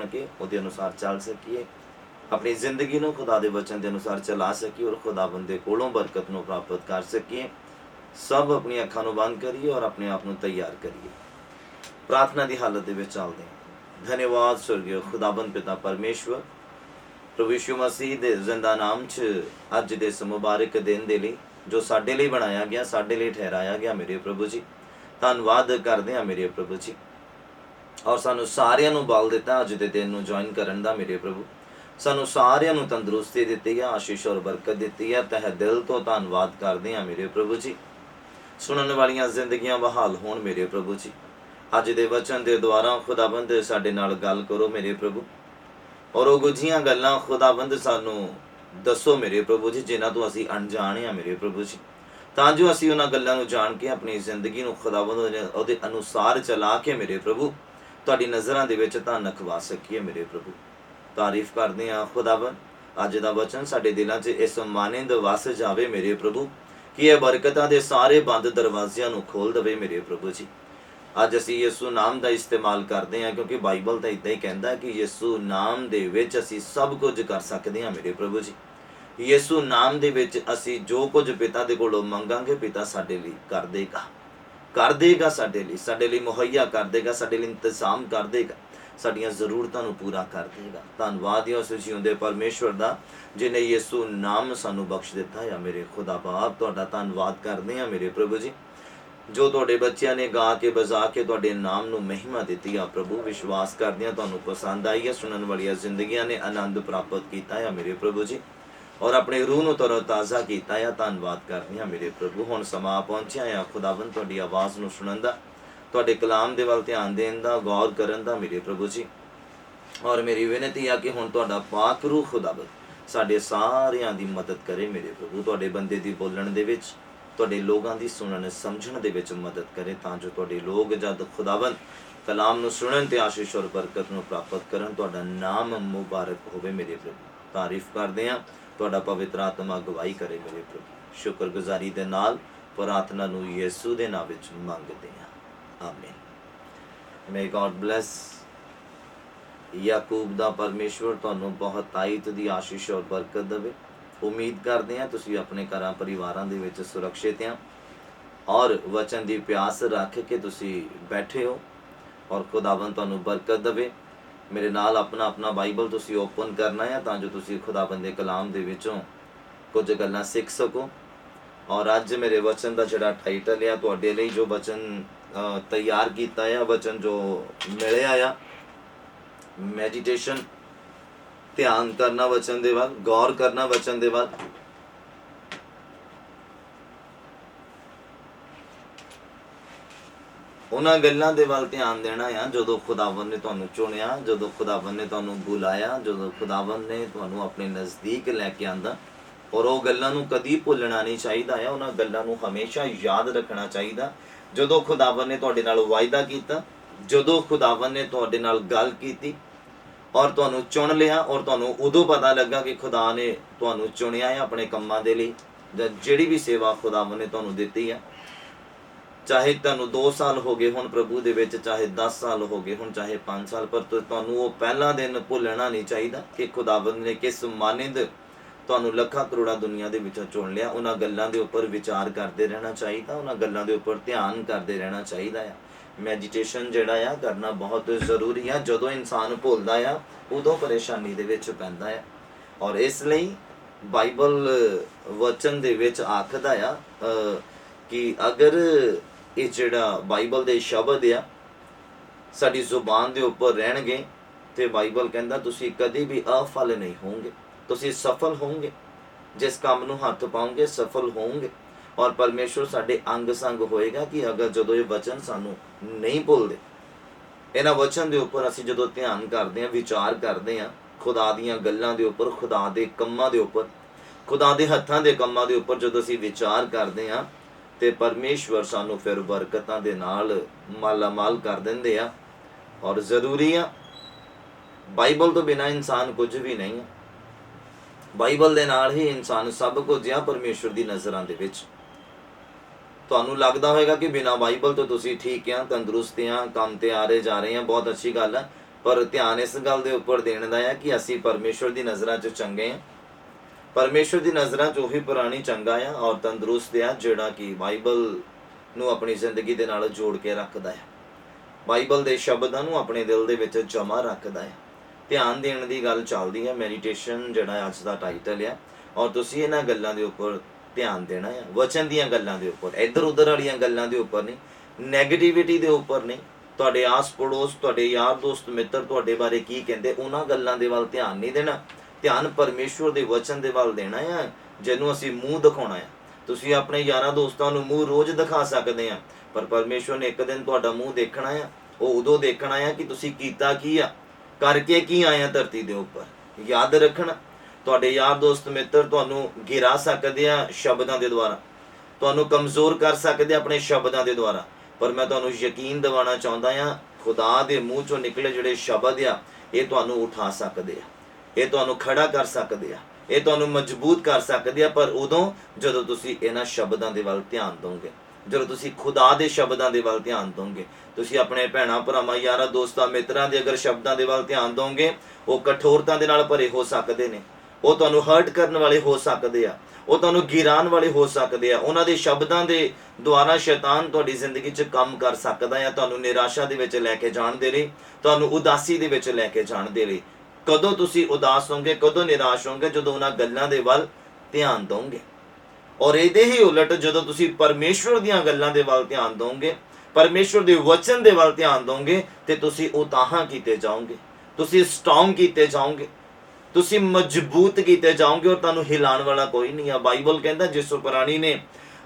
जान के उहदे अनुसार चल सकीए, अपनी जिंदगी नूं खुदा दे वचन के अनुसार चला सकीए और खुदावंद दे कोलों बरकत नूं प्राप्त कर सकीए। सब अपनी अखां नूं बंद करिए और अपने आप नूं तैयार करिए। प्रार्थना की हालत दे विच चलदे हां। धन्यवाद स्वर्गीय खुदाबंद पिता परमेश्वर, प्रभु यीशु मसीह दे जिंदा नाम च अज दे इस मुबारक दिन दे लई जो साडे लई बनाया गया, साडे लई ठहराया गया मेरे प्रभु जी, धन्नवाद करदे हां मेरे प्रभु जी। और सानू सारिਆਂ ਨੂੰ बल दिता अज दे दिन नूं ज्वाइन करन दा मेरे प्रभु, सानू सारिਆਂ ਨੂੰ तंदुरुस्ती दित्ती है, आशीष और बरकत दित्ती है। तह दिल तो धन्नवाद करदे हां मेरे प्रभु जी। सुनन वालियां जिंदगियां बहाल होण मेरे प्रभु जी। अज दे वचन दे द्वारा खुदाबंद साडे नाल गल करो मेरे प्रभु, और वो गुझियां गल्लां खुदाबंद सानू दसो मेरे प्रभु जी, जिन्हां तो असीं अणजाण हां मेरे प्रभु जी, तां जो असीं उन्हां गल्लां नूं जाण के अपनी जिंदगी नूं खुदाबंद उहदे अनुसार चला के मेरे प्रभु तुहाडी नज़रां दे विच धन खवा सकीए मेरे प्रभु। तारीफ करदे हां खुदाबंद, अज दा वचन साडे दिलां 'च इस मानिंद वस जावे मेरे प्रभु कि यह बरकतां दे सारे बंद दरवाजियां नूं खोल दवे मेरे प्रभु जी। अज असीं यसू नाम का इस्तेमाल करते हैं, क्योंकि बाइबल तो इदां ही कहता है कि यसू नाम दे विच असीं सब कुछ कर सकते हैं मेरे प्रभु जी। यसू नाम दे विच असीं जो कुछ पिता दे कोलों मंगांगे पिता साडे लई कर देगा, साडे लई मुहैया कर देगा, साडे लई इंतजाम कर देगा, साडियां जरूरतां नूं पूरा कर देगा। धन्नवाद है उस जिउंदे परमेश्वर दा जिन्हें यसू नाम सानू बख्श दिता है मेरे खुदा बाप। तुहाडा धन्नवाद करदे हैं मेरे प्रभु जी, जो तुहाडे बच्चियां ने गा के बजा के तुहाडे नाम नूं महिमा दित्ती है प्रभु। विश्वास करदे हां तुहानूं पसंद आई है, सुनन वालियां जिंदगियां ने आनंद प्राप्त कीता है मेरे प्रभु जी, और अपने रूह नूं तरोताज़ा कीता है। धन्नवाद करदे हां मेरे प्रभु। हुण समा पहुंचिया है खुदावंद तुहाडी आवाज़ नूं सुणन दा, तुहाडे कलाम दे वल ध्यान देण दा, गौर करन दा मेरे प्रभु जी। और मेरी विनती है कि हुण तुहाडा पाक रूह खुदावंद साडे सारियां दी मदद करे मेरे प्रभु। तुहाडे बंदे दी बोलण दे विच, तुहाडे लोगां दी सुनन समझण दे विच मदद करे, तां जो तुहाडे लोग जद खुदावंद कलाम नूं सुणन ते आशीष और बरकत नूं प्राप्त करन। तुहाडा नाम मुबारक होवे मेरे प्रभु। तारीफ करदे हां, तुहाडा पवित्र आत्मा अगवाई करे मेरे प्रभु। शुक्रगुजारी दे नाल प्रार्थना नूं यीशु दे नाम विच मंगदे हां, आमीन। May God bless. याकूब दा परमेश्वर तुहानूं बहुत ताईत दी आशीष और बरकत देवे। उम्मीद करते हैं तुसीं अपने घरां परिवारां दे विच सुरक्षित हैं और वचन दी प्यास रख के तुसीं बैठे हो, और खुदावंद तुहानूं बरकत देवे। मेरे नाल अपना अपना बाइबल तुसीं ओपन करना है तां जो तुसीं खुदावंद दे कलाम दे विचों कुछ गल्लां सीख सको। और अज मेरे वचन का जिहड़ा टाइटल है तुहाडे लई जो वचन तैयार कीता है, वचन जो मिलिया आ, मैडिटेशन, ध्यान करना वचन दे वल, गौर करना वचन दे वल। उन्हां गल्लां दे वल ध्यान देना है जदों खुदावंद ने तुहानूं चुनिया, जदों खुदावंद ने तुहानूं बुलाया, जदों खुदावंद ने तुहानूं अपने नज़दीक लैके आंदा। और वो गल्लां नूं कदी भुलना नहीं चाहिदा है, उन्हां गल्लां नूं हमेशा याद रखना चाहिदा। जदों खुदावंद ने तुहाडे नाल वायदा कीता, जदों खुदावंद ने तुहाडे नाल गल कीती और तुहानूं चुन लिया, और तुहानूं उदों पता लगा कि खुदा ने तुहानूं चुनिया है अपने कम्मां दे लई, जिहड़ी भी सेवा खुदावंद ने तुहानूं दित्ती है, चाहे तुहानूं 2 साल हो गए हुण प्रभु दे विच, चाहे 10 साल हो गए हुण, चाहे 5 साल, पर तुहानूं वो पहला दिन भुलना नहीं चाहिदा कि खुदावंद ने किस मानिंद तुहानूं लखां करोड़ां दुनिया दे विचों चुन लिया। उन्हां गल्लां दे उपर विचार करते रहना चाहिदा, उन्हां गल्लां दे उपर ध्यान करते रहना चाहिदा है। मैडिटेशन जिहड़ा आ करना बहुत जरूरी है। जदों इंसान भुलदा आ उदों परेशानी दे विच पैंदा है, और इसलिए बाइबल वचन दे विच आखदा आ कि अगर ये जिहड़ा बाइबल दे शब्द आ साडी जुबान दे उपर रहणगे ते बाइबल कहंदा तुसीं कदी भी अफल नहीं होंगे, तुसीं सफल होंगे। जिस काम नूं हत्थ पाओगे सफल होंगे, और परमेश्वर साडे अंग संग होएगा कि अगर जदों ये वचन सानू नहीं भुलदे, इन्हां वचन दे उपर असीं जदों ध्यान करदे हां, विचार करदे हां, खुदा दीयां गल्लां दे उपर, खुदा दे कम्मां दे उपर, खुदा दे हत्थां दे कम्मां दे उपर जदों असीं विचार करदे हां ते परमेश्वर सानू फिर बरकतां दे नाल मालामाल कर दिंदे आ। और जरूरी आ, बाइबल तो बिना इंसान कुछ भी नहीं है। बाइबल दे नाल ही इंसान सब कुछ आ परमेश्वर दी नज़रां दे विच। तुहानूं लगदा होएगा कि बिना बाइबल तो तुसीं ठीक आ, तंदुरुस्त आ, काम ते आ रहे जा रहे हैं, बहुत अच्छी गल है, पर ध्यान इस गल के उपर देने का है कि असी परमेश्वर की नज़रों च चंगे हैं। परमेश्वर की नज़रों च उही पुरानी चंगा आ और तंदुरुस्त आ जिहड़ा कि बाइबल नूं अपनी जिंदगी दे नाल जोड़ के रखदा है, बाइबल के शब्दों नूं अपने दिल दे विच जमा रखदा है। ध्यान देने की गल चलदी है, मैਡੀਟੇਸ਼ਨ जिहड़ा अज का टाइटल है, और तुसीं इन्हां गल्लां दे उपर ध्यान देना है, वचन दीयां गल्लां दे उपर, इधर उधर वालीआं गल्लां दे उपर नहीं, नैगेटिविटी दे उपर नहीं, तुहाडे आस पड़ोस तुहाडे यार दोस्त मित्र तुहाडे बारे की कहंदे उन्हां गल्लां दे वल ध्यान नहीं देना। ध्यान परमेश्वर के वचन के वल देना है, जिन्हों असीं मूँह दिखाउणा है। तुसीं अपने यारां दोस्तां नूं मूँह रोज़ दिखा सकदे आ, पर परमेश्वर ने एक दिन तुहाडा मूँह देखना है। वो उदों देखना है कि तुसीं कीता की आ, करके की आया धरती के उपर। याद रखना, तुहाडे यार दोस्त मित्र तुहानूं गिरा सकदे आ शब्दां दे द्वारा, तुहानूं कमज़ोर कर सकदे अपने शब्दां दे द्वारा, पर मैं तुहानूं यकीन दिवाना चाहुंदा आ, खुदा दे मूँह चों निकले जिहड़े शब्द आ ये तुहानूं उठा सकदे आ, ये तुहानूं खड़ा कर सकदे आ, ये तुहानूं मजबूत कर सकदे आ, पर उदों जदों तुसीं इन्हां शब्दां दे वल ध्यान दोगे, जदों तुसीं खुदा दे शब्दां दे वल ध्यान दोगे। तुसीं अपने भैणां भरावां यारां दोस्तां मित्रां दे अगर शब्दां दे वल ध्यान दोगे, वो कठोरता दे नाल भरे हो सकदे ने, वो तुहानूं हर्ट करन वाले हो सकदे आ, वो तुहानूं गिराण वाले हो सकदे आ। उन्हां दे शब्दां दे द्वारा शैतान तुहाडी जिंदगी च काम कर सकदा है, तुहानूं निराशा दे विच लैके जाण दे लई, तुहानूं उदासी दे विच लैके जाण दे लई। कदों तुसीं उदास होंगे, कदों निराश होंगे, जदों उन्हां गल्लां दे वल ध्यान दोगे। और इहदे ही उलट जदों तुसीं परमेश्वर दीयां गल्लां दे वल ध्यान दोगे, परमेश्वर दे वचन दे वल ध्यान दोगे, ते तुसीं उताहां कीते जाओगे, तुसीं स्ट्रॉन्ग कीते जाओगे, तुसीं मजबूत कीते जाओगे, और तुहानूं हिलाण वाला कोई नहीं है। बाइबल कहंदा जिस प्राणी ने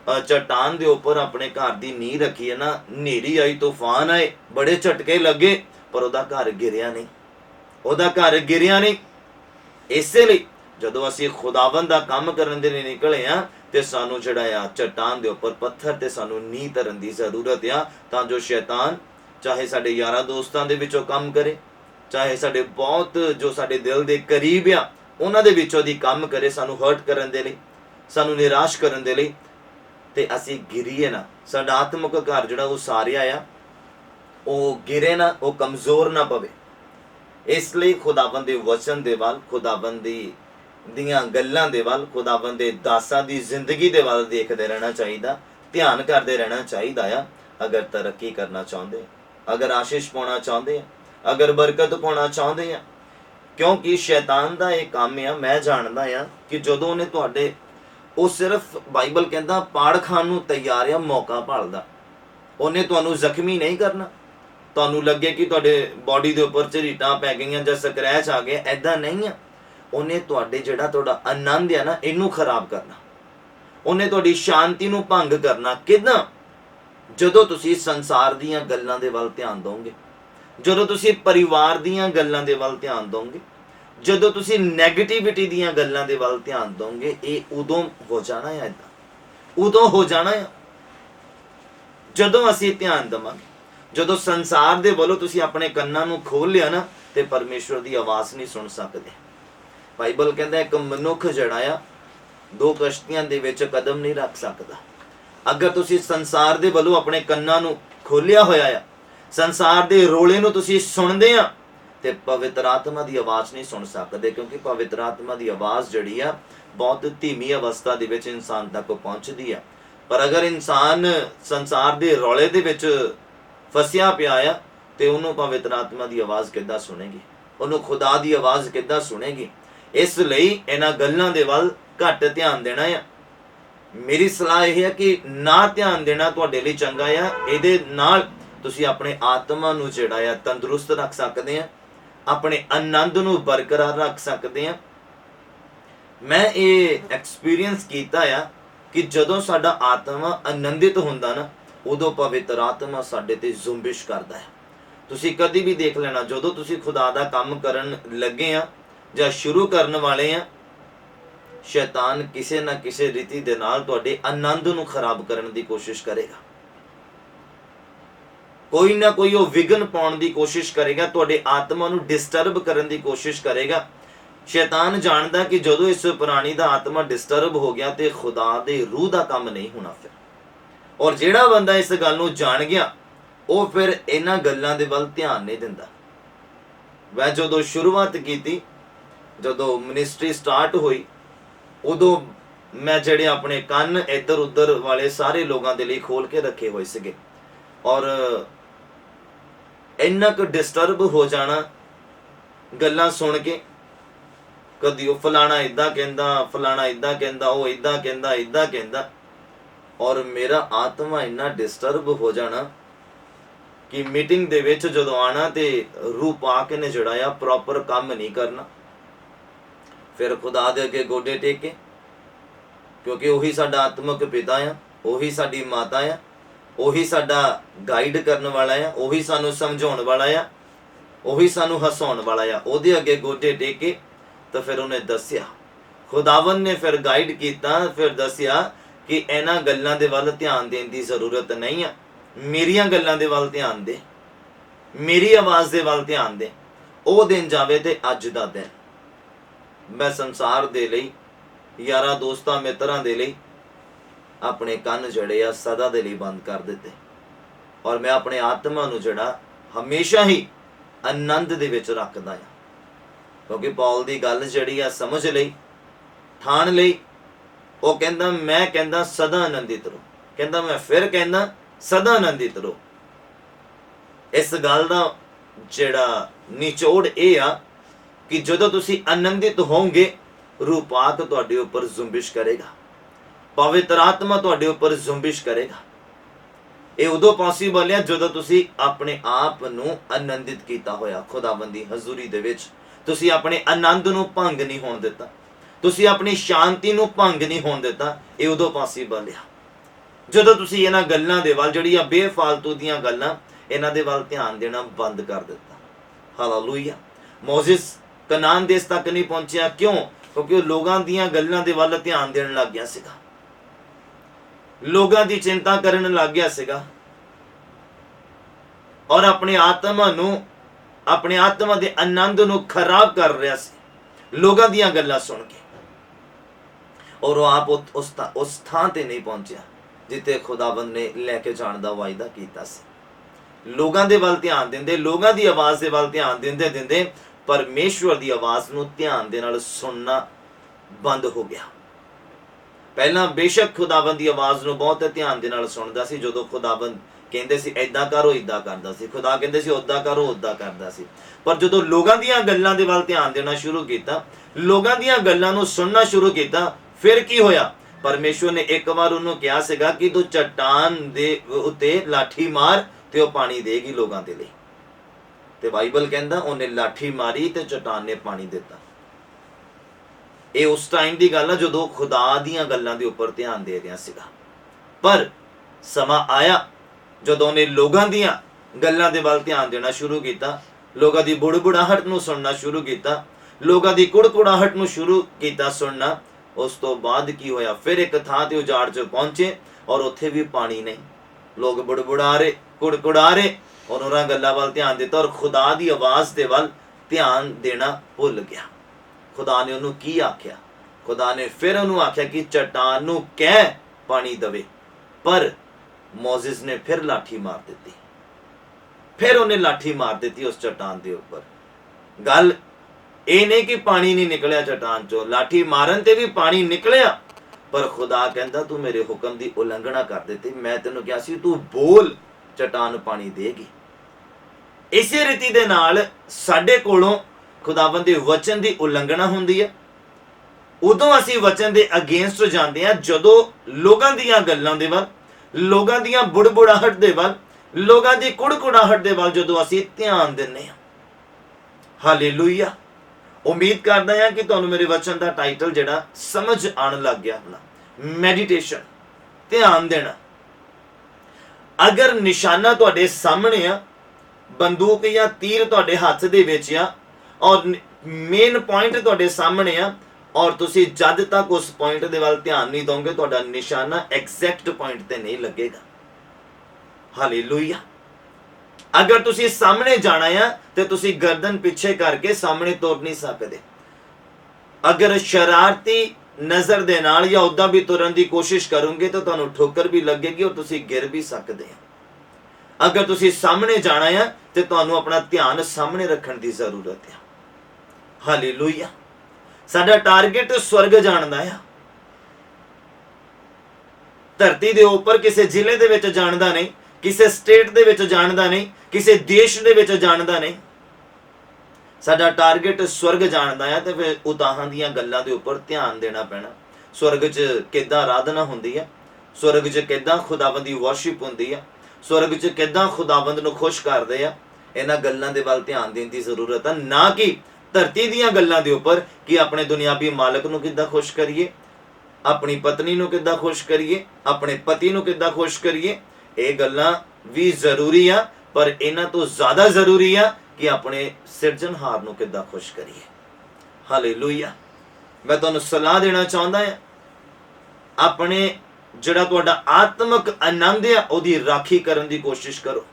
चट्टान दे उपर अपने घर दी नींह रखी है ना, नेरी आई तूफान आए बड़े झटके लगे, पर उहदा घर गिरिया नहीं, उहदा घर गिरिया नहीं। इसे लई जदों असीं खुदावंद दा काम करन दे लई निकले आ, ते सानू जिहड़ा आ चट्टान दे उपर पत्थर ते सानू नींह धरन दी जरूरत आ, तां जो शैतान चाहे साडे यारां दोस्तां दे विचों काम करे, चाहे साडे बहुत जो साडे दिल दे करीब आ उन्हां दे विचों दी काम करे, सानू हर्ट करन दे लई, सानू निराश करन दे लई, ते असीं गिरीए ना, साडा आत्मक घर जिहड़ा वो सारिया आ वो गिरे ना, वो कमज़ोर ना पवे। इसलिए खुदावंद दे वचन दे वल, खुदावंद दीयां गल्लां दे वल, खुदावंद दे दासां दी जिंदगी दे वल देखदे रहना चाहिदा, ध्यान करदे रहना चाहिदा आ। अगर तरक्की करना चाहुंदे, अगर आशीष पाउणा चाहुंदे, अगर बरकत पाउणा चाहुंदे आ, क्योंकि शैतान दा इह काम आ, मैं जाणदा आ कि जदों उहने तुहाडे, वो सिर्फ बाइबल कहंदा पाड़ खाण नूं तैयार आ, मौका भालदा, उहने तुहानूं जख्मी नहीं करना, तुहानूं लगे कि तुहाडे बॉडी दे उपर झरीटां पै गईयां जां स्क्रैच आ गए, ऐदां नहीं आ। उन्हें तुहाडे जिहड़ा तुहाडा आनंद है ना, इनू खराब करना, उन्हें तुहाडी शांति नूं भंग करना। किदां? जदों तुसीं संसार दीयां गल्लां दे वल ध्यान दोगे, जदों तुसीं परिवार दीयां गल्लां दे वल ध्यान दोगे, जदों तुसीं नैगेटिविटी दीयां गल्लां दे वल ध्यान दोगे, ये उदों हो जाना है, ऐदां उदों हो जाना है जदों असीं ध्यान देवांगे। जदों संसार दे वलों तुसीं अपने कन्नां नूं खोल लिया ना, ते परमेश्वर दी आवाज़ नहीं सुन सकदे। बाइबल कहंदा एक मनुख जिहड़ा आ दो कश्तियां दे विच कदम नहीं रख सकदा। अगर तुसीं संसार दे वलों अपने कन्नां नूं खोलिया होया आ, संसार दे रोले नूं तुसीं सुणदे आ, ते पवित्र आत्मा दी आवाज़ नहीं सुन सकदे, क्योंकि पवित्र आत्मा दी आवाज़ जिहड़ी आ बहुत धीमी अवस्था दे विच इंसान तक पहुंचदी आ। पर अगर इंसान संसार दे रौले दे विच फसिया पिया आ, ते उहनूं पवित्र आत्मा दी आवाज़ किद्दां सुनेगी, उहनूं खुदा दी आवाज़ किद्दां सुनेगी। इसलिए इन्हां गल्लां दे वल घट ध्यान देना है। मेरी सलाह यह है कि ना ध्यान देना तुहाडे लई चंगा है। इहदे नाल तुसीं अपने आत्मा नूं जिहड़ा है तंदुरुस्त रख सकदे आ, अपने आनंद नूं बरकरार रख सकदे आ। मैं ये एक्सपीरियंस कीता है कि जदों साडा आत्मा आनंदित हुंदा ना, उदों पवित्र आत्मा साडे ते जुम्बिश करदा है। तुसीं कदी भी देख लेना, जदों तुसीं खुदा दा काम करन लगे आ जां शुरू करन वाले आ, शैतान किसी ना किसी रीति दे नाल तुहाडे आनंद नूं खराब करन दी कोशिश करेगा, कोई ना कोई वो विघन पाउण दी कोशिश करेगा, तुहाडे आत्मा नूं डिस्टर्ब करन दी कोशिश करेगा। शैतान जानदा कि जदों इस प्राणी दा आत्मा डिस्टर्ब हो गया ते खुदा दे रूह दा काम नहीं होना फिर। और जिहड़ा बंदा इस गल नूं जान गया, वो फिर इन्हां गल्लां दे वल ध्यान नहीं दिंदा, मैं जो शुरुआत की, जो मिनिस्ट्री स्टार्ट हुई, उदों मैं ਜਿਹੜੇ ਆਪਣੇ ਕੰਨ ਇੱਧਰ ਉੱਧਰ ਵਾਲੇ ਸਾਰੇ ਲੋਕਾਂ ਦੇ ਲਈ ਖੋਲ ਕੇ ਰੱਖੇ ਹੋਏ ਸੀਗੇ, ਔਰ ਇੰਨਾ ਕੁ ਡਿਸਟਰਬ ਹੋ ਜਾਣਾ ਗੱਲਾਂ ਸੁਣ ਕੇ, ਕਦੀ ਉਹ ਫਲਾਣਾ ਇਦਾਂ ਕਹਿੰਦਾ, ਫਲਾਣਾ ਇਦਾਂ ਕਹਿੰਦਾ, ਉਹ ਇਦਾਂ ਕਹਿੰਦਾ, ਇਦਾਂ ਕਹਿੰਦਾ, ਔਰ ਮੇਰਾ ਆਤਮਾ ਇੰਨਾ ਡਿਸਟਰਬ ਹੋ ਜਾਣਾ ਕਿ ਮੀਟਿੰਗ ਦੇ ਵਿੱਚ ਜਦੋਂ ਆਣਾ ਤੇ ਰੂਹ ਪਾ ਕੇ ਨੇ ਜਿਹੜਾ ਆ ਪ੍ਰੋਪਰ ਕੰਮ ਨਹੀਂ ਕਰਨਾ। ਫਿਰ ਖੁਦਾ ਦੇ ਅੱਗੇ ਗੋਡੇ ਟੇਕੇ, ਕਿਉਂਕਿ ਉਹੀ ਸਾਡਾ ਆਤਮਿਕ ਪਿਤਾ ਆ, ਉਹੀ ਸਾਡੀ ਮਾਤਾ ਆ, ਉਹੀ ਸਾਡਾ ਗਾਈਡ ਕਰਨ ਵਾਲਾ ਆ, ਉਹੀ ਸਾਨੂੰ ਸਮਝਾਉਣ ਵਾਲਾ ਆ, ਉਹੀ ਸਾਨੂੰ ਹਸਾਉਣ ਵਾਲਾ ਆ। ਉਹਦੇ ਅੱਗੇ ਗੋਡੇ ਟੇਕੇ ਤਾਂ ਫਿਰ ਉਹਨੇ ਦੱਸਿਆ, ਖੁਦਾਵੰਦ ਨੇ ਫਿਰ ਗਾਈਡ ਕੀਤਾ, ਫਿਰ ਦੱਸਿਆ ਕਿ ਇਹਨਾਂ ਗੱਲਾਂ ਦੇ ਵੱਲ ਧਿਆਨ ਦੇਣ ਦੀ ਜ਼ਰੂਰਤ ਨਹੀਂ ਆ, ਮੇਰੀਆਂ ਗੱਲਾਂ ਦੇ ਵੱਲ ਧਿਆਨ ਦੇ, ਮੇਰੀ ਆਵਾਜ਼ ਦੇ ਵੱਲ ਧਿਆਨ ਦੇ। ਉਹ ਦਿਨ ਜਾਵੇ ਤੇ ਅੱਜ ਦਾ ਦਿਨ ਮੈਂ ਸੰਸਾਰ ਦੇ ਲਈ, ਯਾਰਾਂ ਦੋਸਤਾਂ ਮਿੱਤਰਾਂ ਦੇ ਲਈ ਆਪਣੇ ਕੰਨ ਜਿਹੜੇ ਆ ਸਦਾ ਦੇ ਲਈ ਬੰਦ ਕਰ ਦਿੱਤੇ, ਔਰ ਮੈਂ ਆਪਣੇ ਆਤਮਾ ਨੂੰ ਜਿਹੜਾ ਹਮੇਸ਼ਾ ਹੀ ਆਨੰਦ ਦੇ ਵਿੱਚ ਰੱਖਦਾ ਆ। ਕਿਉਂਕਿ ਪੌਲ ਦੀ ਗੱਲ ਜਿਹੜੀ ਆ ਸਮਝ ਲਈ, ਠਾਣ ਲਈ। ਉਹ ਕਹਿੰਦਾ ਮੈਂ ਕਹਿੰਦਾ ਸਦਾ ਆਨੰਦਿਤ ਰਹੋ, ਕਹਿੰਦਾ ਮੈਂ ਫਿਰ ਕਹਿੰਦਾ ਸਦਾ ਆਨੰਦਿਤ ਰਹੋ। ਇਸ ਗੱਲ ਦਾ ਜਿਹੜਾ ਨਿਚੋੜ ਇਹ ਆ ਕਿ ਜਦੋਂ ਤੁਸੀਂ ਆਨੰਦਿਤ ਹੋਵੋਗੇ, ਰੂਹ ਪਾਕ ਤੁਹਾਡੇ ਉੱਪਰ ਜ਼ੁੰਬਿਸ਼ ਕਰੇਗਾ, ਪਵਿੱਤਰ ਆਤਮਾ ਤੁਹਾਡੇ ਉੱਪਰ ਜ਼ੁੰਬਿਸ਼ ਕਰੇਗਾ। ਇਹ ਉਦੋਂ ਪੋਸੀਬਲ ਹੈ ਜਦੋਂ ਤੁਸੀਂ ਆਪਣੇ ਆਪ ਨੂੰ ਆਨੰਦਿਤ ਕੀਤਾ ਹੋਇਆ ਖੁਦਾਵੰਦ ਦੀ ਹਜ਼ੂਰੀ ਦੇ ਵਿੱਚ। ਤੁਸੀਂ ਆਪਣੇ ਆਨੰਦ ਨੂੰ ਭੰਗ ਨਹੀਂ ਹੋਣ ਦਿੱਤਾ, ਤੁਸੀਂ ਆਪਣੀ ਸ਼ਾਂਤੀ ਨੂੰ ਭੰਗ ਨਹੀਂ ਹੋਣ ਦਿੱਤਾ। ਇਹ ਉਦੋਂ ਪੋਸੀਬਲ ਆ ਜਦੋਂ ਤੁਸੀਂ ਇਹਨਾਂ ਗੱਲਾਂ ਦੇ ਵੱਲ, ਜਿਹੜੀਆਂ ਬੇਫਾਲਤੂ ਦੀਆਂ ਗੱਲਾਂ, ਇਹਨਾਂ ਦੇ ਵੱਲ ਧਿਆਨ ਦੇਣਾ ਬੰਦ ਕਰ ਦਿੱਤਾ। ਹਾਲੇਲੂਇਆ। ਮੋਜ਼ਿਸ ਕਨਾਨ ਦੇਸ਼ ਤੱਕ ਨਹੀਂ ਪਹੁੰਚਿਆ, ਕਿਉਂ? ਕਿਉਂਕਿ ਉਹ ਲੋਕਾਂ ਦੀਆਂ ਗੱਲਾਂ ਦੇ ਵੱਲ ਧਿਆਨ ਦੇਣ ਲੱਗ ਗਿਆ ਸੀਗਾ, ਲੋਕਾਂ ਦੀ ਚਿੰਤਾ ਕਰਨ ਲੱਗ ਗਿਆ ਸੀਗਾ, ਔਰ ਆਪਣੇ ਆਤਮਾ ਨੂੰ, ਆਪਣੇ ਆਤਮਾ ਦੇ ਆਨੰਦ ਨੂੰ ਖਰਾਬ ਕਰ ਰਿਹਾ ਸੀ ਲੋਕਾਂ ਦੀਆਂ ਗੱਲਾਂ ਸੁਣ ਕੇ। ਔਰ ਉਹ ਆਪ ਉਸ ਥਾਂ ਤੇ ਨਹੀਂ ਪਹੁੰਚਿਆ ਜਿੱਥੇ ਖੁਦਾਵੰਦ ਨੇ ਲੈ ਕੇ ਜਾਣ ਦਾ ਵਾਅਦਾ ਕੀਤਾ ਸੀ। ਲੋਕਾਂ ਦੇ ਵੱਲ ਧਿਆਨ ਦਿੰਦੇ, ਲੋਕਾਂ ਦੀ ਆਵਾਜ਼ ਦੇ ਵੱਲ ਧਿਆਨ ਦਿੰਦੇ ਦਿੰਦੇ ਪਰਮੇਸ਼ਵਰ ਦੀ ਆਵਾਜ਼ ਨੂੰ ਧਿਆਨ ਦੇ ਨਾਲ ਸੁਣਨਾ ਬੰਦ ਹੋ ਗਿਆ। ਪਹਿਲਾਂ ਬੇਸ਼ੱਕ ਖੁਦਾਵੰਦ ਦੀ ਆਵਾਜ਼ ਨੂੰ ਬਹੁਤ ਧਿਆਨ ਦੇ ਨਾਲ ਸੁਣਦਾ ਸੀ। ਜਦੋਂ ਖੁਦਾਵੰਦ ਕਹਿੰਦੇ ਸੀ ਏਦਾਂ ਕਰੋ, ਏਦਾਂ ਕਰਦਾ ਸੀ। ਖੁਦਾ ਕਹਿੰਦੇ ਸੀ ਓਦਾਂ ਕਰੋ, ਓਦਾਂ ਕਰਦਾ ਸੀ। ਪਰ ਜਦੋਂ ਲੋਕਾਂ ਦੀਆਂ ਗੱਲਾਂ ਦੇ ਵੱਲ ਧਿਆਨ ਦੇਣਾ ਸ਼ੁਰੂ ਕੀਤਾ, ਲੋਕਾਂ ਦੀਆਂ ਗੱਲਾਂ ਨੂੰ ਸੁਣਨਾ ਸ਼ੁਰੂ ਕੀਤਾ, ਫਿਰ ਕੀ ਹੋਇਆ? ਪਰਮੇਸ਼ਵਰ ਨੇ ਇੱਕ ਵਾਰ ਉਹਨੂੰ ਕਿਹਾ ਸੀਗਾ ਕਿ ਤੂੰ ਚਟਾਨ ਦੇ ਉੱਤੇ ਲਾਠੀ ਮਾਰ ਤੇ ਉਹ ਪਾਣੀ ਦੇਗੀ ਲੋਕਾਂ ਦੇ ਲਈ। ਤੇ ਬਾਈਬਲ ਕਹਿੰਦਾ ਉਹਨੇ ਲਾਠੀ ਮਾਰੀ ਤੇ ਚਟਾਨ ਨੇ ਪਾਣੀ ਦਿੱਤਾ। ਇਹ ਉਸ ਟਾਈਮ ਦੀ ਗੱਲ ਹੈ ਜਦੋਂ ਖੁਦਾ ਦੀਆਂ ਗੱਲਾਂ ਦੇ ਉੱਪਰ ਧਿਆਨ ਦੇ ਰਿਹਾ ਸੀਗਾ। ਪਰ ਸਮਾਂ ਆਇਆ ਜਦੋਂ ਉਹਨੇ ਲੋਕਾਂ ਦੀਆਂ ਗੱਲਾਂ ਦੇ ਵੱਲ ਧਿਆਨ ਦੇਣਾ ਸ਼ੁਰੂ ਕੀਤਾ, ਲੋਕਾਂ ਦੀ ਬੁੜਬੁੜਾਹਟ ਨੂੰ ਸੁਣਨਾ ਸ਼ੁਰੂ ਕੀਤਾ, ਲੋਕਾਂ ਦੀ ਕੁੜਕੁੜਾਹਟ ਨੂੰ ਸ਼ੁਰੂ ਕੀਤਾ ਸੁਣਨਾ। ਉਸ ਤੋਂ ਬਾਅਦ ਕੀ ਹੋਇਆ? ਫਿਰ ਇੱਕ ਥਾਂ ਤੇ ਉਜਾੜ 'ਚ ਪਹੁੰਚੇ ਔਰ ਉੱਥੇ ਵੀ ਪਾਣੀ ਨਹੀਂ। ਲੋਕ ਬੁੜਬੁੜਾ ਰਹੇ, ਕੁੜਕੁੜਾ ਰਹੇ, ਔਰ ਉਹਨਾਂ ਗੱਲਾਂ ਵੱਲ ਧਿਆਨ ਦਿੱਤਾ ਔਰ ਖੁਦਾ ਦੀ ਆਵਾਜ਼ ਦੇ ਵੱਲ ਧਿਆਨ ਦੇਣਾ ਭੁੱਲ ਗਿਆ। ਖੁਦਾ ਨੇ ਉਹਨੂੰ ਕੀ ਆਖਿਆ? ਖੁਦਾ ਨੇ ਫਿਰ ਉਹਨੂੰ ਆਖਿਆ ਕਿ ਚਟਾਨ ਨੂੰ ਕਹਿ ਪਾਣੀ ਦੇਵੇ। ਪਰ ਮੋਜ਼ਿਸ ਨੇ ਫਿਰ ਲਾਠੀ ਮਾਰ ਦਿੱਤੀ, ਫਿਰ ਉਹਨੇ ਲਾਠੀ ਮਾਰ ਦਿੱਤੀ ਉਸ ਚਟਾਨ ਦੇ ਉੱਪਰ। ਗੱਲ ਇਹ ਨਹੀਂ ਕਿ ਪਾਣੀ ਨਹੀਂ ਨਿਕਲਿਆ ਚਟਾਨ ਚੋਂ, ਲਾਠੀ ਮਾਰਨ ਤੇ ਵੀ ਪਾਣੀ ਨਿਕਲਿਆ। ਪਰ ਖੁਦਾ ਕਹਿੰਦਾ ਤੂੰ ਮੇਰੇ ਹੁਕਮ ਦੀ ਉਲੰਘਣਾ ਕਰ ਦਿੱਤੀ। ਮੈਂ ਤੈਨੂੰ ਕਿਹਾ ਸੀ ਤੂੰ ਬੋਲ, ਚਟਾਨ ਪਾਣੀ ਦੇਗੀ। ਇਸੇ ਰੀਤੀ ਦੇ ਨਾਲ ਸਾਡੇ ਕੋਲੋਂ ਖੁਦਾਵੰਦ ਦੇ ਵਚਨ ਦੀ ਉਲੰਘਣਾ ਹੁੰਦੀ ਹੈ। ਉਦੋਂ ਅਸੀਂ ਵਚਨ ਦੇ ਅਗੇਂਸਟ ਜਾਂਦੇ ਹਾਂ ਜਦੋਂ ਲੋਕਾਂ ਦੀਆਂ ਗੱਲਾਂ ਦੇ ਵੱਲ, ਲੋਕਾਂ ਦੀਆਂ ਬੁੜਬੁੜਾਹਟ ਦੇ ਵੱਲ, ਲੋਕਾਂ ਦੀ ਕੁੜਕੁੜਾਹਟ ਦੇ ਵੱਲ ਜਦੋਂ ਅਸੀਂ ਧਿਆਨ ਦਿੰਦੇ ਹਾਂ। ਹਾਲੇਲੂਇਆ। ਉਮੀਦ ਕਰਦਾ ਹਾਂ ਕਿ ਤੁਹਾਨੂੰ ਮੇਰੇ ਵਚਨ ਦਾ ਟਾਈਟਲ ਜਿਹੜਾ ਸਮਝ ਆਉਣ ਲੱਗ ਗਿਆ ਹੋਣਾ। ਮੈਡੀਟੇਸ਼ਨ, ਧਿਆਨ ਦੇਣਾ। ਅਗਰ ਨਿਸ਼ਾਨਾ ਤੁਹਾਡੇ ਸਾਹਮਣੇ ਆ, ਬੰਦੂਕ ਜਾਂ ਤੀਰ ਤੁਹਾਡੇ ਹੱਥ ਦੇ ਵਿੱਚ ਆ ਔਰ ਮੇਨ ਪੁਆਇੰਟ ਤੁਹਾਡੇ ਸਾਹਮਣੇ ਆ, ਔਰ ਤੁਸੀਂ ਜਦ ਤੱਕ ਉਸ ਪੁਆਇੰਟ ਦੇ ਵੱਲ ਧਿਆਨ ਨਹੀਂ ਦੋਗੇ, ਤੁਹਾਡਾ ਨਿਸ਼ਾਨਾ ਐਗਜ਼ੈਕਟ ਪੁਆਇੰਟ ਤੇ ਨਹੀਂ ਲੱਗੇਗਾ। ਹਾਲੇਲੂਇਆ। ਅਗਰ ਤੁਸੀਂ ਸਾਹਮਣੇ ਜਾਣਾ ਆ ਤੇ ਤੁਸੀਂ ਗਰਦਨ ਪਿੱਛੇ ਕਰਕੇ ਸਾਹਮਣੇ ਤੁਰ ਨਹੀਂ ਸਕਦੇ। ਅਗਰ ਸ਼ਰਾਰਤੀ ਨਜ਼ਰ ਦੇ ਨਾਲ ਜਾਂ ਉਦਾਂ ਵੀ ਤੁਰਨ ਦੀ ਕੋਸ਼ਿਸ਼ ਕਰੋਗੇ ਤਾਂ ਤੁਹਾਨੂੰ ਠੋਕਰ ਵੀ ਲੱਗੇਗੀ ਔਰ ਤੁਸੀਂ ਗਿਰ ਵੀ ਸਕਦੇ ਹੋ। अगर तुसी सामने जाना है तो तुहानू अपना ध्यान सामने रखने की जरूरत है। हालेलुया। साडा टारगेट स्वर्ग जाण दा है। धरती दे उपर किसी जिले दे विच जाण दा नहीं, किसी स्टेट दे विच जाण दा नहीं, किसी देश दे विच जाण दा नहीं। साडा टारगेट स्वर्ग जाण दा है। तो फिर उताहां दीयां गल्लां दे उपर ध्यान देना पैना। स्वर्ग च किद्दां आराधना हुंदी है, स्वर्ग च किद्दां खुदावंद दी वर्शिप हुंदी है, स्वर्ग च किद्दां खुदावंद नूं खुश करदे आ, इन्हां गल्लां दे वल ध्यान देण दी जरूरत है। ना कि धरती दीयां गल्लां दे उपर कि अपने दुनियावी मालक नूं किद्दां खुश करिए, अपनी पत्नी नूं किद्दां खुश करिए, अपने पति नूं किद्दां खुश करिए। ये गल्लां भी जरूरी आ, पर इन्हां तो ज़्यादा जरूरी आ कि अपने सिरजनहार नूं किद्दां खुश करिए। हालेलुया। मैं तुहानूं सलाह देना चाहुंदा हां, अपने जिहड़ा तुहाडा आत्मक आनंद है उहदी राखी करन दी कोशिश करो।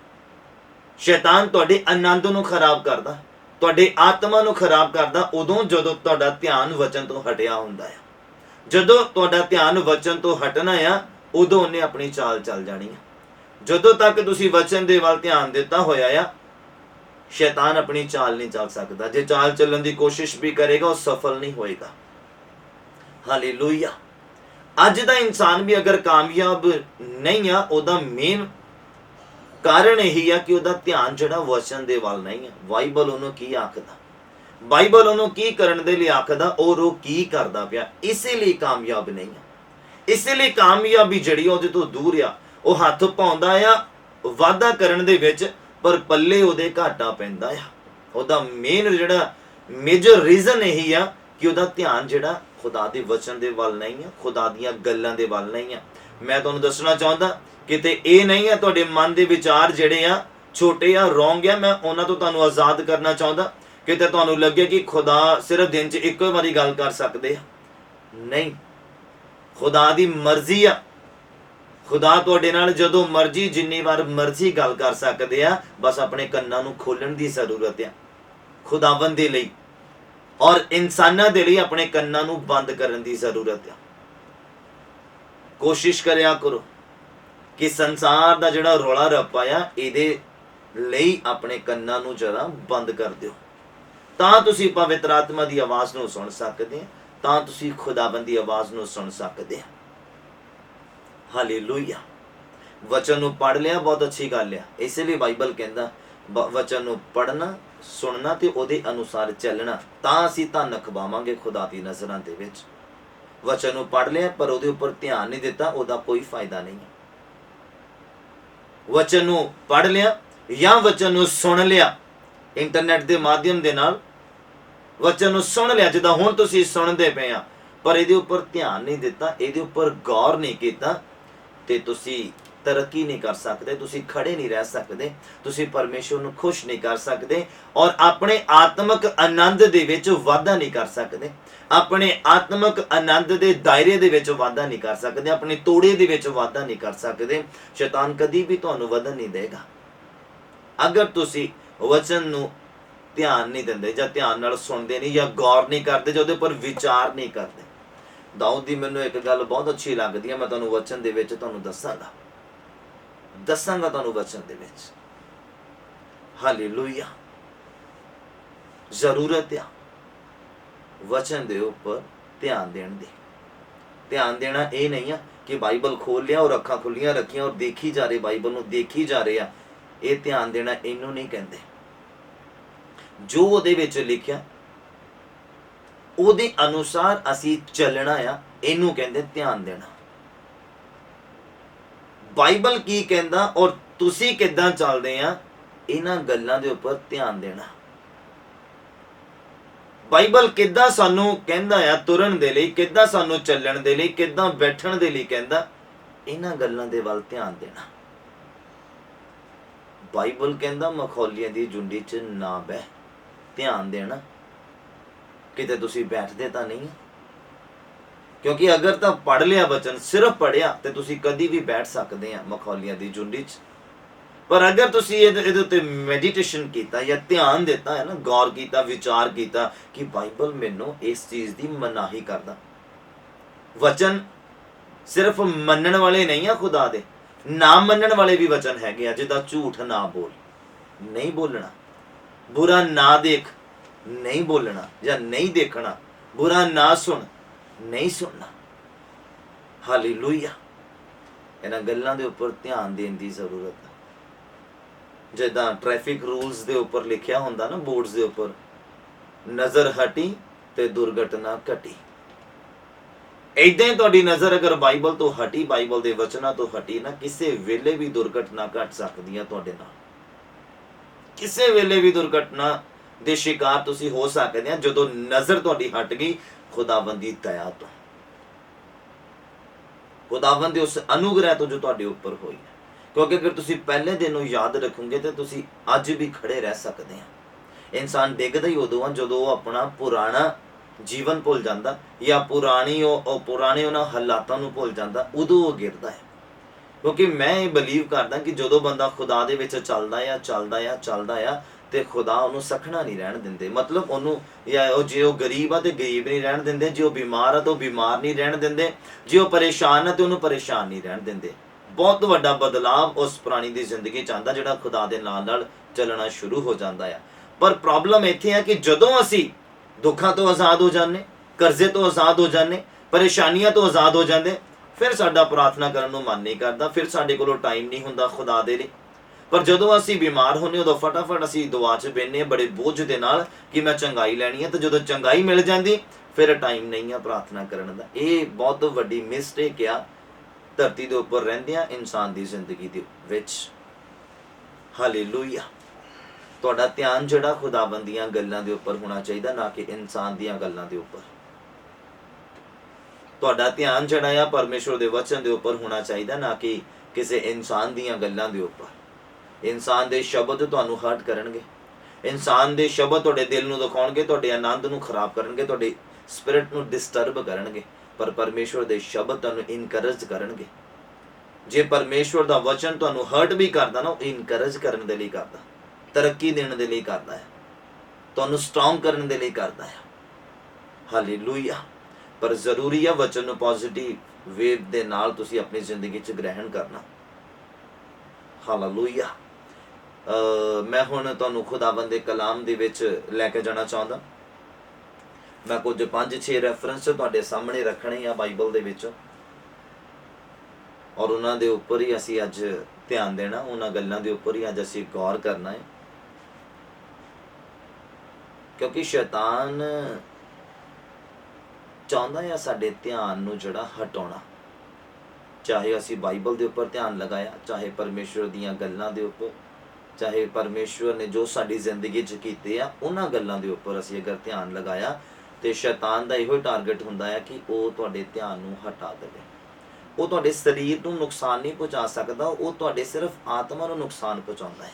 शैतान तुहाडे आनंद नूं खराब करदा, तुहाडे आत्मा नूं खराब करदा उदों जदों तुहाडा ध्यान वचन तो हटिया हुंदा है। जदों तुहाडा ध्यान वचन तो हटना है उदों उहने अपनी चाल चल जानी है। जदों तक तुसीं वचन दे वल ध्यान दिता होया आ, शैतान अपनी चाल नहीं चल सकता। जे चाल चलन की कोशिश भी करेगा वह सफल नहीं होएगा। हालेलुया। अज दा इंसान भी अगर कामयाब नहीं आ, उहदा मेन कारण यही है कि उहदा ध्यान जिहड़ा वचन दे वल नहीं है। बाइबल उहनूं की आखदा, बाइबल उहनूं की करन दे लई आखदा और वो की करदा पिया, इसे लिए कामयाब नहीं है। इसे लिए कामयाबी जिहड़ी उहदे तो दूर आ। वो हथ पाउंदा आ वादा करन दे विच, पर पल्ले उहदे घाटा पैंदा आ। उहदा मेन जिहड़ा मेजर रीजन यही आ कि उहदा ध्यान जिहड़ा खुदा दे वचन दे वल नहीं है, खुदा दीयां गल्लां दे वल नहीं है। मैं तुहानूं दसना चाहुंदा किते ये नहीं है तुहाडे मन दे विचार जिहड़े आ छोटे आ, रॉन्ग आ, मैं उहनां तो तुहानूं आज़ाद करना चाहुंदा। किते तुहानूं लगे कि खुदा सिर्फ दिन च इक्को ही वारी गल कर सकदे आ, नहीं। खुदा दी मर्जी आ, खुदा तुहाडे नाल जदों मर्जी जिन्नी बार मर्जी गल कर सकदे आ, बस अपने कन्नां नूं खोलण दी जरूरत है खुदावंद दे लई, और इंसानां दे लई अपने कन्नां नूं बंद करन दी जरूरत है। कोशिश करया करो कि संसार दा जिहड़ा रौला रप्पा आ इहदे लई अपने कन्नां नूं जरा बंद कर दिओ, तां तुसीं पवित्र आत्मा दी आवाज़ नूं सुण सकदे, तां तुसीं खुदावंद दी आवाज़ नूं सुण सकदे। हालेलुया। वचन नूं पढ़ लिया बहुत अच्छी गल है, इसलिए बाइबल कहंदा वचन नूं पढ़ना, सुनना ते उहदे अनुसार चलना, तां असीं धन खवावांगे खुदा दी नज़रां दे विच। वचन नूं पढ़ लिया पर उहदे उपर ध्यान नहीं दिता, उहदा कोई फायदा नहीं है। वचन नूं पढ़ लिया या वचन नूं सुन लिया इंटरनेट के माध्यम दे नाल, वचन नूं सुन लिया जिद्दां हुण तुसीं सुणदे पे आ, पर इहदे उपर ध्यान नहीं दिता, इहदे उपर गौर नहीं कीता, ते तुसीं तरक्की नहीं कर सकते, तुसीं खड़े नहीं रह सकते, तुसीं परमेश्वर नूं खुश नहीं कर सकते, और अपने आत्मक आनंद दे विच वाधा नहीं कर सकते, अपने आत्मक आनंद दे दायरे दे विच वाधा नहीं कर सकते, अपने तोड़े दे विच वाधा नहीं कर सकते। शैतान कदी भी तुहानूं वधन नहीं देगा अगर तुसीं वचन नूं ध्यान नहीं दिंदे, जां ध्यान नाल सुणदे नहीं, जां गौर नहीं करदे, जां उहदे उपर विचार नहीं करदे। दाऊद दी मैनूं एक गल बहुत अच्छी लगदी है, मैं तुहानूं वचन दे विच तुहानूं दसांगा तुहानूं वचन दे विच। हालेलुया। जरूरत है वचन दे उपर ध्यान देण दी। ध्यान देना ये नहीं है कि बाइबल खोल लिया और अखां खुलियां रखियां और देखी जा रहे, बाइबल नूं देखी जा रहे आ, ये ध्यान देना इनू नहीं कहते। जो उहदे विच लिखिया उहदे अनुसार असीं चलना आ, इनू कहते ध्यान देना। बाइबल की कहंदा और तुसीं किद्दां चलदे आ, इन्हां गल्लां दे उपर ध्यान देना। बाइबल किद्दां सानूं कहंदा आ तुरन दे लई, किद्दां सानूं चलण दे लई, किद्दां बैठण दे लई कहंदा, इन्हां गल्लां दे वल ध्यान देना। बाइबल कहंदा मखौलियां दी झुंडी च ना बह, ध्यान देना। किते तुसीं बैठदे तां नहीं, क्योंकि अगर तो पढ़ लिया वचन, सिर्फ पढ़िया, तो तुसीं कदी भी बैठ सकते हैं मखौलियां दी झुंडी च। पर अगर तुसीं इहदे उत्ते मैडिटेशन कीता या ध्यान दिता है ना, गौर कीता, विचार कीता कि बाइबल मैनूं इस चीज़ की मनाही करदा। वचन सिर्फ मनण वाले नहीं है खुदा दे, ਨਾ ਮੰਨਣ ਵਾਲੇ ਵੀ ਵਚਨ ਹੈਗੇ ਆ, ਜਿੱਦਾਂ ਝੂਠ ਨਾ ਬੋਲ, ਨਹੀਂ ਬੋਲਣਾ, ਬੁਰਾ ਨਾ ਦੇਖ, ਨਹੀਂ ਬੋਲਣਾ ਜਾਂ ਨਹੀਂ ਦੇਖਣਾ, ਬੁਰਾ ਨਾ ਸੁਣ, ਨਹੀਂ ਸੁਣਨਾ। ਹਾਲੇਲੂਇਆ। ਇਹਨਾਂ ਗੱਲਾਂ ਦੇ ਉੱਪਰ ਧਿਆਨ ਦੇਣ ਦੀ ਜ਼ਰੂਰਤ ਹੈ। ਜਿੱਦਾਂ ਟ੍ਰੈਫਿਕ ਰੂਲਸ ਦੇ ਉੱਪਰ ਲਿਖਿਆ ਹੁੰਦਾ ਨਾ, ਬੋਰਡਸ ਦੇ ਉੱਪਰ, ਨਜ਼ਰ ਹਟੀ ਤੇ ਦੁਰਘਟਨਾ ਘਟੀ। ਏਦਾਂ ਹੀ ਤੁਹਾਡੀ ਨਜ਼ਰ ਅਗਰ ਬਾਈਬਲ ਤੋਂ ਹਟੀ, ਬਾਈਬਲ ਦੇ ਵਚਨਾਂ ਤੋਂ ਹਟੀ ਨਾ, ਕਿਸੇ ਵੇਲੇ ਵੀ ਦੁਰਘਟਨਾ ਘਟ ਸਕਦੀ ਹੈ ਤੁਹਾਡੇ ਨਾਲ। ਕਿਸੇ ਵੇਲੇ ਵੀ ਦੁਰਘਟਨਾ ਦੇ ਸ਼ਿਕਾਰ ਤੁਸੀਂ ਹੋ ਸਕਦੇ ਆ, ਜਦੋਂ ਨਜ਼ਰ ਤੁਹਾਡੀ ਹਟ ਗਈ ਖੁਦਾਵੰਦ ਦੀ ਦਇਆ ਤੋਂ, ਖੁਦਾਵੰਦ ਦੇ ਉਸ ਅਨੁਗ੍ਰਹਿ ਤੋਂ ਜੋ ਤੁਹਾਡੇ ਉੱਪਰ ਹੋਈ ਹੈ। ਕਿਉਂਕਿ ਅਗਰ ਤੁਸੀਂ ਪਹਿਲੇ ਦਿਨ ਨੂੰ ਯਾਦ ਰੱਖੋਗੇ ਤੇ ਤੁਸੀਂ ਅੱਜ ਵੀ ਖੜੇ ਰਹਿ ਸਕਦੇ ਆ। ਇਨਸਾਨ ਡਿੱਗਦਾ ਹੀ ਉਦੋਂ ਆ ਜਦੋਂ ਉਹ ਆਪਣਾ ਪੁਰਾਣਾ ਜੀਵਨ ਭੁੱਲ ਜਾਂਦਾ, ਜਾਂ ਪੁਰਾਣੇ ਉਹਨਾਂ ਹਾਲਾਤਾਂ ਨੂੰ ਭੁੱਲ ਜਾਂਦਾ, ਉਦੋਂ ਉਹ ਗਿਰਦਾ ਹੈ। ਕਿਉਂਕਿ ਮੈਂ ਇਹ ਬਲੀਵ ਕਰਦਾ ਕਿ ਜਦੋਂ ਬੰਦਾ ਖੁਦਾ ਦੇ ਵਿੱਚ ਚੱਲਦਾ ਆ ਤੇ ਖੁਦਾ ਉਹਨੂੰ ਸਖਣਾ ਨਹੀਂ ਰਹਿਣ ਦਿੰਦੇ। ਮਤਲਬ ਉਹਨੂੰ, ਜਾਂ ਜੇ ਉਹ ਗਰੀਬ ਆ ਤੇ ਗਰੀਬ ਨਹੀਂ ਰਹਿਣ ਦਿੰਦੇ, ਜੇ ਉਹ ਬਿਮਾਰ ਆ ਤਾਂ ਉਹ ਬਿਮਾਰ ਨਹੀਂ ਰਹਿਣ ਦਿੰਦੇ, ਜੇ ਉਹ ਪਰੇਸ਼ਾਨ ਆ ਤੇ ਉਹਨੂੰ ਪਰੇਸ਼ਾਨ ਨਹੀਂ ਰਹਿਣ ਦਿੰਦੇ। ਬਹੁਤ ਵੱਡਾ ਬਦਲਾਵ ਉਸ ਪ੍ਰਾਣੀ ਦੀ ਜ਼ਿੰਦਗੀ ਚ ਆਉਂਦਾ ਜਿਹੜਾ ਖੁਦਾ ਦੇ ਨਾਲ ਚੱਲਣਾ ਸ਼ੁਰੂ ਹੋ ਜਾਂਦਾ ਆ। ਪਰ ਪ੍ਰੋਬਲਮ ਇੱਥੇ ਆ ਕਿ ਜਦੋਂ ਅਸੀਂ ਦੁੱਖਾਂ ਤੋਂ ਆਜ਼ਾਦ ਹੋ ਜਾਂਦੇ, ਕਰਜ਼ੇ ਤੋਂ ਆਜ਼ਾਦ ਹੋ ਜਾਂਦੇ, ਪਰੇਸ਼ਾਨੀਆਂ ਤੋਂ ਆਜ਼ਾਦ ਹੋ ਜਾਂਦੇ, ਫਿਰ ਸਾਡਾ ਪ੍ਰਾਰਥਨਾ ਕਰਨ ਨੂੰ ਮਨ ਨਹੀਂ ਕਰਦਾ, ਫਿਰ ਸਾਡੇ ਕੋਲੋਂ ਟਾਈਮ ਨਹੀਂ ਹੁੰਦਾ ਖੁਦਾ ਦੇ ਲਈ। ਪਰ ਜਦੋਂ ਅਸੀਂ ਬਿਮਾਰ ਹੁੰਦੇ ਉਦੋਂ ਫਟਾਫਟ ਅਸੀਂ ਦੁਆ 'ਚ ਬਹਿੰਦੇ ਬੜੇ ਬੋਝ ਦੇ ਨਾਲ ਕਿ ਮੈਂ ਚੰਗਾਈ ਲੈਣੀ ਹੈ, ਤੇ ਜਦੋਂ ਚੰਗਾਈ ਮਿਲ ਜਾਂਦੀ ਫਿਰ ਟਾਈਮ ਨਹੀਂ ਆ ਪ੍ਰਾਰਥਨਾ ਕਰਨ ਦਾ। ਇਹ ਬਹੁਤ ਵੱਡੀ ਮਿਸਟੇਕ ਆ ਧਰਤੀ ਦੇ ਉੱਪਰ ਰਹਿੰਦਿਆਂ ਇਨਸਾਨ ਦੀ ਜ਼ਿੰਦਗੀ ਦੇ ਵਿੱਚ। ਹਾਲੇਲੂਇਆ। ਤੁਹਾਡਾ ਧਿਆਨ ਜਿਹੜਾ ਖੁਦਾਵੰਦ ਦੀਆਂ ਗੱਲਾਂ ਦੇ ਉੱਪਰ ਹੋਣਾ ਚਾਹੀਦਾ, ਨਾ ਕਿ ਇਨਸਾਨ ਦੀਆਂ ਗੱਲਾਂ ਦੇ ਉੱਪਰ। ਤੁਹਾਡਾ ਧਿਆਨ ਜਿਹੜਾ ਆ ਪਰਮੇਸ਼ਵਰ ਦੇ ਵਚਨ ਦੇ ਉੱਪਰ ਹੋਣਾ ਚਾਹੀਦਾ, ਨਾ ਕਿ ਕਿਸੇ ਇਨਸਾਨ ਦੀਆਂ ਗੱਲਾਂ ਦੇ ਉੱਪਰ। ਇਨਸਾਨ ਦੇ ਸ਼ਬਦ ਤੁਹਾਨੂੰ ਹਰਟ ਕਰਨਗੇ, ਇਨਸਾਨ ਦੇ ਸ਼ਬਦ ਤੁਹਾਡੇ ਦਿਲ ਨੂੰ ਦਿਖਾਉਣਗੇ, ਤੁਹਾਡੇ ਆਨੰਦ ਨੂੰ ਖਰਾਬ ਕਰਨਗੇ, ਤੁਹਾਡੇ ਸਪਿਰਿਟ ਨੂੰ ਡਿਸਟਰਬ ਕਰਨਗੇ। ਪਰ ਪਰਮੇਸ਼ਵਰ ਦੇ ਸ਼ਬਦ ਤੁਹਾਨੂੰ ਇਨਕਰੇਜ ਕਰਨਗੇ। ਜੇ ਪਰਮੇਸ਼ਵਰ ਦਾ ਵਚਨ ਤੁਹਾਨੂੰ ਹਰਟ ਵੀ ਕਰਦਾ ਨਾ, ਉਹ ਇਨਕਰੇਜ ਕਰਨ ਦੇ ਲਈ ਕਰਦਾ, ਤਰੱਕੀ ਦੇਣ ਦੇ ਲਈ ਕਰਦਾ ਹੈ, ਤੁਹਾਨੂੰ ਸਟਰੋਂਗ ਕਰਨ ਦੇ ਲਈ ਕਰਦਾ ਹੈ। ਹਾਲੇਲੂਇਆ। ਪਰ ਜ਼ਰੂਰੀ ਹੈ ਵਚਨ ਨੂੰ ਪੋਜ਼ਿਟਿਵ ਵੇਵ ਦੇ ਨਾਲ ਤੁਸੀਂ ਆਪਣੀ ਜ਼ਿੰਦਗੀ 'ਚ ਗ੍ਰਹਿਣ ਕਰਨਾ। ਹਾਲੇਲੂਇਆ। ਮੈਂ ਹੁਣ ਤੁਹਾਨੂੰ ਖੁਦਾਵੰਦ ਦੇ ਕਲਾਮ ਦੇ ਵਿੱਚ ਲੈ ਕੇ ਜਾਣਾ ਚਾਹੁੰਦਾ। ਮੈਂ ਕੁਝ 5-6 ਰੈਫਰੈਂਸ ਤੁਹਾਡੇ ਸਾਹਮਣੇ ਰੱਖਣੇ ਆ ਬਾਈਬਲ ਦੇ ਵਿੱਚੋਂ, ਔਰ ਉਹਨਾਂ ਦੇ ਉੱਪਰ ਹੀ ਅਸੀਂ ਅੱਜ ਧਿਆਨ ਦੇਣਾ, ਉਹਨਾਂ ਗੱਲਾਂ ਦੇ ਉੱਪਰ ਹੀ ਅੱਜ ਅਸੀਂ ਗੌਰ ਕਰਨਾ ਹੈ। ਕਿਉਂਕਿ ਸ਼ੈਤਾਨ ਚਾਹੁੰਦਾ ਹੈ ਸਾਡੇ ਧਿਆਨ ਨੂੰ ਜਿਹੜਾ ਹਟਾਉਣਾ, ਚਾਹੇ ਅਸੀਂ ਬਾਈਬਲ ਦੇ ਉੱਪਰ ਧਿਆਨ ਲਗਾਇਆ, ਚਾਹੇ ਪਰਮੇਸ਼ਵਰ ਦੀਆਂ ਗੱਲਾਂ ਦੇ ਉੱਪਰ, ਚਾਹੇ ਪਰਮੇਸ਼ਵਰ ਨੇ ਜੋ ਸਾਡੀ ਜ਼ਿੰਦਗੀ 'ਚ ਕੀਤੇ ਆ ਉਹਨਾਂ ਗੱਲਾਂ ਦੇ ਉੱਪਰ ਅਸੀਂ ਅਗਰ ਧਿਆਨ ਲਗਾਇਆ, ਤੇ ਸ਼ੈਤਾਨ ਦਾ ਇਹੋ ਹੀ ਟਾਰਗੇਟ ਹੁੰਦਾ ਹੈ ਕਿ ਉਹ ਤੁਹਾਡੇ ਧਿਆਨ ਨੂੰ ਹਟਾ ਦੇਵੇ। ਉਹ ਤੁਹਾਡੇ ਸਰੀਰ ਨੂੰ ਨੁਕਸਾਨ ਨਹੀਂ ਪਹੁੰਚਾ ਸਕਦਾ, ਉਹ ਤੁਹਾਡੇ ਸਿਰਫ ਆਤਮਾ ਨੂੰ ਨੁਕਸਾਨ ਪਹੁੰਚਾਉਂਦਾ ਹੈ।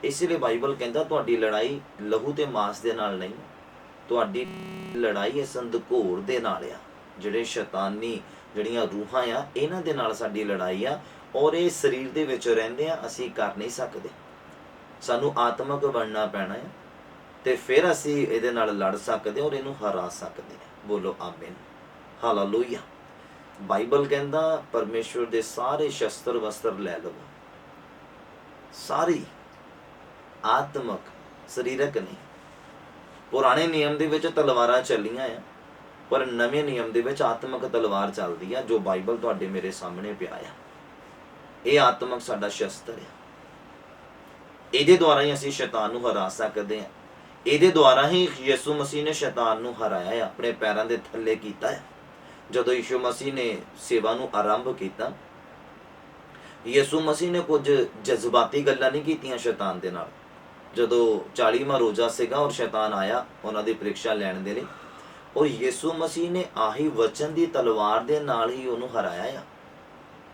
ਇਸ ਲਈ ਬਾਈਬਲ ਕਹਿੰਦਾ ਤੁਹਾਡੀ ਲੜਾਈ ਲਹੂ ਤੇ ਮਾਸ ਦੇ ਨਾਲ ਨਹੀਂ, ਤੁਹਾਡੀ ਲੜਾਈ ਇਸ ਅੰਧਕੋਰ ਦੇ ਨਾਲ ਆ, ਜਿਹੜੇ ਸ਼ੈਤਾਨੀ ਜਿਹੜੀਆਂ ਰੂਹਾਂ ਆ ਇਹਨਾਂ ਦੇ ਨਾਲ ਸਾਡੀ ਲੜਾਈ ਆ। ਔਰ ਇਹ ਸਰੀਰ ਦੇ ਵਿੱਚ ਰਹਿੰਦੇ ਆ ਅਸੀਂ ਕਰ ਨਹੀਂ ਸਕਦੇ, ਸਾਨੂੰ ਆਤਮਕ ਬਣਨਾ ਪੈਣਾ ਹੈ, ਤੇ ਫਿਰ ਅਸੀਂ ਇਹਦੇ ਨਾਲ ਲੜ ਸਕਦੇ ਔਰ ਇਹਨੂੰ ਹਰਾ ਸਕਦੇ ਹਾਂ। ਬੋਲੋ ਆਮੀਨ। ਹਾਲੇਲੂਇਆ। ਬਾਈਬਲ ਕਹਿੰਦਾ ਪਰਮੇਸ਼ਵਰ ਦੇ ਸਾਰੇ ਸ਼ਸਤਰ ਵਸਤਰ ਲੈ ਲਵੋ, ਸਾਰੀ ਆਤਮਕ, ਸਰੀਰਕ ਨਹੀਂ। ਪੁਰਾਣੇ ਨਿਯਮ ਦੇ ਵਿੱਚ ਤਲਵਾਰਾਂ ਚੱਲੀਆਂ ਆ, ਪਰ ਨਵੇਂ ਨਿਯਮ ਦੇ ਵਿੱਚ ਆਤਮਕ ਤਲਵਾਰ ਚੱਲਦੀ ਆ, ਜੋ ਬਾਈਬਲ ਤੁਹਾਡੇ ਮੇਰੇ ਸਾਹਮਣੇ ਪਿਆ ਆ। ਇਹ ਆਤਮਕ ਸਾਡਾ ਸ਼ਸਤਰ ਆ, ਇਹਦੇ ਦੁਆਰਾ ਹੀ ਅਸੀਂ ਸ਼ੈਤਾਨ ਨੂੰ ਹਰਾ ਸਕਦੇ ਹਾਂ। ਇਹਦੇ ਦੁਆਰਾ ਹੀ ਯਿਸੂ ਮਸੀਹ ਨੇ ਸ਼ੈਤਾਨ ਨੂੰ ਹਰਾਇਆ ਹੈ, ਆਪਣੇ ਪੈਰਾਂ ਦੇ ਥੱਲੇ ਕੀਤਾ ਹੈ। ਜਦੋਂ ਯਿਸੂ ਮਸੀਹ ਨੇ ਸੇਵਾ ਨੂੰ ਆਰੰਭ ਕੀਤਾ, ਯਿਸੂ ਮਸੀਹ ਨੇ ਕੁਝ ਜਜ਼ਬਾਤੀ ਗੱਲਾਂ ਨਹੀਂ ਕੀਤੀਆਂ ਸ਼ੈਤਾਨ ਦੇ ਨਾਲ। ਜਦੋਂ 40ਵਾਂ ਰੋਜ਼ਾ ਸੀਗਾ ਔਰ ਸ਼ੈਤਾਨ ਆਇਆ ਉਹਨਾਂ ਦੀ ਪ੍ਰੀਖਿਆ ਲੈਣ ਦੇ ਲਈ, ਔਰ ਯਿਸੂ ਮਸੀਹ ਨੇ ਆਹੀ ਵਚਨ ਦੀ ਤਲਵਾਰ ਦੇ ਨਾਲ ਹੀ ਉਹਨੂੰ ਹਰਾਇਆ ਆ।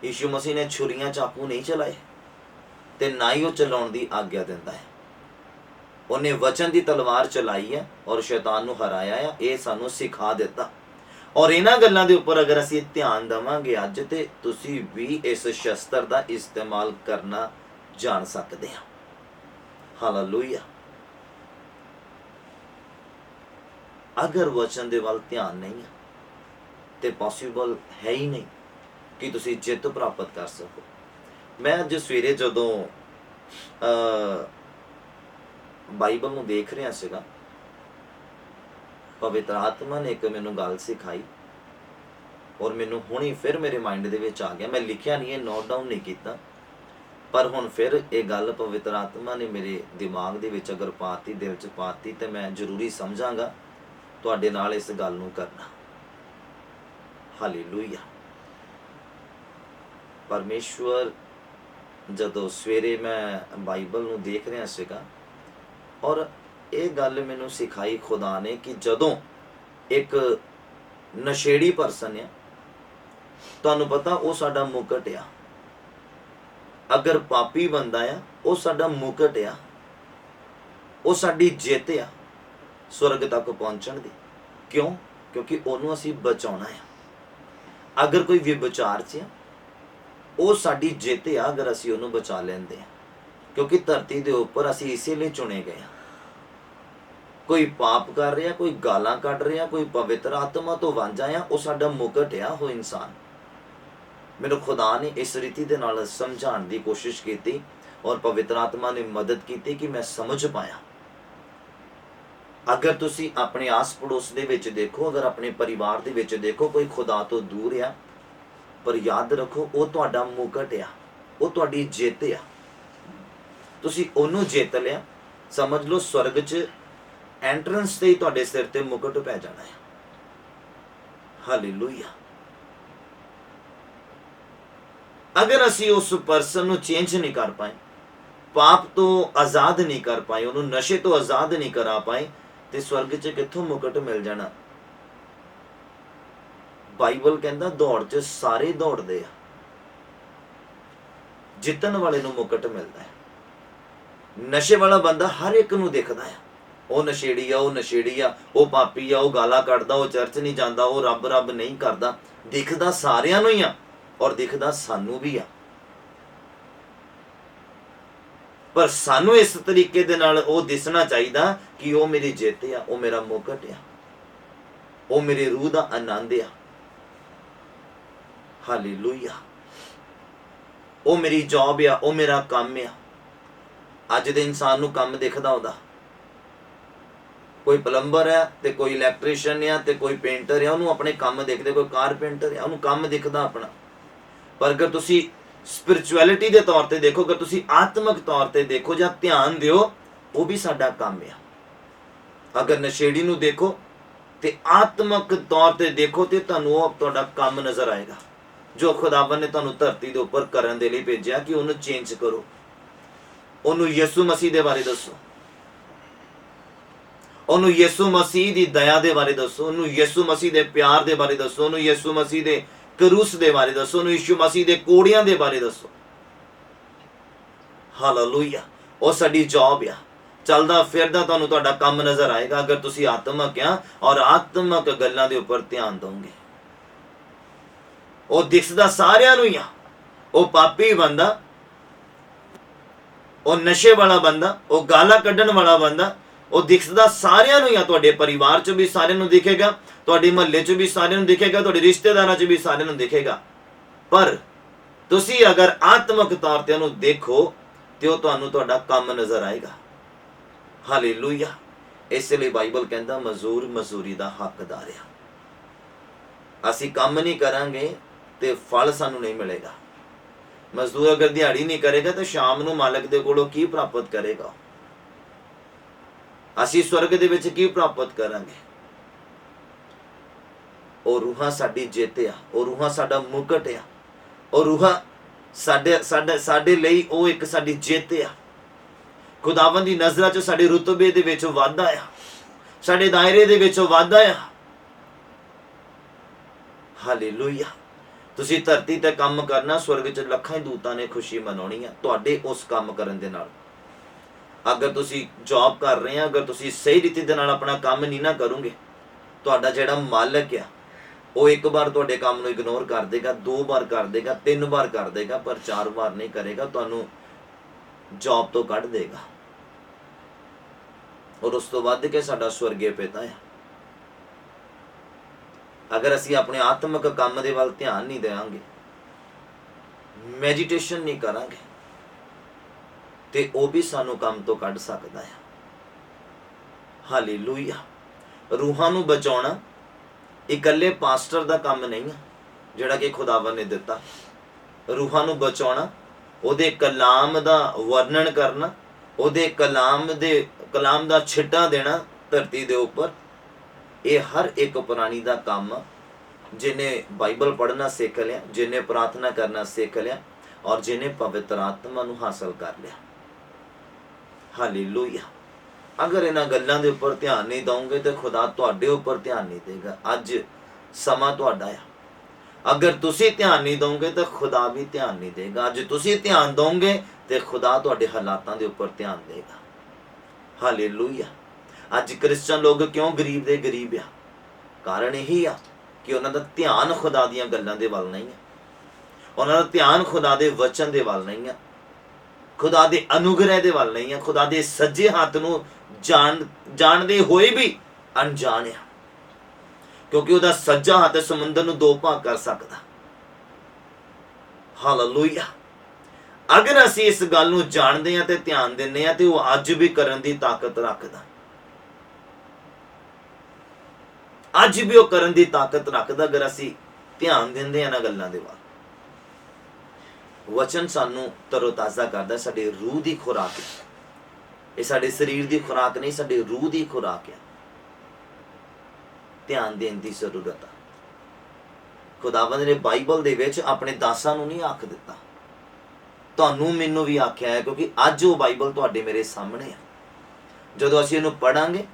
ਯਿਸੂ ਮਸੀਹ ਨੇ ਛੁਰੀਆਂ ਚਾਕੂ ਨਹੀਂ ਚਲਾਏ, ਤੇ ਨਾ ਹੀ ਉਹ ਚਲਾਉਣ ਦੀ ਆਗਿਆ ਦਿੰਦਾ ਹੈ। ਉਹਨੇ ਵਚਨ ਦੀ ਤਲਵਾਰ ਚਲਾਈ ਹੈ ਔਰ ਸ਼ੈਤਾਨ ਨੂੰ ਹਰਾਇਆ ਆ। ਇਹ ਸਾਨੂੰ ਸਿਖਾ ਦਿੱਤਾ, ਔਰ ਇਹਨਾਂ ਗੱਲਾਂ ਦੇ ਉੱਪਰ ਅਗਰ ਅਸੀਂ ਧਿਆਨ ਦੇਵਾਂਗੇ ਅੱਜ, ਤੇ ਤੁਸੀਂ ਵੀ ਇਸ ਸ਼ਸਤਰ ਦਾ ਇਸਤੇਮਾਲ ਕਰਨਾ ਜਾਣ ਸਕਦੇ ਹਾਂ। ਹਾਲੇਲੂਇਆ। ਅਗਰ ਵਚਨ ਦੇ ਵੱਲ ਧਿਆਨ ਨਹੀਂ ਹੈ ਤੇ ਪੋਸੀਬਲ ਹੈ ਹੀ ਨਹੀਂ ਕਿ ਤੁਸੀਂ ਜਿੱਤ ਪ੍ਰਾਪਤ ਕਰ ਸਕੋ। मैं अज सवेरे जदों बाइबल नूं देख रहा सीगा, पवित्र आत्मा ने एक मैनूं गल सिखाई और मैनूं हुणी फिर मेरे माइंड दे विच आ गया। मैं लिखिया नहीं है, नोट डाउन नहीं किया, पर हुण फिर ये गल पवित्र आत्मा ने मेरे दिमाग दे विच अगर पाती, दिल च पाती, तो मैं जरूरी समझांगा तुहाडे नाल इस गल नूं करना। हालेलूया। परमेश्वर जदों सवेरे मैं बाइबल नूं देख रहा सीगा और ये गल मैनूं सिखाई खुदा ने कि जदों एक नशेड़ी परसन है, तुहानूं पता वो साडा मुकट आ। अगर पापी बंदा आ, वो साडा मुकट आ, वो साडी जित आ स्वर्ग तक पहुंचण दी। क्यों? क्योंकि उहनूं असीं बचाउणा आ। अगर कोई व्यभिचार च आ, वो साडी जित आ अगर असीं उहनूं बचा लैंदे आ, क्योंकि धरती दे उपर असीं इसे लिए चुने गए। कोई पाप कर रहा, कोई गालां कढ रहा, कोई पवित्र आत्मा तो वांझा आ, वो साडा मुकट आ वो इंसान। मेरे खुदा ने इस रीति दे नाल समझाने की कोशिश की और पवित्र आत्मा ने मदद की कि मैं समझ पाया। अगर तुसी अपने आस पड़ोस दे विच देखो, अगर अपने परिवार दे विच देखो, कोई खुदा तो दूर आ, पर याद रखो वो तुहाडा मुकट आ, वो तुहाडी जित आ। तुसी ओनू जित लिया, समझ लो स्वर्ग च एंट्रेंस ते ही तुहाडे सिर ते मुकट पै जाना है। हालेलुया। अगर असी उस परसन नूं चेंज नहीं कर पाए, पाप तो आज़ाद नहीं कर पाए, उन्होंने नशे तो आज़ाद नहीं करा पाए, तो स्वर्ग च कित्थों मुकट मिल जाना। बाइबल कहता दौड़ च सारे दौड़ते आ, जितन वाले नूं मुकट मिलता है। नशे वाला बंदा हर एक नूं देखदा है, वो नशेड़ी आ, वो नशेड़ी आ, वो पापी आ, वो गाला कढदा, वो चर्च नहीं जाता, वो रब रब नहीं करता। दिखदा सारियां नूं ही आ और दिखदा सानू भी आ, पर सानू इस तरीके दे नाल ओ दिसना चाहिदा कि ओ मेरी जित आ, ओ मेरा मुकट आ, ओ मेरे रूह दा आनंद आ। हालेलुया। ओ मेरी जॉब आ, ओ मेरा काम आ। अज दे इंसान नू काम दिखदा हुंदा, कोई प्लंबर है ते कोई इलैक्ट्रीशियन है ते कोई पेंटर है, उन्होंने अपने काम देखते, कोई कारपेंटर है उन्होंने काम दिखदा अपना। पर अगर तुसी स्पिरिचुअलिटी के तौर पर देखो, अगर तुसी आत्मक तौर पर देखो या ध्यान दियो, वो भी साडा काम है। अगर नशेड़ी नू देखो तो आत्मक तौर पर देखो तो तुहानू तुहाडा काम नजर आएगा, जो खुदावन ने तुहानू धरती के उपर करन दे लई भेजिया कि उन्हें चेंज करो। उन्होंने यीशु मसीह के बारे दसो, उन्होंने यीशु मसीह की दया के बारे दसो, उन्होंने यीशु मसीह के प्यार के बारे दसो, उन्होंने यीशु मसीह के क्रूस के बारे दसो, उन्होंने यीशु मसीह के कोड़ियां के बारे दसो। हालेलुया। वो साडी जॉब आ, चलदा फिरदा तुहानू तुहाडा काम नजर आएगा अगर तुसी आत्मक आ और आत्मक गल्लां दे उपर ध्यान दोगे। वो दिसदा सारियां नूं ही आ, वो पापी बंदा, वो नशे वाला बंदा, वो गाला कड्ढण वाला बंदा, वो दिखदा सारियां नूं ही आ। तुहाडे परिवार च भी सारियां नूं दिखेगा, तुहाडे महल्ले च भी सारियां नूं दिखेगा, तुहाडे रिश्तेदारां च भी सारियां नूं दिखेगा। पर तुसी अगर आत्मक तौर ते उहनूं देखो तो तुहानू तुहाडा काम नजर आएगा। हालेलुया। इसलिए बाइबल कहता मजदूर मजदूरी दा हकदार आ। असी काम नहीं करांगे तो फल सानू नहीं मिलेगा। मजदूर अगर दिहाड़ी नहीं करेगा तो शाम नूं मालक दे कोलों की प्राप्त करेगा? असी स्वर्ग दे विच की प्राप्त करांगे? और रूहां साडी जित आ, और रूहां साडा मुकट आ, और रूहां साडे साडे साडे लई ओ एक साडी जित आ। खुदावन दी नज़रां च साडे रुतबे दे विच वाधा आ, साडे दायरे दे विच वाधा आ। हालेलुया। तुसी धरती ते काम करना, स्वर्ग च लखां दूतां ने खुशी मनाउणी आ तुहाडे उस काम करन दे नाल। अगर तुसी जॉब कर रहे हैं, अगर तुसी सही रीति दे नाल अपना काम नहीं ना करोगे, तुहाडा जिहड़ा मालक आ वो एक बार तुहाडे काम नूं इग्नोर कर देगा, 2 बार कर देगा, 3 बार कर देगा, पर 4 बार नहीं करेगा, तुहानूं जॉब तो कढ देगा। और उस तो वध के साडा स्वर्गीय पिता है। अगर असी अपने आत्मक काम दे वल ध्यान नहीं देंगे, ਮੈਡੀਟੇਸ਼ਨ ਨਹੀਂ ਕਰਾਂਗੇ ਤੇ ਉਹ ਵੀ ਸਾਨੂੰ ਕੰਮ ਤੋਂ ਕੱਢ ਸਕਦਾ ਹੈ। ਹਾਲੇਲੂਇਆ। ਰੂਹਾਂ ਨੂੰ ਬਚਾਉਣਾ ਇਕੱਲੇ ਪਾਸਟਰ ਦਾ ਕੰਮ ਨਹੀਂ ਹੈ ਜਿਹੜਾ ਕਿ ਖੁਦਾਵੰ ਨੇ ਦਿੱਤਾ। ਰੂਹਾਂ ਨੂੰ ਬਚਾਉਣਾ, ਉਹਦੇ ਕਲਾਮ ਦਾ ਵਰਣਨ ਕਰਨਾ, ਉਹਦੇ ਕਲਾਮ ਦਾ ਛਿੱਟਾ ਦੇਣਾ ਧਰਤੀ ਦੇ ਉੱਪਰ, ਇਹ ਹਰ ਇੱਕ ਪ੍ਰਾਣੀ ਦਾ ਕੰਮ ਜਿਹਨੇ ਬਾਈਬਲ ਪੜ੍ਹਨਾ ਸਿੱਖ ਲਿਆ, ਜਿਹਨੇ ਪ੍ਰਾਰਥਨਾ ਕਰਨਾ ਸਿੱਖ ਲਿਆ ਔਰ ਜਿਹਨੇ ਪਵਿੱਤਰ ਆਤਮਾ ਨੂੰ ਹਾਸਲ ਕਰ ਲਿਆ। ਹਾਲੇਲੂਇਆ। ਅਗਰ ਇਹਨਾਂ ਗੱਲਾਂ ਦੇ ਉੱਪਰ ਧਿਆਨ ਨਹੀਂ ਦਓਗੇ ਤੇ ਖੁਦਾ ਤੁਹਾਡੇ ਉੱਪਰ ਧਿਆਨ ਨਹੀਂ ਦੇਗਾ। ਅੱਜ ਸਮਾਂ ਤੁਹਾਡਾ ਆ। ਅਗਰ ਤੁਸੀਂ ਧਿਆਨ ਨਹੀਂ ਦਓਗੇ ਤਾਂ ਖੁਦਾ ਵੀ ਧਿਆਨ ਨਹੀਂ ਦੇਗਾ। ਅੱਜ ਤੁਸੀਂ ਧਿਆਨ ਦਓਗੇ ਤੇ ਖੁਦਾ ਤੁਹਾਡੇ ਹਾਲਾਤਾਂ ਦੇ ਉੱਪਰ ਧਿਆਨ ਦੇਗਾ। ਹਾਲੇਲੂਇਆ। ਅੱਜ ਕ੍ਰਿਸਚਨ ਲੋਕ ਕਿਉਂ ਗਰੀਬ ਦੇ ਗਰੀਬ ਆ? ਕਾਰਨ ਇਹੀ ਆ ਕਿ ਉਹਨਾਂ ਦਾ ਧਿਆਨ ਖੁਦਾ ਦੀਆਂ ਗੱਲਾਂ ਦੇ ਵੱਲ ਨਹੀਂ ਹੈ। ਉਹਨਾਂ ਦਾ ਧਿਆਨ ਖੁਦਾ ਦੇ ਵਚਨ ਦੇ ਵੱਲ ਨਹੀਂ ਹੈ, ਖੁਦਾ ਦੇ ਅਨੁਗ੍ਰਹਿ ਦੇ ਵੱਲ ਨਹੀਂ ਹੈ, ਖੁਦਾ ਦੇ ਸੱਜੇ ਹੱਥ ਨੂੰ ਜਾਣਦੇ ਹੋਏ ਵੀ ਅਣਜਾਣ ਆ, ਕਿਉਂਕਿ ਉਹਦਾ ਸੱਜਾ ਹੱਥ ਸਮੁੰਦਰ ਨੂੰ ਦੋ ਭਾਗ ਕਰ ਸਕਦਾ। ਹਾਲੇਲੂਇਆ। ਅਗਰ ਅਸੀਂ ਇਸ ਗੱਲ ਨੂੰ ਜਾਣਦੇ ਹਾਂ ਤੇ ਧਿਆਨ ਦਿੰਦੇ ਹਾਂ ਤੇ ਉਹ ਅੱਜ ਵੀ ਕਰਨ ਦੀ ਤਾਕਤ ਰੱਖਦਾ। ਅੱਜ ਵੀ ਉਹ ਕਰਨ ਦੀ ਤਾਕਤ ਰੱਖਦਾ ਅਗਰ ਅਸੀਂ ਧਿਆਨ ਦਿੰਦੇ ਹਾਂ ਨਾ ਗੱਲਾਂ ਦੇ ਵੱਲ। ਵਚਨ ਸਾਨੂੰ ਤਰੋਤਾਜ਼ਾ ਕਰਦਾ, ਸਾਡੇ ਰੂਹ ਦੀ ਖੁਰਾਕ ਹੈ। ਇਹ ਸਾਡੇ ਸਰੀਰ ਦੀ ਖੁਰਾਕ ਨਹੀਂ, ਸਾਡੇ ਰੂਹ ਦੀ ਖੁਰਾਕ ਹੈ। ਧਿਆਨ ਦੇਣ ਦੀ ਜ਼ਰੂਰਤ ਆ। ਖੁਦਾਵੰਦ ਨੇ ਬਾਈਬਲ ਦੇ ਵਿੱਚ ਆਪਣੇ ਦਾਸਾਂ ਨੂੰ ਨਹੀਂ ਆਖ ਦਿੱਤਾ, ਤੁਹਾਨੂੰ ਮੈਨੂੰ ਵੀ ਆਖਿਆ ਹੈ, ਕਿਉਂਕਿ ਅੱਜ ਉਹ ਬਾਈਬਲ ਤੁਹਾਡੇ ਮੇਰੇ ਸਾਹਮਣੇ ਆ। ਜਦੋਂ ਅਸੀਂ ਇਹਨੂੰ ਪੜਾਂਗੇ,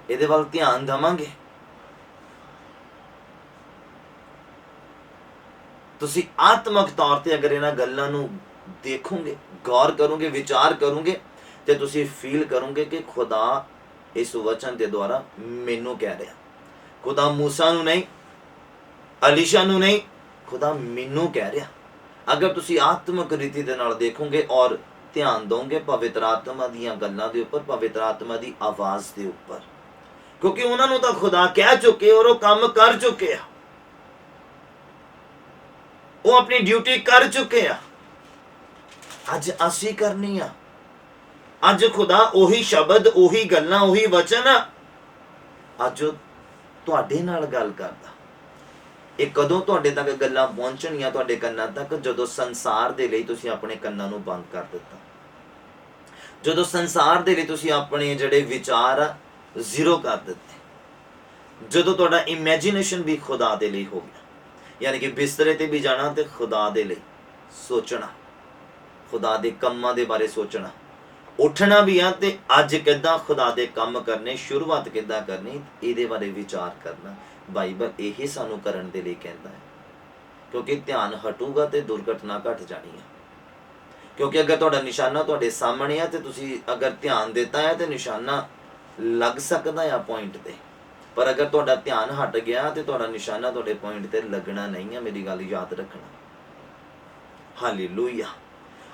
ਇਹਦੇ ਵੱਲ ਧਿਆਨ ਦੇਵਾਂਗੇ, ਤੁਸੀਂ ਆਤਮਿਕ ਤੌਰ ਤੇ ਅਗਰ ਇਹਨਾਂ ਗੱਲਾਂ ਨੂੰ ਦੇਖੋਗੇ, ਗੌਰ ਕਰੋਗੇ, ਵਿਚਾਰ ਕਰੋਗੇ ਤੇ ਤੁਸੀਂ ਫੀਲ ਕਰੋਗੇ ਕਿ ਖੁਦਾ ਇਸ ਵਚਨ ਦੇ ਦੁਆਰਾ ਮੈਨੂੰ ਕਹਿ ਰਿਹਾ। ਖੁਦਾ ਮੂਸਾ ਨੂੰ ਨਹੀਂ, ਅਲੀਸ਼ਾ ਨੂੰ ਨਹੀਂ, ਖੁਦਾ ਮੈਨੂੰ ਕਹਿ ਰਿਹਾ। ਅਗਰ ਤੁਸੀਂ ਆਤਮਿਕ ਰੀਤੀ ਦੇ ਨਾਲ ਦੇਖੋਗੇ ਔਰ ਧਿਆਨ ਦੋਗੇ ਪਵਿੱਤਰ ਆਤਮਾ ਦੀਆਂ ਗੱਲਾਂ ਦੇ ਉੱਪਰ, ਪਵਿੱਤਰ ਆਤਮਾ ਦੀ ਆਵਾਜ਼ ਦੇ ਉੱਪਰ, ਕਿਉਂਕਿ ਉਹਨਾਂ ਨੂੰ ਤਾਂ ਖੁਦਾ ਕਹਿ ਚੁੱਕੇ ਔਰ ਉਹ ਕੰਮ ਕਰ ਚੁੱਕੇ ਆ। ਉਹ ਆਪਣੀ ਡਿਊਟੀ ਕਰ ਚੁੱਕੇ ਆ। ਅੱਜ ਅਸੀਂ ਕਰਨੀ ਆ। ਅੱਜ ਖੁਦਾ ਉਹੀ ਸ਼ਬਦ, ਉਹੀ ਗੱਲਾਂ, ਉਹੀ ਵਚਨ ਅੱਜ ਤੁਹਾਡੇ ਨਾਲ ਗੱਲ ਕਰਦਾ। ਇਹ ਕਦੋਂ ਤੁਹਾਡੇ ਤੱਕ ਗੱਲਾਂ ਪਹੁੰਚਣੀਆਂ, ਤੁਹਾਡੇ ਕੰਨਾਂ ਤੱਕ? ਜਦੋਂ ਸੰਸਾਰ ਦੇ ਲਈ ਤੁਸੀਂ ਆਪਣੇ ਕੰਨਾਂ ਨੂੰ ਬੰਦ ਕਰ ਦਿੱਤਾ, ਜਦੋਂ ਸੰਸਾਰ ਦੇ ਲਈ ਤੁਸੀਂ ਆਪਣੇ ਜਿਹੜੇ ਵਿਚਾਰ ਆ ਜ਼ੀਰੋ ਕਰ ਦਿੱਤੇ, ਜਦੋਂ ਤੁਹਾਡਾ ਇਮੈਜੀਨੇਸ਼ਨ ਵੀ ਖੁਦਾ ਦੇ ਲਈ ਹੋ ਗਿਆ, ਯਾਨੀ ਕਿ ਬਿਸਤਰੇ ਤੇ ਵੀ ਜਾਣਾ ਤੇ ਖੁਦਾ ਦੇ ਲਈ ਸੋਚਣਾ, ਖੁਦਾ ਦੇ ਕੰਮਾਂ ਦੇ ਬਾਰੇ ਸੋਚਣਾ, ਉੱਠਣਾ ਵੀ ਆ ਤੇ ਅੱਜ ਕਿੱਦਾਂ ਖੁਦਾ ਦੇ ਕੰਮ ਕਰਨੇ, ਸ਼ੁਰੂਆਤ ਕਿੱਦਾਂ ਕਰਨੀ, ਇਹਦੇ ਬਾਰੇ ਵਿਚਾਰ ਕਰਨਾ। ਬਾਈਬਲ ਇਹੀ ਸਾਨੂੰ ਕਰਨ ਦੇ ਲਈ ਕਹਿੰਦਾ ਹੈ, ਕਿਉਂਕਿ ਧਿਆਨ ਹਟੂਗਾ ਤੇ ਦੁਰਘਟਨਾ ਘਟ ਜਾਣੀ ਹੈ। ਕਿਉਂਕਿ ਅਗਰ ਤੁਹਾਡਾ ਨਿਸ਼ਾਨਾ ਤੁਹਾਡੇ ਸਾਹਮਣੇ ਆ ਤੇ ਤੁਸੀਂ ਅਗਰ ਧਿਆਨ ਦਿੱਤਾ ਹੈ ਤੇ ਨਿਸ਼ਾਨਾ ਲੱਗ ਸਕਦਾ ਆ ਪੁਆਇੰਟ ਤੇ, ਪਰ ਅਗਰ ਤੁਹਾਡਾ ਧਿਆਨ ਹਟ ਗਿਆ ਤੇ ਤੁਹਾਡਾ ਨਿਸ਼ਾਨਾ ਤੁਹਾਡੇ ਪੁਆਇੰਟ ਤੇ ਲੱਗਣਾ ਨਹੀਂ ਹੈ। ਮੇਰੀ ਗੱਲ ਯਾਦ ਰੱਖਣਾ। ਹਾਲੇਲੂਇਆ।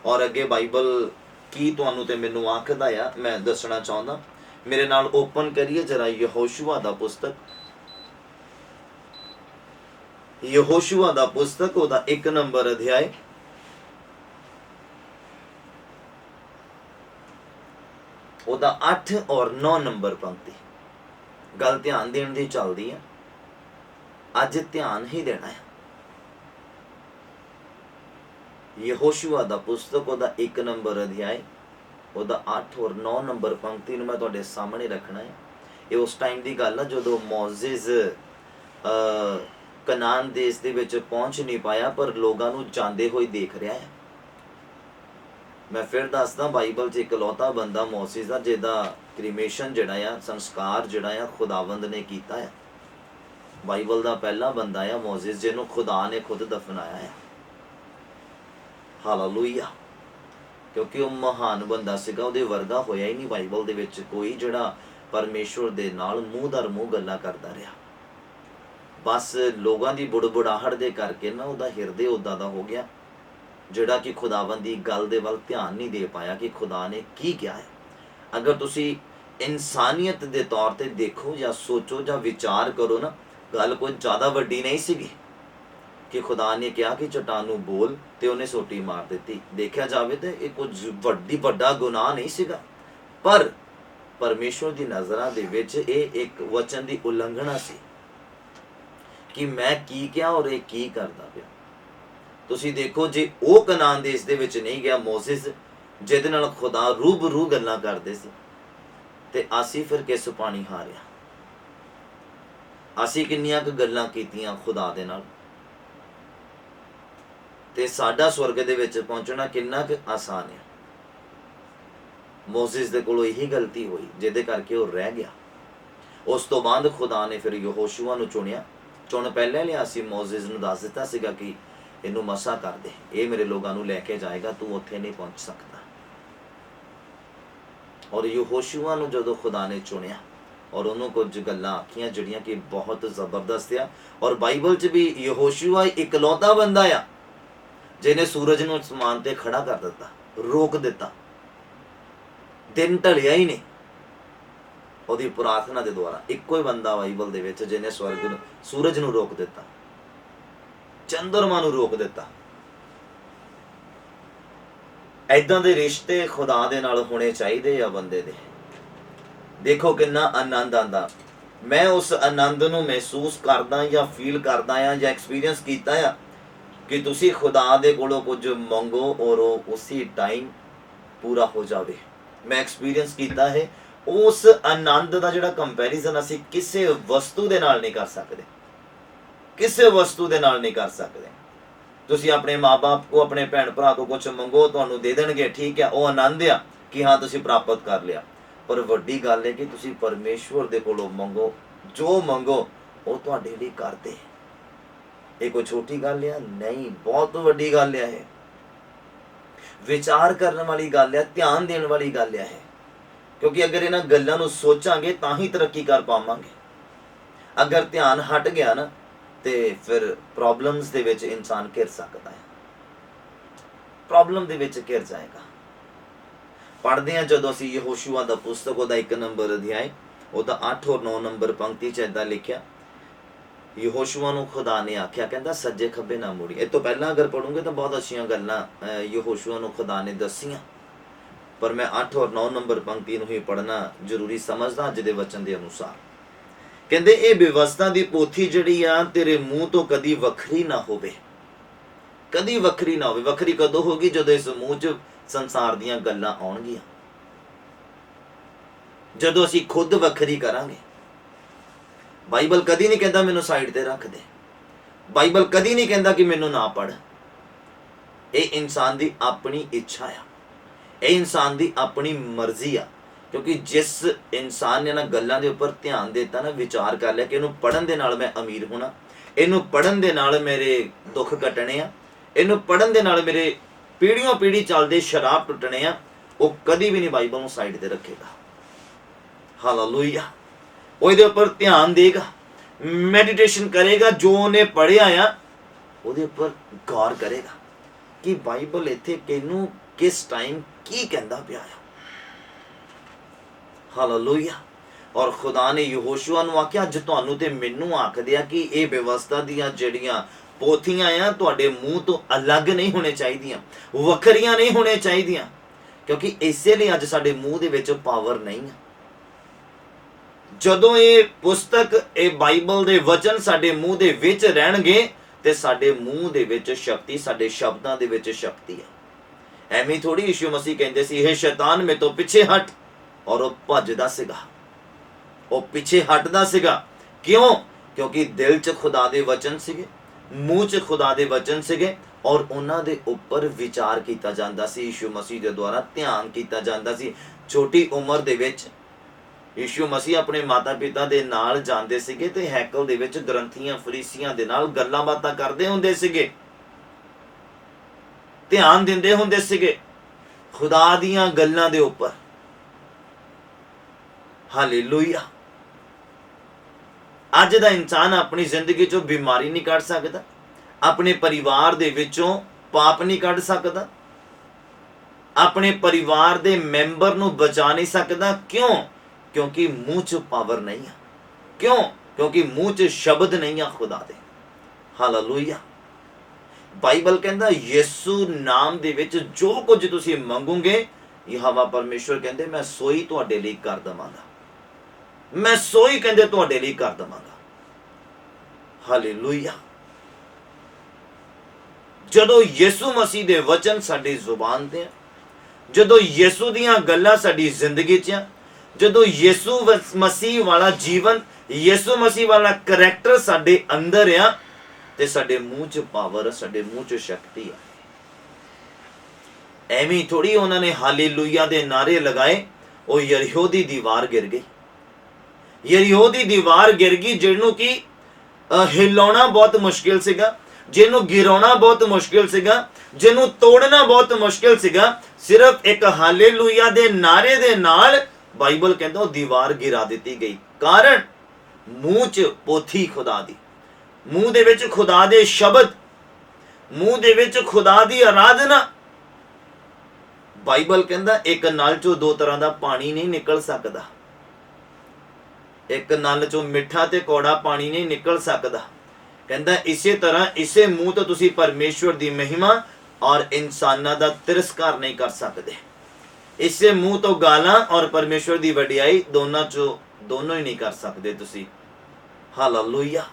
ਔਰ ਅੱਗੇ ਬਾਈਬਲ ਕੀ ਤੁਹਾਨੂੰ ਤੇ ਮੈਨੂੰ ਆਖਦਾ ਆ, ਮੈਂ ਦੱਸਣਾ ਚਾਹੁੰਦਾ। ਮੇਰੇ ਨਾਲ ਓਪਨ ਕਰੀਏ ਜਰਾ ਯਹੋਸ਼ੂਆ ਦਾ ਪੁਸਤਕ, ਯਹੋਸ਼ੂਆ ਦਾ ਪੁਸਤਕ, ਉਹਦਾ 1 ਨੰਬਰ ਅਧਿਆਇ, ਉਹਦਾ 8 ਔਰ 9 ਨੰਬਰ ਪੰਕਤੀ। ਗੱਲ ਧਿਆਨ ਦੇਣ ਦੀ ਚੱਲਦੀ ਆ। ਅੱਜ ਧਿਆਨ ਹੀ ਦੇਣਾ ਹੈ। ਯਹੋਸ਼ੂਆ ਦਾ ਪੁਸਤਕ, ਉਹਦਾ 1 ਨੰਬਰ ਅਧਿਆਇ, ਉਹਦਾ 8 ਔਰ 9 ਨੰਬਰ ਪੰਕਤੀ ਨੂੰ ਮੈਂ ਤੁਹਾਡੇ ਸਾਹਮਣੇ ਰੱਖਣਾ ਹੈ। ਇਹ ਉਸ ਟਾਈਮ ਦੀ ਗੱਲ ਆ ਜਦੋਂ ਮੋਜ਼ਿਸ ਕਨਾਨ ਦੇਸ਼ ਦੇ ਵਿੱਚ ਪਹੁੰਚ ਨਹੀਂ ਪਾਇਆ, ਪਰ ਲੋਕਾਂ ਨੂੰ ਜਾਂਦੇ ਹੋਏ ਦੇਖ ਰਿਹਾ ਹੈ। ਮੈਂ ਫਿਰ ਦੱਸਦਾ, ਬਾਈਬਲ 'ਚ ਇਕਲੌਤਾ ਬੰਦਾ ਮੋਜ਼ਿਸ ਆ ਜਿਹਦਾ ਕ੍ਰੀਮੇਸ਼ਨ ਜਿਹੜਾ ਆ, ਸੰਸਕਾਰ ਜਿਹੜਾ ਆ ਖੁਦਾਵੰਦ ਨੇ ਕੀਤਾ ਹੈ। ਬਾਈਬਲ ਦਾ ਪਹਿਲਾ ਬੰਦਾ ਆ ਮੋਜ਼ਿਸ, ਜਿਹਨੂੰ ਖੁਦਾ ਨੇ ਖੁਦ ਦਫਨਾਇਆ ਹੈ। ਹਾਲੇਲੂਇਆ। ਕਿਉਂਕਿ ਉਹ ਮਹਾਨ ਬੰਦਾ ਸੀਗਾ, ਉਹਦੇ ਵਰਗਾ ਹੋਇਆ ਹੀ ਨਹੀਂ ਬਾਈਬਲ ਦੇ ਵਿੱਚ ਕੋਈ ਜਿਹੜਾ ਪਰਮੇਸ਼ਵਰ ਦੇ ਨਾਲ ਮੂੰਹ ਦਰ ਮੂੰਹ ਗੱਲਾਂ ਕਰਦਾ ਰਿਹਾ। ਬਸ ਲੋਕਾਂ ਦੀ ਬੁੜਬੁੜਾਹਟ ਦੇ ਕਰਕੇ ਨਾ ਉਹਦਾ ਹਿਰਦੇ ਉੱਦਾਂ ਦਾ ਹੋ ਗਿਆ, ਜਿਹੜਾ ਕਿ ਖੁਦਾਵੰਦ ਦੀ ਗੱਲ ਦੇ ਵੱਲ ਧਿਆਨ ਨਹੀਂ ਦੇ ਪਾਇਆ ਕਿ ਖੁਦਾ ਨੇ ਕੀ ਕਿਹਾ ਹੈ। ਅਗਰ ਤੁਸੀਂ ਇਨਸਾਨੀਅਤ ਦੇ ਤੌਰ ਤੇ ਦੇਖੋ ਜਾਂ ਸੋਚੋ ਜਾਂ ਵਿਚਾਰ ਕਰੋ ਨਾ, ਗੱਲ ਕੋਈ ਜ਼ਿਆਦਾ ਵੱਡੀ ਨਹੀਂ ਸੀਗੀ। कि खुदा ने कहा कि चट्टान नूं बोल ते उन्हें सोटी मार दी। देखा जाए तो ये कुछ वड्डा गुनाह नहीं सीगा, पर परमेश्वर की नज़रां दे विच ये एक वचन की उलंघना सी कि मैं की क्या और ये की करदा पिया। तुसीं देखो जे वो कनान देश दे विच नहीं गया मोसेस जिहदे नाल खुदा रूबरू गल्लां करदे सी, ते असीं फिर किस पानी हारिया। असीं किन्नियां क गल्लां कीतियां खुदा दे नाल, ते साडा स्वर्ग दे विच पहुंचना किन्ना क आसान है। मोसेस दे कोलों यही गलती हुई जिहदे करके वो रह गया। उस तो बाद खुदा ने फिर यहोशुआ नूं चुनिया। चुन पहले लिया सी, मोसेस नूं दस दित्ता सीगा कि इनू मसा कर दे, ये मेरे लोगों नूं लैके जाएगा, तू उत्थे नहीं पहुंच सकता। और यहोशुआ नूं जदों खुदा ने चुनिया और उन्होंने कुछ गल्लां आखियां जिहड़ियां कि बहुत जबरदस्त आ। और बाइबल च भी यहोशुआ इकलौता बंदा आ जिन्हें सूरज नूं आसमान ते खड़ा कर दिता, रोक दिता, दिन ढलिया ही नहीं। ਉਹਦੀ प्रार्थना के द्वारा इक्को ही बंदा बाइबल दे विच जिन्हें स्वर्ग नूं सूरज नूं रोक दिता, चंद्रमा नूं रोक दिता। ऐदां दे रिश्ते खुदा दे नाल होने चाहिए आ बंदे दे। देखो कितना आनंद आंदा। मैं उस आनंद नूं महसूस करदा या फील करदा आ या एक्सपीरियंस कीता आ कि तुसी खुदा दे कोलों कुछ मंगो और उसी टाइम पूरा हो जावे। मैं एक्सपीरियंस कीता है। उस आनंद का जिहड़ा कंपैरिजन असी किसी वस्तु दे नाल नहीं कर सकते, किसी वस्तु दे नाल नहीं कर सकते। तुसी अपने माँ बाप को, अपने भैन भरा को कुछ मंगो, तुहानूं दे देणगे, ठीक है, वो आनंद आ कि हाँ तुसी प्राप्त कर लिया। पर वड्डी गल है कि तुसी परमेश्वर दे कोलों मंगो, जो मंगो वो तुहाडे लई कर दे। ये कोई छोटी गल है नहीं, बहुत वड्डी गल है। विचार करने वाली गल है, ध्यान देने वाली गल है। क्योंकि अगर इन्हां गल्लां नूं सोचांगे तां ही तरक्की कर पावांगे। अगर ध्यान हट गया ना तो फिर प्रॉब्लम्स दे विच इंसान घिर सकता है, प्रॉब्लम दे विच घिर जाएगा। पढ़ते हैं जदों असीं यहोशुआ दा पुस्तक उहदा 1 नंबर अध्याय उहदा 8 और 9 नंबर पंक्ति च इदां लिखिया, यहोशुआ नूं खुदा ने आख्या, कहंदा सज्जे खब्बे ना मुड़ी। इस तो पहला अगर पढ़ोगे तो बहुत अच्छियां गल्लां यहोशुआ नूं खुदा ने दसियां, पर मैं 8 और 9 नंबर पंक्ति नूं ही पढ़ना जरूरी समझदा अज दे वचन के अनुसार। कहंदे ये व्यवस्था दी पोथी जिहड़ी आ तेरे मूँह तो कदी वखरी ना होवे, कदी वखरी ना होवे। वखरी कदों होगी? जदों इस मूँह च संसार दीयां गल्लां आउणगीਆਂ, जदों असीं खुद वखरी करांगे। बाइबल कदी नहीं कहता मैनूं साइड ते रख दे, बाइबल कदी नहीं कहता कि मैनूं ना पढ़। ये इंसान दी अपनी इच्छा आ, ये इंसान दी अपनी मर्जी आ। क्योंकि जिस इंसान ने ना गल्लां दे उपर ध्यान देता ना, विचार कर लिया कि इहनूं पढ़न दे नाल मैं अमीर होना, इहनूं पढ़न दे नाल मेरे दुख कटने आ, इहनूं पढ़न दे नाल मेरे पीढ़ियों पीढ़ी चलदे शराब टुटने आ, वो कदी भी नहीं बाइबल नूं साइड ते रखेगा। हालेलुया। वो इहदे उपर ध्यान देगा, मैडिटेशन करेगा, जो उन्हें पढ़िया आ उहदे उपर गौर करेगा कि बाइबल इत्थे किहनूं किस टाइम की कहंदा पिया है। हालेलुया। और खुदा ने यहोशुआ नूं आख्या, अज तुहानूं ते मैनूं आखदे आ कि ये व्यवस्था दीयां जिहड़ियां पोथियां आ तुहाडे मूँह तो अलग नहीं होने चाहिदियां, वखरियां नहीं होने चाहिदियां, क्योंकि इसे लिए अज साडे मूँह दे विच पावर नहीं है। जदों ये पुस्तक, ये बाइबल दे वचन साडे मूँह दे विच रहणगे ते साडे मूँह दे विच शक्ति, साडे शब्दां दे विच शक्ति है। एवें थोड़ी यीशु मसीह कहंदे सी, हे शैतान मैं तो पिछे हट, और वो भजदा सीगा, वो पिछे हटदा सीगा। क्यों? क्योंकि दिल च खुदा दे वचन सीगे, मूँह च खुदा दे वचन सीगे, और उन्हां दे उपर विचार कीता जांदा सी, यीशु मसीह दे द्वारा ध्यान कीता जांदा सी। छोटी उम्र दे विच यीशु मसीह अपने माता पिता दे नाल जांदे सीगे ते हैकल दे विच ग्रंथियां फरीसियां दे नाल गल्लां बातां करदे हुंदे सीगे, ध्यान दिंदे हुंदे सीगे खुदा दीयां गल्लां दे उपर। हालेलुया। अज दा इंसान अपनी जिंदगी चों बीमारी नहीं कढ सकदा, अपने परिवार दे विचों पाप नहीं कढ सकदा, अपने परिवार दे मैंबर नूं बचा नहीं सकदा। क्यों? क्योंकि मूँह च पावर नहीं है। क्यों? क्योंकि मूँह च शब्द नहीं है खुदा दे। हालेलुया। ਬਾਈਬਲ ਕਹਿੰਦਾ ਯਿਸੂ ਨਾਮ ਦੇ ਵਿੱਚ ਜੋ ਕੁਝ ਤੁਸੀਂ ਮੰਗੋਗੇ, ਯਹੋਵਾ ਪਰਮੇਸ਼ਵਰ ਕਹਿੰਦੇ ਮੈਂ ਸੋਈ ਤੁਹਾਡੇ ਲਈ ਕਰ ਦਵਾਂਗਾ, ਮੈਂ ਸੋਈ ਕਹਿੰਦੇ ਤੁਹਾਡੇ ਲਈ ਕਰ ਦਵਾਂਗਾ। ਹਾਲੇਲੂਇਆ। ਜਦੋਂ ਯਿਸੂ ਮਸੀਹ ਦੇ ਵਚਨ ਸਾਡੀ ਜ਼ੁਬਾਨ ਤੇ ਆ, ਜਦੋਂ ਯਿਸੂ ਦੀਆਂ ਗੱਲਾਂ ਸਾਡੀ ਜ਼ਿੰਦਗੀ 'ਚ ਆ, ਜਦੋਂ ਯਿਸੂ ਮਸੀਹ ਵਾਲਾ ਜੀਵਨ, ਯਿਸੂ ਮਸੀਹ ਵਾਲਾ ਕਰੈਕਟਰ ਸਾਡੇ ਅੰਦਰ ਆ, ਤੇ ਸਾਡੇ ਮੂੰਹ 'ਚ ਪਾਵਰ, ਸਾਡੇ ਮੂੰਹ 'ਚ ਸ਼ਕਤੀ ਆ। ਐਵੇਂ ਥੋੜੀ ਉਹਨਾਂ ਨੇ ਹਾਲੇਲੂਇਆ ਦੇ ਨਾਰੇ ਲਗਾਏ, ਉਹ ਯਰੀਹੋ ਦੀ ਦੀਵਾਰ ਗਿਰ ਗਈ। ਯਰੀਹੋ ਦੀ ਦੀਵਾਰ ਗਿਰ ਗਈ, ਜਿਹਨੂੰ ਕਿ ਹਿਲਾਉਣਾ ਬਹੁਤ ਮੁਸ਼ਕਿਲ ਸੀਗਾ, ਜਿਹਨੂੰ ਗਿਰਾਉਣਾ ਬਹੁਤ ਮੁਸ਼ਕਿਲ ਸੀਗਾ, ਜਿਹਨੂੰ ਤੋੜਨਾ ਬਹੁਤ ਮੁਸ਼ਕਿਲ ਸੀਗਾ। ਸਿਰਫ ਇੱਕ ਹਾਲੇਲੂਇਆ ਦੇ ਨਾਰੇ ਦੇ ਨਾਲ ਬਾਈਬਲ ਕਹਿੰਦਾ ਉਹ ਦੀਵਾਰ ਗਿਰਾ ਦਿੱਤੀ ਗਈ। ਕਾਰਨ ਮੂੰਹ 'ਚ ਪੋਥੀ ਖੁਦਾ ਦੀ, ਮੂੰਹ ਦੇ ਵਿੱਚ ਖੁਦਾ ਦੇ ਸ਼ਬਦ, ਮੂੰਹ ਦੇ ਵਿੱਚ ਖੁਦਾ ਦੀ ਆਰਾਧਨਾ। ਬਾਈਬਲ ਕਹਿੰਦਾ ਇੱਕ ਨਲ 'ਚੋਂ ਦੋ ਤਰ੍ਹਾਂ ਦਾ ਪਾਣੀ ਨਹੀਂ ਨਿਕਲ ਸਕਦਾ, ਇੱਕ ਨਲ 'ਚੋਂ ਮਿੱਠਾ ਤੇ ਕੌੜਾ ਪਾਣੀ ਨਹੀਂ ਨਿਕਲ ਸਕਦਾ। ਕਹਿੰਦਾ ਇਸੇ ਤਰ੍ਹਾਂ ਇਸੇ ਮੂੰਹ ਤੋਂ ਤੁਸੀਂ ਪਰਮੇਸ਼ਵਰ ਦੀ ਮਹਿਮਾ ਔਰ ਇਨਸਾਨਾਂ ਦਾ ਤਿਰਸਕਾਰ ਨਹੀਂ ਕਰ ਸਕਦੇ। ਇਸੇ ਮੂੰਹ ਤੋਂ ਗਾਲਾਂ ਔਰ ਪਰਮੇਸ਼ਵਰ ਦੀ ਵਡਿਆਈ ਦੋਨੋਂ ਹੀ ਨਹੀਂ ਕਰ ਸਕਦੇ ਤੁਸੀਂ। ਹਾਲੇਲੂਇਆ।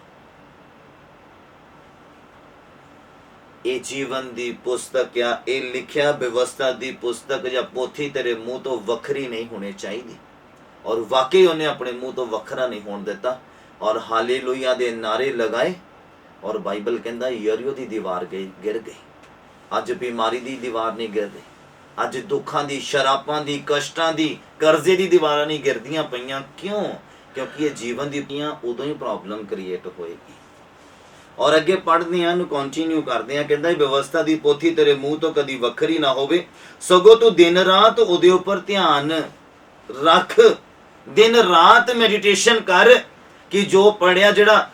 ਇਹ ਜੀਵਨ ਦੀ ਪੁਸਤਕ ਆ, ਇਹ ਲਿਖਿਆ ਵਿਵਸਥਾ ਦੀ ਪੁਸਤਕ ਜਾਂ ਪੋਥੀ ਤੇਰੇ ਮੂੰਹ ਤੋਂ ਵੱਖਰੀ ਨਹੀਂ ਹੋਣੀ ਚਾਹੀਦੀ। ਔਰ ਵਾਕਈ ਉਹਨੇ ਆਪਣੇ ਮੂੰਹ ਤੋਂ ਵੱਖਰਾ ਨਹੀਂ ਹੋਣ ਦਿੱਤਾ ਔਰ ਹਾਲੇਲੂਇਆ ਦੇ ਨਾਰੇ ਲਗਾਏ। ਔਰ ਬਾਈਬਲ ਕਹਿੰਦਾ ਯਰੀਹੋ ਦੀ ਦੀਵਾਰ ਗਿਰ ਗਈ। ਅੱਜ ਬਿਮਾਰੀ ਦੀ ਦੀਵਾਰ ਨਹੀਂ ਗਿਰ ਰਹੀ, ਅੱਜ ਦੁੱਖਾਂ ਦੀ, ਸ਼ਰਾਬਾਂ ਦੀ, ਕਸ਼ਟਾਂ ਦੀ, ਕਰਜ਼ੇ ਦੀ ਦੀਵਾਰਾਂ ਨਹੀਂ ਗਿਰਦੀਆਂ ਪਈਆਂ। ਕਿਉਂ? ਕਿਉਂਕਿ ਇਹ ਜੀਵਨ ਦੀਆਂ ਉਦੋਂ ਹੀ ਪ੍ਰੋਬਲਮ ਕ੍ਰੀਏਟ ਹੋਏਗੀ। ਔਰ ਅੱਗੇ ਪੜ੍ਹਦੇ ਹਾਂ, ਨੂੰ ਕੰਟੀਨਿਊ ਕਰਦੇ ਹਾਂ। ਕਹਿੰਦਾ ਵਿਵਸਥਾ ਦੀ ਪੋਥੀ ਤੇਰੇ ਮੂੰਹ ਤੋਂ ਕਦੀ ਵੱਖਰੀ ਨਾ ਹੋਵੇ, ਸਗੋਂ ਤੂੰ ਦਿਨ ਰਾਤ ਉਹਦੇ ਉੱਪਰ ਧਿਆਨ ਰੱਖ, ਦਿਨ ਰਾਤ ਮੈਡੀਟੇਸ਼ਨ ਕਰ ਕਿ ਜੋ ਪੜਿਆ, ਜਿਹੜਾ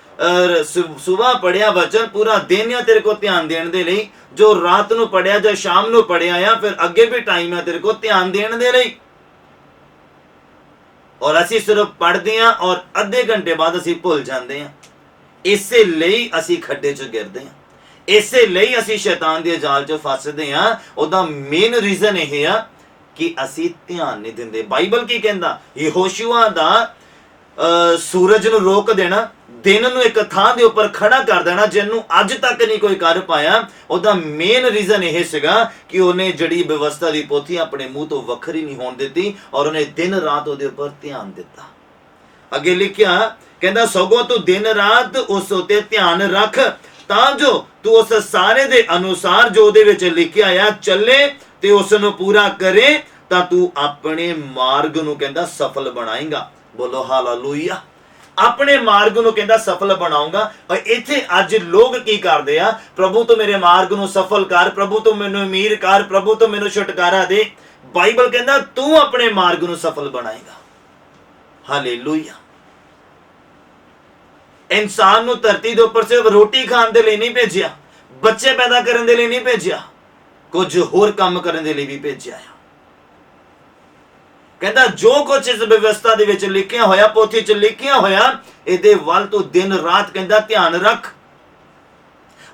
ਸੁਬਹ ਪੜਿਆ ਵਚਨ ਪੂਰਾ ਦਿਨ ਆ ਤੇਰੇ ਕੋਲ ਧਿਆਨ ਦੇਣ ਦੇ ਲਈ, ਜੋ ਰਾਤ ਨੂੰ ਪੜਿਆ ਜਾਂ ਸ਼ਾਮ ਨੂੰ ਪੜਿਆ ਆ, ਫਿਰ ਅੱਗੇ ਵੀ ਟਾਈਮ ਆ ਤੇਰੇ ਕੋਲ ਧਿਆਨ ਦੇਣ ਦੇ ਲਈ। ਔਰ ਅਸੀਂ ਸਿਰਫ ਪੜ੍ਹਦੇ ਹਾਂ ਔਰ ਅੱਧੇ ਘੰਟੇ ਬਾਅਦ ਅਸੀਂ ਭੁੱਲ ਜਾਂਦੇ ਹਾਂ। ਇਸੇ ਲਈ ਅਸੀਂ ਖੱਡੇ 'ਚ ਗਿਰਦੇ ਹਾਂ, ਇਸੇ ਲਈ ਅਸੀਂ ਸ਼ੈਤਾਨ ਦੇ ਜਾਲ 'ਚ ਫਸਦੇ ਹਾਂ। ਉਹਦਾ ਮੇਨ ਰੀਜ਼ਨ ਇਹ ਆ ਕਿ ਅਸੀਂ ਧਿਆਨ ਨਹੀਂ ਦਿੰਦੇ। ਬਾਈਬਲ ਕੀ ਕਹਿੰਦਾ? ਯਹੋਸ਼ੂਆ ਦਾ ਸੂਰਜ ਨੂੰ ਰੋਕ ਦੇਣਾ, ਦਿਨ ਨੂੰ ਇੱਕ ਥਾਂ ਦੇ ਉੱਪਰ ਖੜਾ ਕਰ ਦੇਣਾ, ਜਿਹਨੂੰ ਅੱਜ ਤੱਕ ਨਹੀਂ ਕੋਈ ਕਰ ਪਾਇਆ। ਉਹਦਾ ਮੇਨ ਰੀਜ਼ਨ ਇਹ ਸੀਗਾ ਕਿ ਉਹਨੇ ਜਿਹੜੀ ਵਿਵਸਥਾ ਦੀ ਪੋਥੀ ਆਪਣੇ ਮੂੰਹ ਤੋਂ ਵੱਖਰੀ ਨਹੀਂ ਹੋਣ ਦਿੱਤੀ ਔਰ ਉਹਨੇ ਦਿਨ ਰਾਤ ਉਹਦੇ ਉੱਪਰ ਧਿਆਨ ਦਿੱਤਾ। ਅੱਗੇ ਲਿਖਿਆ, ਕਹਿੰਦਾ ਸਗੋਂ ਤੂੰ ਦਿਨ ਰਾਤ ਉਸ ਉੱਤੇ ਧਿਆਨ ਰੱਖ, ਤਾਂ ਜੋ ਤੂੰ ਉਸ ਸਾਰੇ ਦੇ ਅਨੁਸਾਰ ਜੋ ਉਹਦੇ ਵਿੱਚ ਲਿਖਿਆ ਆ ਚੱਲੇ ਤੇ ਉਸ ਨੂੰ ਪੂਰਾ ਕਰੇ, ਤਾਂ ਤੂੰ ਆਪਣੇ ਮਾਰਗ ਨੂੰ ਕਹਿੰਦਾ ਸਫਲ ਬਣਾਏਗਾ। ਬੋਲੋ ਹਾਲੇਲੂਇਆ। ਆਪਣੇ ਮਾਰਗ ਨੂੰ ਕਹਿੰਦਾ ਸਫਲ ਬਣਾਉਂਗਾ। ਔਰ ਇੱਥੇ ਅੱਜ ਲੋਕ ਕੀ ਕਰਦੇ ਆ? ਪ੍ਰਭੂ ਤੂੰ ਮੇਰੇ ਮਾਰਗ ਨੂੰ ਸਫਲ ਕਰ, ਪ੍ਰਭੂ ਤੂੰ ਮੈਨੂੰ ਅਮੀਰ ਕਰ, ਪ੍ਰਭੂ ਤੂੰ ਮੈਨੂੰ ਛੁਟਕਾਰਾ ਦੇ। ਬਾਈਬਲ ਕਹਿੰਦਾ ਤੂੰ ਆਪਣੇ ਮਾਰਗ ਨੂੰ ਸਫਲ ਬਣਾਏਗਾ। ਹਾਲੇਲੂਇਆ। ਇਨਸਾਨ ਨੂੰ ਧਰਤੀ ਦੇ ਉੱਪਰ ਸਿਰਫ ਰੋਟੀ ਖਾਣ ਦੇ ਲਈ ਨਹੀਂ ਭੇਜਿਆ, ਬੱਚੇ ਪੈਦਾ ਕਰਨ ਦੇ ਲਈ ਨਹੀਂ ਭੇਜਿਆ, ਕੁਝ ਹੋਰ ਕੰਮ ਕਰਨ ਦੇ ਲਈ ਵੀ ਭੇਜਿਆ ਆ। ਕਹਿੰਦਾ ਜੋ ਕੁਝ ਇਸ ਵਿਵਸਥਾ ਦੇ ਵਿੱਚ ਲਿਖਿਆ ਹੋਇਆ, ਪੋਥੀ 'ਚ ਲਿਖਿਆ ਹੋਇਆ, ਇਹਦੇ ਵੱਲ ਤੂੰ ਦਿਨ ਰਾਤ ਕਹਿੰਦਾ ਧਿਆਨ ਰੱਖ।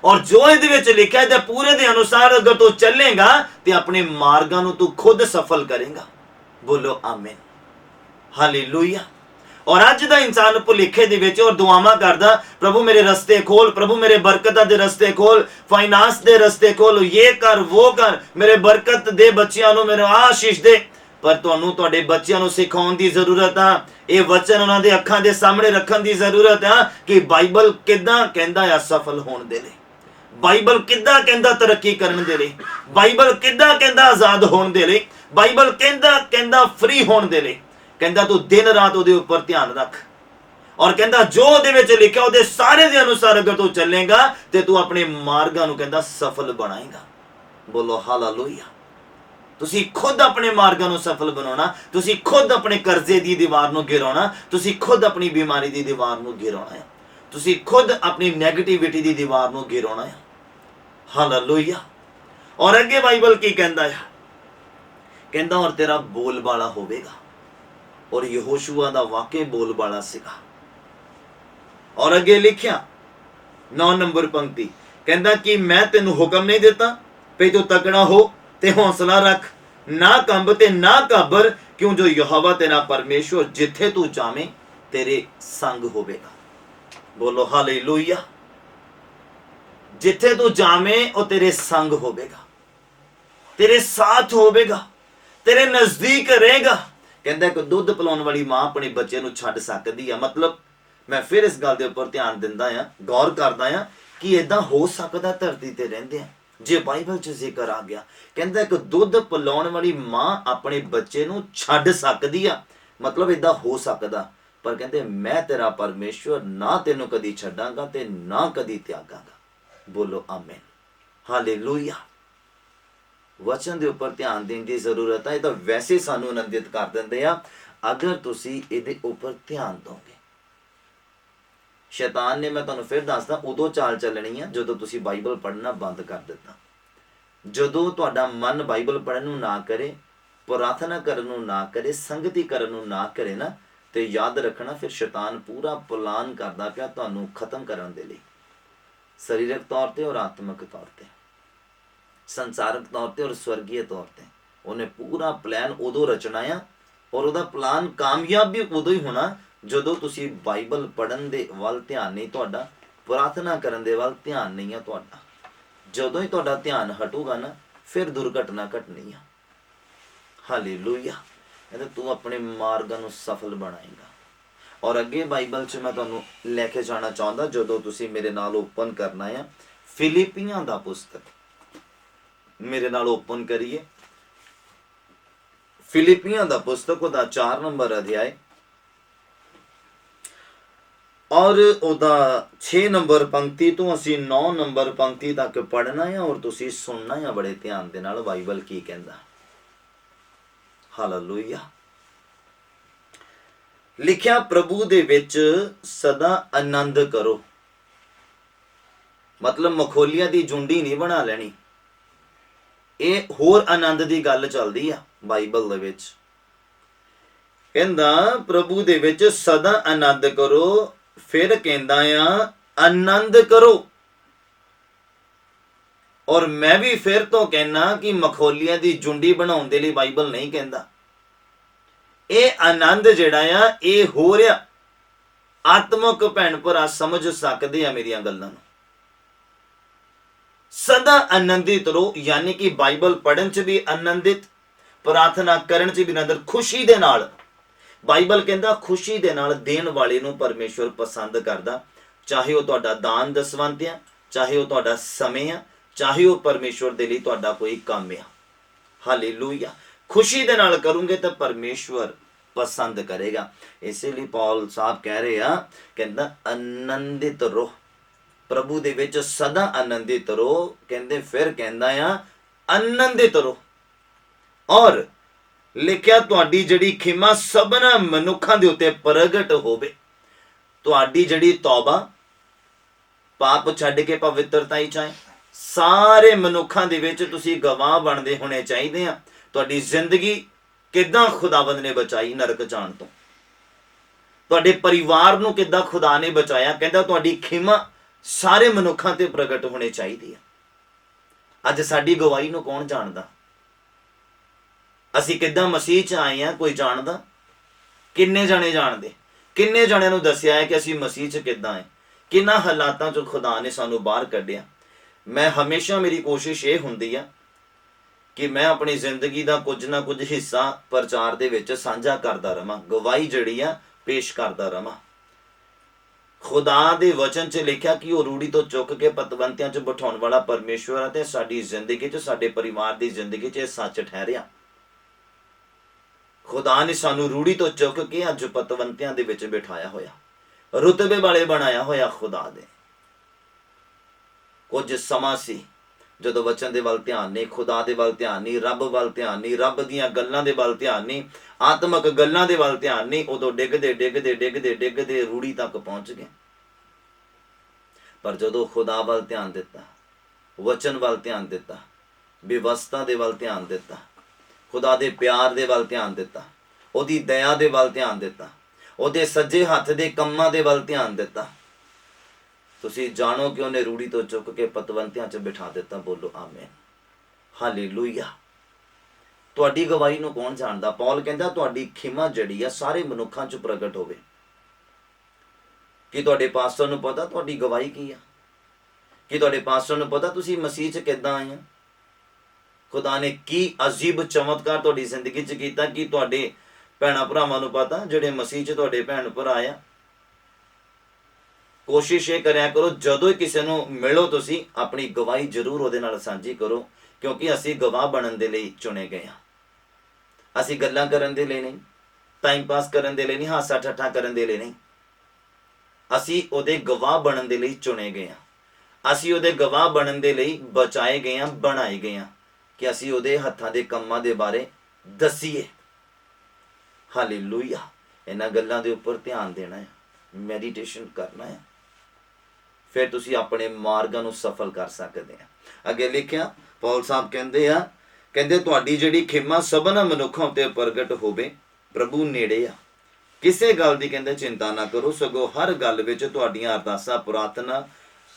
ਔਰ ਜੋ ਇਹਦੇ ਵਿੱਚ ਲਿਖਿਆ ਇਹਦੇ ਪੂਰੇ ਦੇ ਅਨੁਸਾਰ ਅਗਰ ਤੂੰ ਚੱਲੇਗਾ ਤੇ ਆਪਣੇ ਮਾਰਗਾਂ ਨੂੰ ਤੂੰ ਖੁਦ ਸਫਲ ਕਰੇਗਾ। ਬੋਲੋ ਆਮੀਨ। ਹਾਲੇਲੂਇਆ। ਔਰ ਅੱਜ ਦਾ ਇਨਸਾਨ ਭੁਲੇਖੇ ਦੇ ਵਿੱਚ ਔਰ ਦੁਆਵਾਂ ਕਰਦਾ, ਪ੍ਰਭੂ ਮੇਰੇ ਰਸਤੇ ਖੋਲ, ਪ੍ਰਭੂ ਮੇਰੇ ਬਰਕਤਾਂ ਦੇ ਰਸਤੇ ਖੋਲ, ਫਾਈਨਾਂਸ ਦੇ ਰਸਤੇ ਖੋਲ, ਇਹ ਕਰ ਉਹ ਕਰ, ਮੇਰੇ ਬਰਕਤ ਦੇ, ਬੱਚਿਆਂ ਨੂੰ ਮੇਰੇ ਆਸ਼ੀਸ਼ ਦੇ। ਪਰ ਤੁਹਾਨੂੰ ਤੁਹਾਡੇ ਬੱਚਿਆਂ ਨੂੰ ਸਿਖਾਉਣ ਦੀ ਜ਼ਰੂਰਤ ਆ, ਇਹ ਵਚਨ ਉਹਨਾਂ ਦੇ ਅੱਖਾਂ ਦੇ ਸਾਹਮਣੇ ਰੱਖਣ ਦੀ ਜ਼ਰੂਰਤ ਆ ਕਿ ਬਾਈਬਲ ਕਿੱਦਾਂ ਕਹਿੰਦਾ ਆ ਸਫਲ ਹੋਣ ਦੇ ਲਈ, ਬਾਈਬਲ ਕਿੱਦਾਂ ਕਹਿੰਦਾ ਤਰੱਕੀ ਕਰਨ ਦੇ ਲਈ, ਬਾਈਬਲ ਕਿੱਦਾਂ ਕਹਿੰਦਾ ਆਜ਼ਾਦ ਹੋਣ ਦੇ ਲਈ, ਬਾਈਬਲ ਕਹਿੰਦਾ ਫ੍ਰੀ ਹੋਣ ਦੇ ਲਈ। ਕਹਿੰਦਾ ਤੂੰ ਦਿਨ ਰਾਤ ਉਹਦੇ ਉੱਪਰ ਧਿਆਨ ਰੱਖ। ਔਰ ਕਹਿੰਦਾ ਜੋ ਉਹਦੇ ਵਿੱਚ ਲਿਖਿਆ ਉਹਦੇ ਸਾਰੇ ਦੇ ਅਨੁਸਾਰ ਅਗਰ ਤੂੰ ਚੱਲੇਗਾ ਤੇ ਤੂੰ ਆਪਣੇ ਮਾਰਗਾਂ ਨੂੰ ਕਹਿੰਦਾ ਸਫਲ ਬਣਾਏਗਾ। ਬੋਲੋ ਹਾਲੇਲੂਇਆ। ਤੁਸੀਂ ਖੁਦ ਆਪਣੇ ਮਾਰਗਾਂ ਨੂੰ ਸਫਲ ਬਣਾਉਣਾ, ਤੁਸੀਂ ਖੁਦ ਆਪਣੇ ਕਰਜ਼ੇ ਦੀ ਦੀਵਾਰ ਨੂੰ ਗਿਰਾਉਣਾ, ਤੁਸੀਂ ਖੁਦ ਆਪਣੀ ਬਿਮਾਰੀ ਦੀ ਦੀਵਾਰ ਨੂੰ ਗਿਰਾਉਣਾ ਹੈ, ਤੁਸੀਂ ਖੁਦ ਆਪਣੀ ਨੈਗੇਟਿਵਿਟੀ ਦੀ ਦੀਵਾਰ ਨੂੰ ਗਿਰਾਉਣਾ ਹੈ। ਹਾਲੇਲੂਇਆ। ਔਰ ਅੱਗੇ ਬਾਈਬਲ ਕੀ ਕਹਿੰਦਾ ਹੈ? ਕਹਿੰਦਾ ਔਰ ਤੇਰਾ ਬੋਲਬਾਲਾ ਹੋਵੇਗਾ। ਔਰ ਯਹੋਸ਼ੂਆ ਦਾ ਵਾਕਈ ਬੋਲਬਾਲਾ ਸੀਗਾ। ਔਰ ਅੱਗੇ ਲਿਖਿਆ 9 ਨੰਬਰ ਪੰਕਤੀ, कहता कि मैं तेन हुक्म नहीं देता भी तू तकड़ा हो ते हौसला रख, ना कंब ते ना घाबर, क्यों जो यहोवा तेरा परमेश्वर जिथे तू जावे तेरे संग होवेगा। बोलो हालेलुया। जिथे तू जावे वो तेरे संग होवेगा, तेरे साथ होवेगा, तेरे नजदीक रहेगा। कहता कि दुध पिलाने वाली मां अपने बच्चे ਨੂੰ ਛੱਡ ਸਕਦੀ ਆ। मतलब मैं फिर इस गल ਦੇ ਉੱਪਰ ਧਿਆਨ ਦਿੰਦਾ ਆ, ਗੌਰ ਕਰਦਾ ਆ ਕਿ ਇਦਾਂ ਹੋ ਸਕਦਾ ਧਰਤੀ ਤੇ ਰਹਿੰਦੇ ਆ ਜੇ ਬਾਈਬਲ 'ਚ ਜ਼ਿਕਰ ਆ ਗਿਆ। ਕਹਿੰਦਾ ਕਿ ਦੁੱਧ ਪਿਲਾਉਣ ਵਾਲੀ ਮਾਂ ਆਪਣੇ ਬੱਚੇ ਨੂੰ ਛੱਡ ਸਕਦੀ ਆ, मतलब ਇਦਾਂ ਹੋ ਸਕਦਾ। ਪਰ ਕਹਿੰਦੇ ਮੈਂ ਤੇਰਾ ਪਰਮੇਸ਼ਵਰ ਨਾ ਤੈਨੂੰ ਕਦੀ ਛੱਡਾਂਗਾ ਤੇ ਨਾ ਕਦੀ ਤਿਆਗਾਂਗਾ। बोलो आमीन, हालेलुया। वचन के उपर ध्यान देने की जरूरत है। ये तो वैसे सानू आनंदित कर देंदे आ अगर तुसी इहदे उपर ध्यान दोगे। शैतान ने, मैं तुहानू फिर दसदा, उदों चाल चलनी है जदों तुसी बाइबल पढ़ना बंद कर दिता। जदों तुहाडा मन बाइबल पढ़न नू ना करे, प्रार्थना करन नू ना करे, संगति करन नू ना करे ना, ते याद रखना फिर शैतान पूरा प्लान करदा पिया तुहानू खत्म करन दे लई, शरीरक तौर पर और आत्मक तौर पर, संसारक तौर पर और स्वर्गीय तौर पर। उन्हें पूरा प्लान उदों रचना है और उहदा प्लान कामयाब भी उदों ही होना जदों तुसी बाइबल पढ़न दे वल ध्यान नहीं तुहाडा, प्रार्थना करन दे वल ध्यान नहीं है तुहाडा। जदों ही तुहाडा ध्यान हटूगा ना फिर दुर्घटना घटनी है। हालेलुया। कहते तू अपने मार्गां नूं सफल बनाएगा। और अगे बाइबल च मैं तुहानू लैके जाना चाहता, जदों तुसी मेरे नाल ओपन करना है फिलिपियां दा पुस्तक, मेरे नाल ओपन करिए फिलिपियां दा पुस्तक, उहदा 4 नंबर अध्याय और उहदा 6 नंबर पंक्ति तो असी 9 नंबर पंक्ति तक पढ़ना है और तुसी सुनना है बड़े ध्यान दे नाल बाइबल की कहंदा। हालेलुया। लिखिया प्रभु दे विच सदा आनंद करो। मतलब मखोलिया दी जुंडी नहीं बना लेनी, ये होर आनंद दी गल चलदी आ बाइबल दे विच। कहंदा प्रभु दे विच सदा आनंद करो, फिर कहंदा आ आनंद करो। और मैं भी फिर तो कहना कि मखोलिया दी जुंडी बनाउण दे लई बाइबल नहीं कहंदा। ये आनंद जिहड़ा आ ये हो रहा आत्मक भैन भरा समझ सकते हैं मेरिया गल्लां नूं। सदा आनंदित रहो, यानी कि बाइबल पढ़न च भी आनंदित, प्रार्थना करन च भी आनंदित, खुशी दे नाल। बाइबल कहंदा खुशी दे नाल देण वाले नूं परमेश्वर पसंद करदा, चाहे वो तुहाडा दान दसवंत है, चाहे वो तुहाडा समय है, चाहे वो परमेश्वर दे लई तुहाडा कोई काम है। हालेलुया। खुशी दे नाल करूंगे तो परमेश्वर पसंद करेगा। इसीलिए पौल साहब कह रहे हैं, कहंदा आनंदित रहो, प्रभु दे विच सदा आनंदित रहो। कहंदे फिर कहंदा आ आनंदित रहो। और लिखिया तुहाडी जिहड़ी खिमा सबना मनुखां दे उत्ते प्रगट होवे। तुहाडी जिहड़ी तौबा, पाप छड्ड के पवित्रता चाहे, सारे मनुखां दे विच तुसी गवाह बनदे होने चाहिए आ। तुहाडी जिंदगी किदां खुदावंद ने बचाई नरक जाण तो, तुहाडे परिवार नूं किदां खुदा ने बचाया। कहंदा तुहाडी खिमा सारे मनुखां ते प्रगट होने चाहिए। अज साडी गवाही नूं कौन जानदा? असीं किदां मसीह च आए हैं कोई जानदा? किन्ने जणे जानदे? किन्ने जणिਆਂ ਨੂੰ ਦੱਸਿਆ है कि असीं मसीह च किदां है, किन्हां हालातां चों खुदा ने सानूं बाहर कढिया। मैं हमेशा मेरी कोशिश ये हुंदी आ कि मैं अपनी जिंदगी का कुछ ना कुछ हिस्सा प्रचार दे विच साझा करता रहा, गवाही जिहड़ी आ पेश करता रहा। खुदा दे वचन च लिखा कि वो रूढ़ी तो चुक के पतवंतियां च बिठाउण वाला परमेश्वर है, ते साडी जिंदगी च, साडे परिवार दी जिंदगी च सच ठहरिया। खुदा ने सानू रूढ़ी तो चुक के अज पतवंतियां दे विच बिठाया होया, रुतबे वाले बनाया होया खुदा दे। कुछ समा सी जदों वचन दे वल ध्यान नहीं, खुदा दे वल ध्यान नहीं, रब वल ध्यान नहीं, रब दीयां गल्लां दे वल ध्यान नहीं, आत्मक गल्लां दे वल ध्यान नहीं, उदों डिगदे डिगदे डिगदे डिगदे रूढ़ी तक पहुंच गए। पर जदों खुदा वल ध्यान दिता, वचन वल ध्यान दिता, व्यवस्था दे वल ध्यान दिता, खुदा दे प्यार दे वल ध्यान दिता, ओदी दया दे वल ध्यान दिता, ओदे सज्जे हथ दे कम्मां दे वल ध्यान दिता, ਤੁਸੀਂ ਜਾਣੋ ਕਿ ਉਹਨੇ ਰੂੜੀ ਤੋਂ ਚੁੱਕ ਕੇ ਪਤਵੰਤਿਆਂ 'ਚ ਬਿਠਾ ਦਿੱਤਾ। ਬੋਲੋ ਆਮੇਨ, ਹਾਲੇਲੂਇਆ। ਤੁਹਾਡੀ ਗਵਾਹੀ ਨੂੰ ਕੌਣ ਜਾਣਦਾ? ਪੌਲ ਕਹਿੰਦਾ ਤੁਹਾਡੀ ਖਿਮਾ ਜਿਹੜੀ ਆ ਸਾਰੇ ਮਨੁੱਖਾਂ 'ਚ ਪ੍ਰਗਟ ਹੋਵੇ। ਕਿ ਤੁਹਾਡੇ ਪਾਸਟਰ ਨੂੰ ਪਤਾ ਤੁਹਾਡੀ ਗਵਾਹੀ ਕੀ ਆ? ਕਿ ਤੁਹਾਡੇ ਪਾਸਟਰ ਨੂੰ ਪਤਾ ਤੁਸੀਂ ਮਸੀਹ 'ਚ ਕਿੱਦਾਂ ਆਏ ਆ? ਖੁਦਾ ਨੇ ਕੀ ਅਜੀਬ ਚਮਤਕਾਰ ਤੁਹਾਡੀ ਜ਼ਿੰਦਗੀ 'ਚ ਕੀਤਾ ਕਿ ਤੁਹਾਡੇ ਭੈਣਾਂ ਭਰਾਵਾਂ ਨੂੰ ਪਤਾ ਜਿਹੜੇ ਮਸੀਹ 'ਚ ਤੁਹਾਡੇ ਭੈਣ ਭਰਾ ਆ। ਕੋਸ਼ਿਸ਼ ਇਹ ਕਰਿਆ ਕਰੋ ਜਦੋਂ ਹੀ ਕਿਸੇ ਨੂੰ ਮਿਲੋ ਤੁਸੀਂ ਆਪਣੀ ਗਵਾਹੀ ਜ਼ਰੂਰ ਉਹਦੇ ਨਾਲ ਸਾਂਝੀ ਕਰੋ, ਕਿਉਂਕਿ ਅਸੀਂ ਗਵਾਹ ਬਣਨ ਦੇ ਲਈ ਚੁਣੇ ਗਏ ਹਾਂ। ਅਸੀਂ ਗੱਲਾਂ ਕਰਨ ਦੇ ਲਈ ਨਹੀਂ, ਟਾਈਮ ਪਾਸ ਕਰਨ ਦੇ ਲਈ ਨਹੀਂ, ਹਾਸਾ ਠੱਠਾ ਕਰਨ ਦੇ ਲਈ ਨਹੀਂ। ਅਸੀਂ ਉਹਦੇ ਗਵਾਹ ਬਣਨ ਦੇ ਲਈ ਚੁਣੇ ਗਏ ਹਾਂ। ਅਸੀਂ ਉਹਦੇ ਗਵਾਹ ਬਣਨ ਦੇ ਲਈ ਬਚਾਏ ਗਏ ਹਾਂ, ਬਣਾਏ ਗਏ ਹਾਂ ਕਿ ਅਸੀਂ ਉਹਦੇ ਹੱਥਾਂ ਦੇ ਕੰਮਾਂ ਦੇ ਬਾਰੇ ਦੱਸੀਏ। ਹਾਲੇਲੂਇਆ। ਇਹਨਾਂ ਗੱਲਾਂ ਦੇ ਉੱਪਰ ਧਿਆਨ ਦੇਣਾ ਹੈ, ਮੈਡੀਟੇਸ਼ਨ ਕਰਨਾ ਹੈ, ਫਿਰ ਤੁਸੀਂ ਆਪਣੇ ਮਾਰਗਾਂ ਨੂੰ ਸਫਲ ਕਰ ਸਕਦੇ ਆ। ਅੱਗੇ ਲਿਖਿਆ ਪੌਲ ਸਾਹਿਬ ਕਹਿੰਦੇ ਤੁਹਾਡੀ ਜਿਹੜੀ ਖਿਮਾ ਸਭਨਾਂ ਮਨੁੱਖਾਂ ਉੱਤੇ ਪ੍ਰਗਟ ਹੋਵੇ, ਪ੍ਰਭੂ ਨੇੜੇ ਆ। ਕਿਸੇ ਗੱਲ ਦੀ ਕਹਿੰਦੇ ਚਿੰਤਾ ਨਾ ਕਰੋ, ਸਗੋਂ ਹਰ ਗੱਲ ਵਿੱਚ ਤੁਹਾਡੀਆਂ ਅਰਦਾਸਾਂ, ਪ੍ਰਾਰਥਨਾ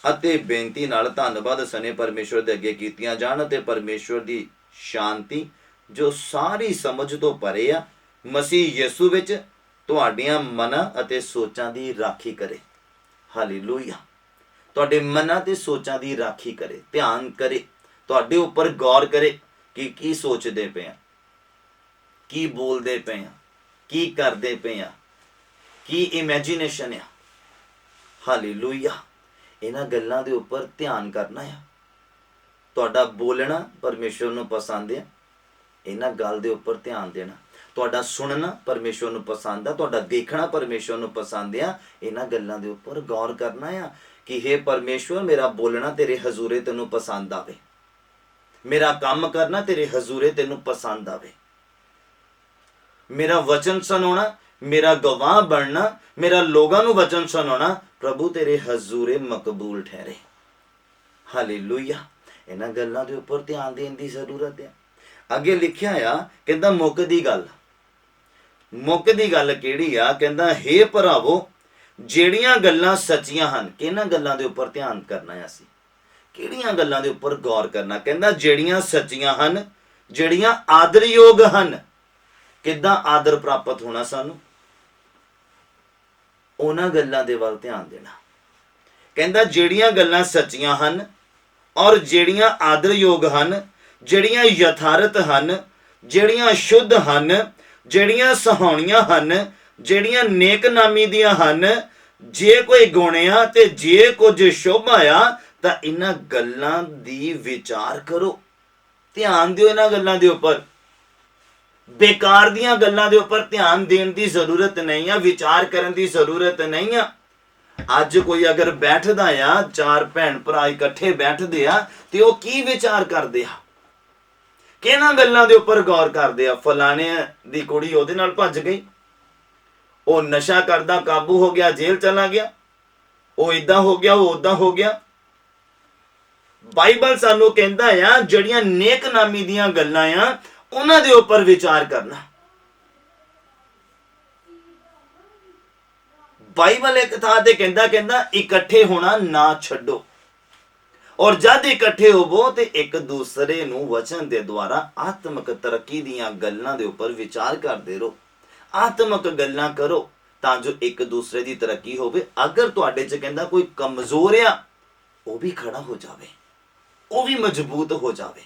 ਅਤੇ ਬੇਨਤੀ ਨਾਲ ਧੰਨਵਾਦ ਸਣੇ ਪਰਮੇਸ਼ਵਰ ਦੇ ਅੱਗੇ ਕੀਤੀਆਂ ਜਾਣ, ਅਤੇ ਪਰਮੇਸ਼ਵਰ ਦੀ ਸ਼ਾਂਤੀ ਜੋ ਸਾਰੀ ਸਮਝ ਤੋਂ ਪਰੇ ਆ ਮਸੀਹ ਯਿਸੂ ਵਿੱਚ ਤੁਹਾਡੀਆਂ ਮਨਾਂ ਅਤੇ ਸੋਚਾਂ ਦੀ ਰਾਖੀ ਕਰੇ। ਹਾਲੇਲੂਇਆ। ਤੁਹਾਡੇ ਮਨਾਂ ਤੇ ਸੋਚਾਂ ਦੀ ਰਾਖੀ ਕਰੇ, ਧਿਆਨ ਕਰੇ, ਤੁਹਾਡੇ ਉੱਪਰ ਗੌਰ ਕਰੇ ਕਿ ਕੀ ਸੋਚਦੇ ਪਏ ਆ, ਕੀ ਬੋਲਦੇ ਪਏ ਆ, ਕੀ ਕਰਦੇ ਪਏ ਆ, ਕੀ ਇਮੈਜੀਨੇਸ਼ਨ ਆ। ਹਾਲੇਲੂਇਆ। ਇਹਨਾਂ ਗੱਲਾਂ ਦੇ ਉੱਪਰ ਧਿਆਨ ਕਰਨਾ ਆ। ਤੁਹਾਡਾ ਬੋਲਣਾ ਪਰਮੇਸ਼ਵਰ ਨੂੰ ਪਸੰਦ ਆ, ਇਹਨਾਂ ਗੱਲ ਦੇ ਉੱਪਰ ਧਿਆਨ ਦੇਣਾ। ਤੁਹਾਡਾ ਸੁਣਨਾ ਪਰਮੇਸ਼ਵਰ ਨੂੰ ਪਸੰਦ ਆ, ਤੁਹਾਡਾ ਦੇਖਣਾ ਪਰਮੇਸ਼ਵਰ ਨੂੰ ਪਸੰਦ ਆ। ਇਹਨਾਂ ਗੱਲਾਂ ਦੇ ਉੱਪਰ ਗੌਰ ਕਰਨਾ ਆ ਕਿ ਹੇ ਪਰਮੇਸ਼ਵਰ, ਮੇਰਾ ਬੋਲਣਾ ਤੇਰੇ ਹਜ਼ੂਰੇ ਤੈਨੂੰ ਪਸੰਦ ਆਵੇ, ਮੇਰਾ ਕੰਮ ਕਰਨਾ ਤੇਰੇ ਹਜ਼ੂਰੇ ਤੈਨੂੰ ਪਸੰਦ ਆਵੇ, ਮੇਰਾ ਵਚਨ ਸੁਣਾਉਣਾ, ਮੇਰਾ ਗਵਾਹ ਬਣਨਾ, ਮੇਰਾ ਲੋਕਾਂ ਨੂੰ ਵਚਨ ਸੁਣਾਉਣਾ ਪ੍ਰਭੂ ਤੇਰੇ ਹਜ਼ੂਰੇ ਮਕਬੂਲ ਠਹਿਰੇ। ਹਾਲੇਲੂਇਆ। ਇਹਨਾਂ ਗੱਲਾਂ ਦੇ ਉੱਪਰ ਧਿਆਨ ਦੇਣ ਦੀ ਜ਼ਰੂਰਤ ਹੈ। ਅੱਗੇ ਲਿਖਿਆ ਆ ਕਹਿੰਦਾ ਮੁੱਕਦੀ ਗੱਲ ਕਿਹੜੀ ਆ? ਕਹਿੰਦਾ ਹੇ ਭਰਾਵੋ, ਜਿਹੜੀਆਂ ਗੱਲਾਂ ਸੱਚੀਆਂ ਹਨ। ਕਿਹਨਾਂ ਗੱਲਾਂ ਦੇ ਉੱਪਰ ਧਿਆਨ ਕਰਨਾ ਹੈ? ਅਸੀਂ ਕਿਹੜੀਆਂ ਗੱਲਾਂ ਦੇ ਉੱਪਰ ਗੌਰ ਕਰਨਾ? ਕਹਿੰਦਾ ਜਿਹੜੀਆਂ ਸੱਚੀਆਂ ਹਨ, ਜਿਹੜੀਆਂ ਆਦਰਯੋਗ ਹਨ। ਕਿੱਦਾਂ ਆਦਰ ਪ੍ਰਾਪਤ ਹੋਣਾ ਸਾਨੂੰ? ਉਹਨਾਂ ਗੱਲਾਂ ਦੇ ਵੱਲ ਧਿਆਨ ਦੇਣਾ। ਕਹਿੰਦਾ ਜਿਹੜੀਆਂ ਗੱਲਾਂ ਸੱਚੀਆਂ ਹਨ ਔਰ ਜਿਹੜੀਆਂ ਆਦਰਯੋਗ ਹਨ, ਜਿਹੜੀਆਂ ਯਥਾਰਥ ਹਨ, ਜਿਹੜੀਆਂ ਸ਼ੁੱਧ ਹਨ, ਜਿਹੜੀਆਂ ਸੁਹਾਵਣੀਆਂ ਹਨ, ਜਿਹੜੀਆਂ ਨੇਕਨਾਮੀ ਦੀਆਂ ਹਨ, ਜੇ ਕੋਈ ਗੁਣ ਆ ਤੇ ਜੇ ਕੁਝ ਸ਼ੋਭਾ ਆ ਤਾਂ ਇਹਨਾਂ ਗੱਲਾਂ ਦੀ ਵਿਚਾਰ ਕਰੋ। ਧਿਆਨ ਦਿਓ ਇਹਨਾਂ ਗੱਲਾਂ ਦੇ ਉੱਪਰ। ਬੇਕਾਰ ਦੀਆਂ ਗੱਲਾਂ ਦੇ ਉੱਪਰ ਧਿਆਨ ਦੇਣ ਦੀ ਜ਼ਰੂਰਤ ਨਹੀਂ ਆ, ਵਿਚਾਰ ਕਰਨ ਦੀ ਜ਼ਰੂਰਤ ਨਹੀਂ ਆ। ਅੱਜ ਕੋਈ ਅਗਰ ਬੈਠਦਾ ਆ, ਚਾਰ ਭੈਣ ਭਰਾ ਇਕੱਠੇ ਬੈਠਦੇ ਆ ਤੇ ਉਹ ਕੀ ਵਿਚਾਰ ਕਰਦੇ ਆ? ਕਿਹਨਾਂ ਗੱਲਾਂ ਦੇ ਉੱਪਰ ਗੌਰ ਕਰਦੇ ਆ? ਫਲਾਣੇ ਦੀ ਕੁੜੀ ਉਹਦੇ ਨਾਲ ਭੱਜ ਗਈ, ਉਹ ਨਸ਼ਾ ਕਰਦਾ ਕਾਬੂ ਹੋ ਗਿਆ, ਜੇਲ੍ਹ ਚਲਾ ਗਿਆ, ਉਹ ਇਦਾਂ ਹੋ ਗਿਆ, ਉਹ ਉਦਾਂ ਹੋ ਗਿਆ। ਬਾਈਬਲ ਸਾਨੂੰ ਕਹਿੰਦਾ ਆ ਜਿਹੜੀਆਂ ਨੇਕਨਾਮੀ ਦੀਆਂ ਗੱਲਾਂ ਆ ਉਹਨਾਂ ਦੇ ਉੱਪਰ ਵਿਚਾਰ ਕਰਨਾ। ਬਾਈਬਲ ਇੱਕ ਥਾਂ ਤੇ ਕਹਿੰਦਾ ਇਕੱਠੇ ਹੋਣਾ ਨਾ ਛੱਡੋ, ਔਰ ਜਦ ਇਕੱਠੇ ਹੋਵੋ ਤੇ ਇੱਕ ਦੂਸਰੇ ਨੂੰ ਵਚਨ ਦੇ ਦੁਆਰਾ ਆਤਮਿਕ ਤਰੱਕੀ ਦੀਆਂ ਗੱਲਾਂ ਦੇ ਉੱਪਰ ਵਿਚਾਰ ਕਰਦੇ ਰਹੋ। ਆਤਮਿਕ ਗੱਲਾਂ ਕਰੋ ਤਾਂ ਜੋ ਇੱਕ ਦੂਸਰੇ ਦੀ ਤਰੱਕੀ ਹੋਵੇ। ਅਗਰ ਤੁਹਾਡੇ 'ਚ ਕਹਿੰਦਾ ਕੋਈ ਕਮਜ਼ੋਰ ਆ, ਉਹ ਵੀ ਖੜਾ ਹੋ ਜਾਵੇ, ਉਹ ਵੀ ਮਜ਼ਬੂਤ ਹੋ ਜਾਵੇ।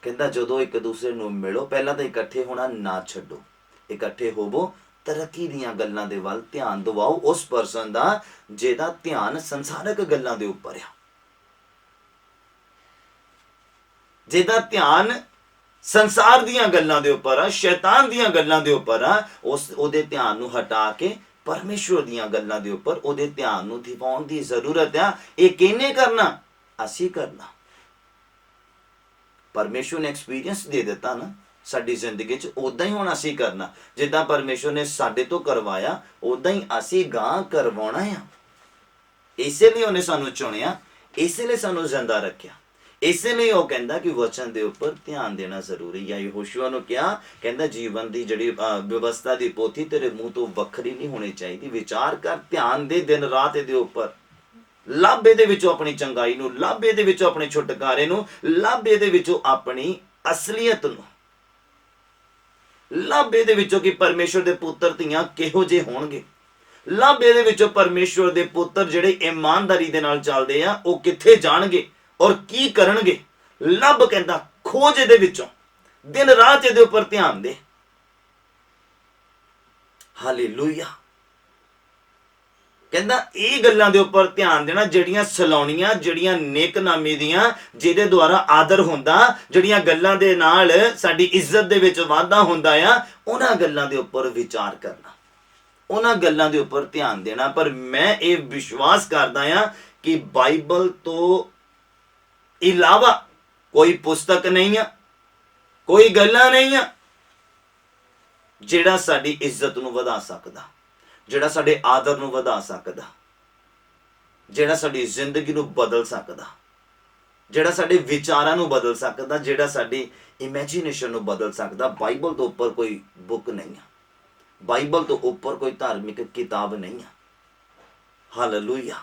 ਕਹਿੰਦਾ ਜਦੋਂ ਇੱਕ ਦੂਸਰੇ ਨੂੰ ਮਿਲੋ, ਪਹਿਲਾਂ ਤਾਂ ਇਕੱਠੇ ਹੋਣਾ ਨਾ ਛੱਡੋ, ਇਕੱਠੇ ਹੋਵੋ, ਤਰੱਕੀ ਦੀਆਂ ਗੱਲਾਂ ਦੇ ਵੱਲ ਧਿਆਨ ਦਿਵਾਓ ਉਸ ਪਰਸਨ ਦਾ ਜਿਹਦਾ ਧਿਆਨ ਸੰਸਾਰਕ ਗੱਲਾਂ ਦੇ ਉੱਪਰ ਆ, ਜਿਹਦਾ ਧਿਆਨ ਸੰਸਾਰ ਦੀਆਂ ਗੱਲਾਂ ਦੇ ਉੱਪਰ ਆ, ਸ਼ੈਤਾਨ ਦੀਆਂ ਗੱਲਾਂ ਦੇ ਉੱਪਰ ਆ। ਉਹਦੇ ਧਿਆਨ ਨੂੰ ਹਟਾ ਕੇ ਪਰਮੇਸ਼ਵਰ ਦੀਆਂ ਗੱਲਾਂ ਦੇ ਉੱਪਰ ਉਹਦੇ ਧਿਆਨ ਨੂੰ ਦਿਵਾਉਣ ਦੀ ਜ਼ਰੂਰਤ ਆ। ਇਹ ਕਿਹਨੇ ਕਰਨਾ? ਅਸੀਂ ਕਰਨਾ। ਪਰਮੇਸ਼ਵਰ ਨੇ ਐਕਸਪੀਰੀਅੰਸ ਦੇ ਦਿੱਤਾ ਨਾ ਸਾਡੀ ਜ਼ਿੰਦਗੀ 'ਚ, ਉਦਾਂ ਹੀ ਹੁਣ ਅਸੀਂ ਕਰਨਾ। ਜਿੱਦਾਂ ਪਰਮੇਸ਼ਵਰ ਨੇ ਸਾਡੇ ਤੋਂ ਕਰਵਾਇਆ ਉਦਾਂ ਹੀ ਅਸੀਂ ਗਾਂ ਕਰਵਾਉਣਾ ਆ। ਇਸੇ ਲਈ ਉਹਨੇ ਸਾਨੂੰ ਚੁਣਿਆ, ਇਸੇ ਲਈ ਸਾਨੂੰ ਜ਼ਿੰਦਾ ਰੱਖਿਆ, ਇਸੇ ਲਈ ਉਹ ਕਹਿੰਦਾ ਕਿ ਵਚਨ ਦੇ ਉੱਪਰ ਧਿਆਨ ਦੇਣਾ ਜ਼ਰੂਰੀ ਹੈ। ਯਹੋਸ਼ੂਆ ਨੂੰ ਕਿਹਾ, ਕਹਿੰਦਾ ਜੀਵਨ ਦੀ ਜਿਹੜੀ ਵਿਵਸਥਾ ਦੀ ਪੋਥੀ ਤੇਰੇ ਮੂੰਹ ਤੋਂ ਵੱਖਰੀ ਨਹੀਂ ਹੋਣੀ ਚਾਹੀਦੀ। ਵਿਚਾਰ ਕਰ, ਧਿਆਨ ਦੇ ਦਿਨ ਰਾਤ ਇਹਦੇ ਉੱਪਰ। ਲੱਭ ਇਹਦੇ ਵਿੱਚੋਂ ਆਪਣੀ ਚੰਗਾਈ ਨੂੰ, ਲੱਭ ਇਹਦੇ ਵਿੱਚੋਂ ਆਪਣੇ ਛੁਟਕਾਰੇ ਨੂੰ, ਲੱਭ ਇਹਦੇ ਵਿੱਚੋਂ ਆਪਣੀ ਅਸਲੀਅਤ ਨੂੰ, ਲੱਭ ਇਹਦੇ ਵਿੱਚੋਂ ਕਿ ਪਰਮੇਸ਼ਵਰ ਦੇ ਪੁੱਤਰ ਧੀਆਂ ਕਿਹੋ ਜਿਹੇ ਹੋਣਗੇ। ਲੱਭ ਇਹਦੇ ਵਿੱਚੋਂ ਪਰਮੇਸ਼ਵਰ ਦੇ ਪੁੱਤਰ ਜਿਹੜੇ ਇਮਾਨਦਾਰੀ ਦੇ ਨਾਲ ਚੱਲਦੇ ਆ ਉਹ ਕਿੱਥੇ ਜਾਣਗੇ ਔਰ ਕੀ ਕਰਨਗੇ। ਲੱਭ, ਕਹਿੰਦਾ ਖੋਜ ਇਹਦੇ ਵਿੱਚੋਂ, ਦਿਨ ਰਾਤ ਇਹਦੇ ਉੱਪਰ ਧਿਆਨ ਦੇ। ਹਾਲੇਲੂਇਆ। ਕਹਿੰਦਾ ਇਹ ਗੱਲਾਂ ਦੇ ਉੱਪਰ ਧਿਆਨ ਦੇਣਾ ਜਿਹੜੀਆਂ ਸਲਾਉਣੀਆਂ, ਜਿਹੜੀਆਂ ਨੇਕਨਾਮੀ ਦੀਆਂ, ਜਿਹਦੇ ਦੁਆਰਾ ਆਦਰ ਹੁੰਦਾ, ਜਿਹੜੀਆਂ ਗੱਲਾਂ ਦੇ ਨਾਲ ਸਾਡੀ ਇੱਜ਼ਤ ਦੇ ਵਿੱਚ ਵਾਧਾ ਹੁੰਦਾ ਆ, ਉਹਨਾਂ ਗੱਲਾਂ ਦੇ ਉੱਪਰ ਵਿਚਾਰ ਕਰਨਾ, ਉਹਨਾਂ ਗੱਲਾਂ ਦੇ ਉੱਪਰ ਧਿਆਨ ਦੇਣਾ। ਪਰ ਮੈਂ ਇਹ ਵਿਸ਼ਵਾਸ ਕਰਦਾ ਆ ਕਿ ਬਾਈਬਲ ਤੋਂ ਇਲਾਵਾ ਕੋਈ ਪੁਸਤਕ ਨਹੀਂ ਆ, ਕੋਈ ਗੱਲਾਂ ਨਹੀਂ ਆ ਜਿਹੜਾ ਸਾਡੀ ਇੱਜ਼ਤ ਨੂੰ ਵਧਾ ਸਕਦਾ, ਜਿਹੜਾ ਸਾਡੇ ਆਦਰ ਨੂੰ ਵਧਾ ਸਕਦਾ, ਜਿਹੜਾ ਸਾਡੀ ਜ਼ਿੰਦਗੀ ਨੂੰ ਬਦਲ ਸਕਦਾ, ਜਿਹੜਾ ਸਾਡੇ ਵਿਚਾਰਾਂ ਨੂੰ ਬਦਲ ਸਕਦਾ, ਜਿਹੜਾ ਸਾਡੀ ਇਮੇਜਿਨੇਸ਼ਨ ਨੂੰ ਬਦਲ ਸਕਦਾ। ਬਾਈਬਲ ਤੋਂ ਉੱਪਰ ਕੋਈ ਬੁੱਕ ਨਹੀਂ ਆ, ਬਾਈਬਲ ਤੋਂ ਉੱਪਰ ਕੋਈ ਧਾਰਮਿਕ ਕਿਤਾਬ ਨਹੀਂ ਆ। ਹਾਲੇਲੂਇਆ।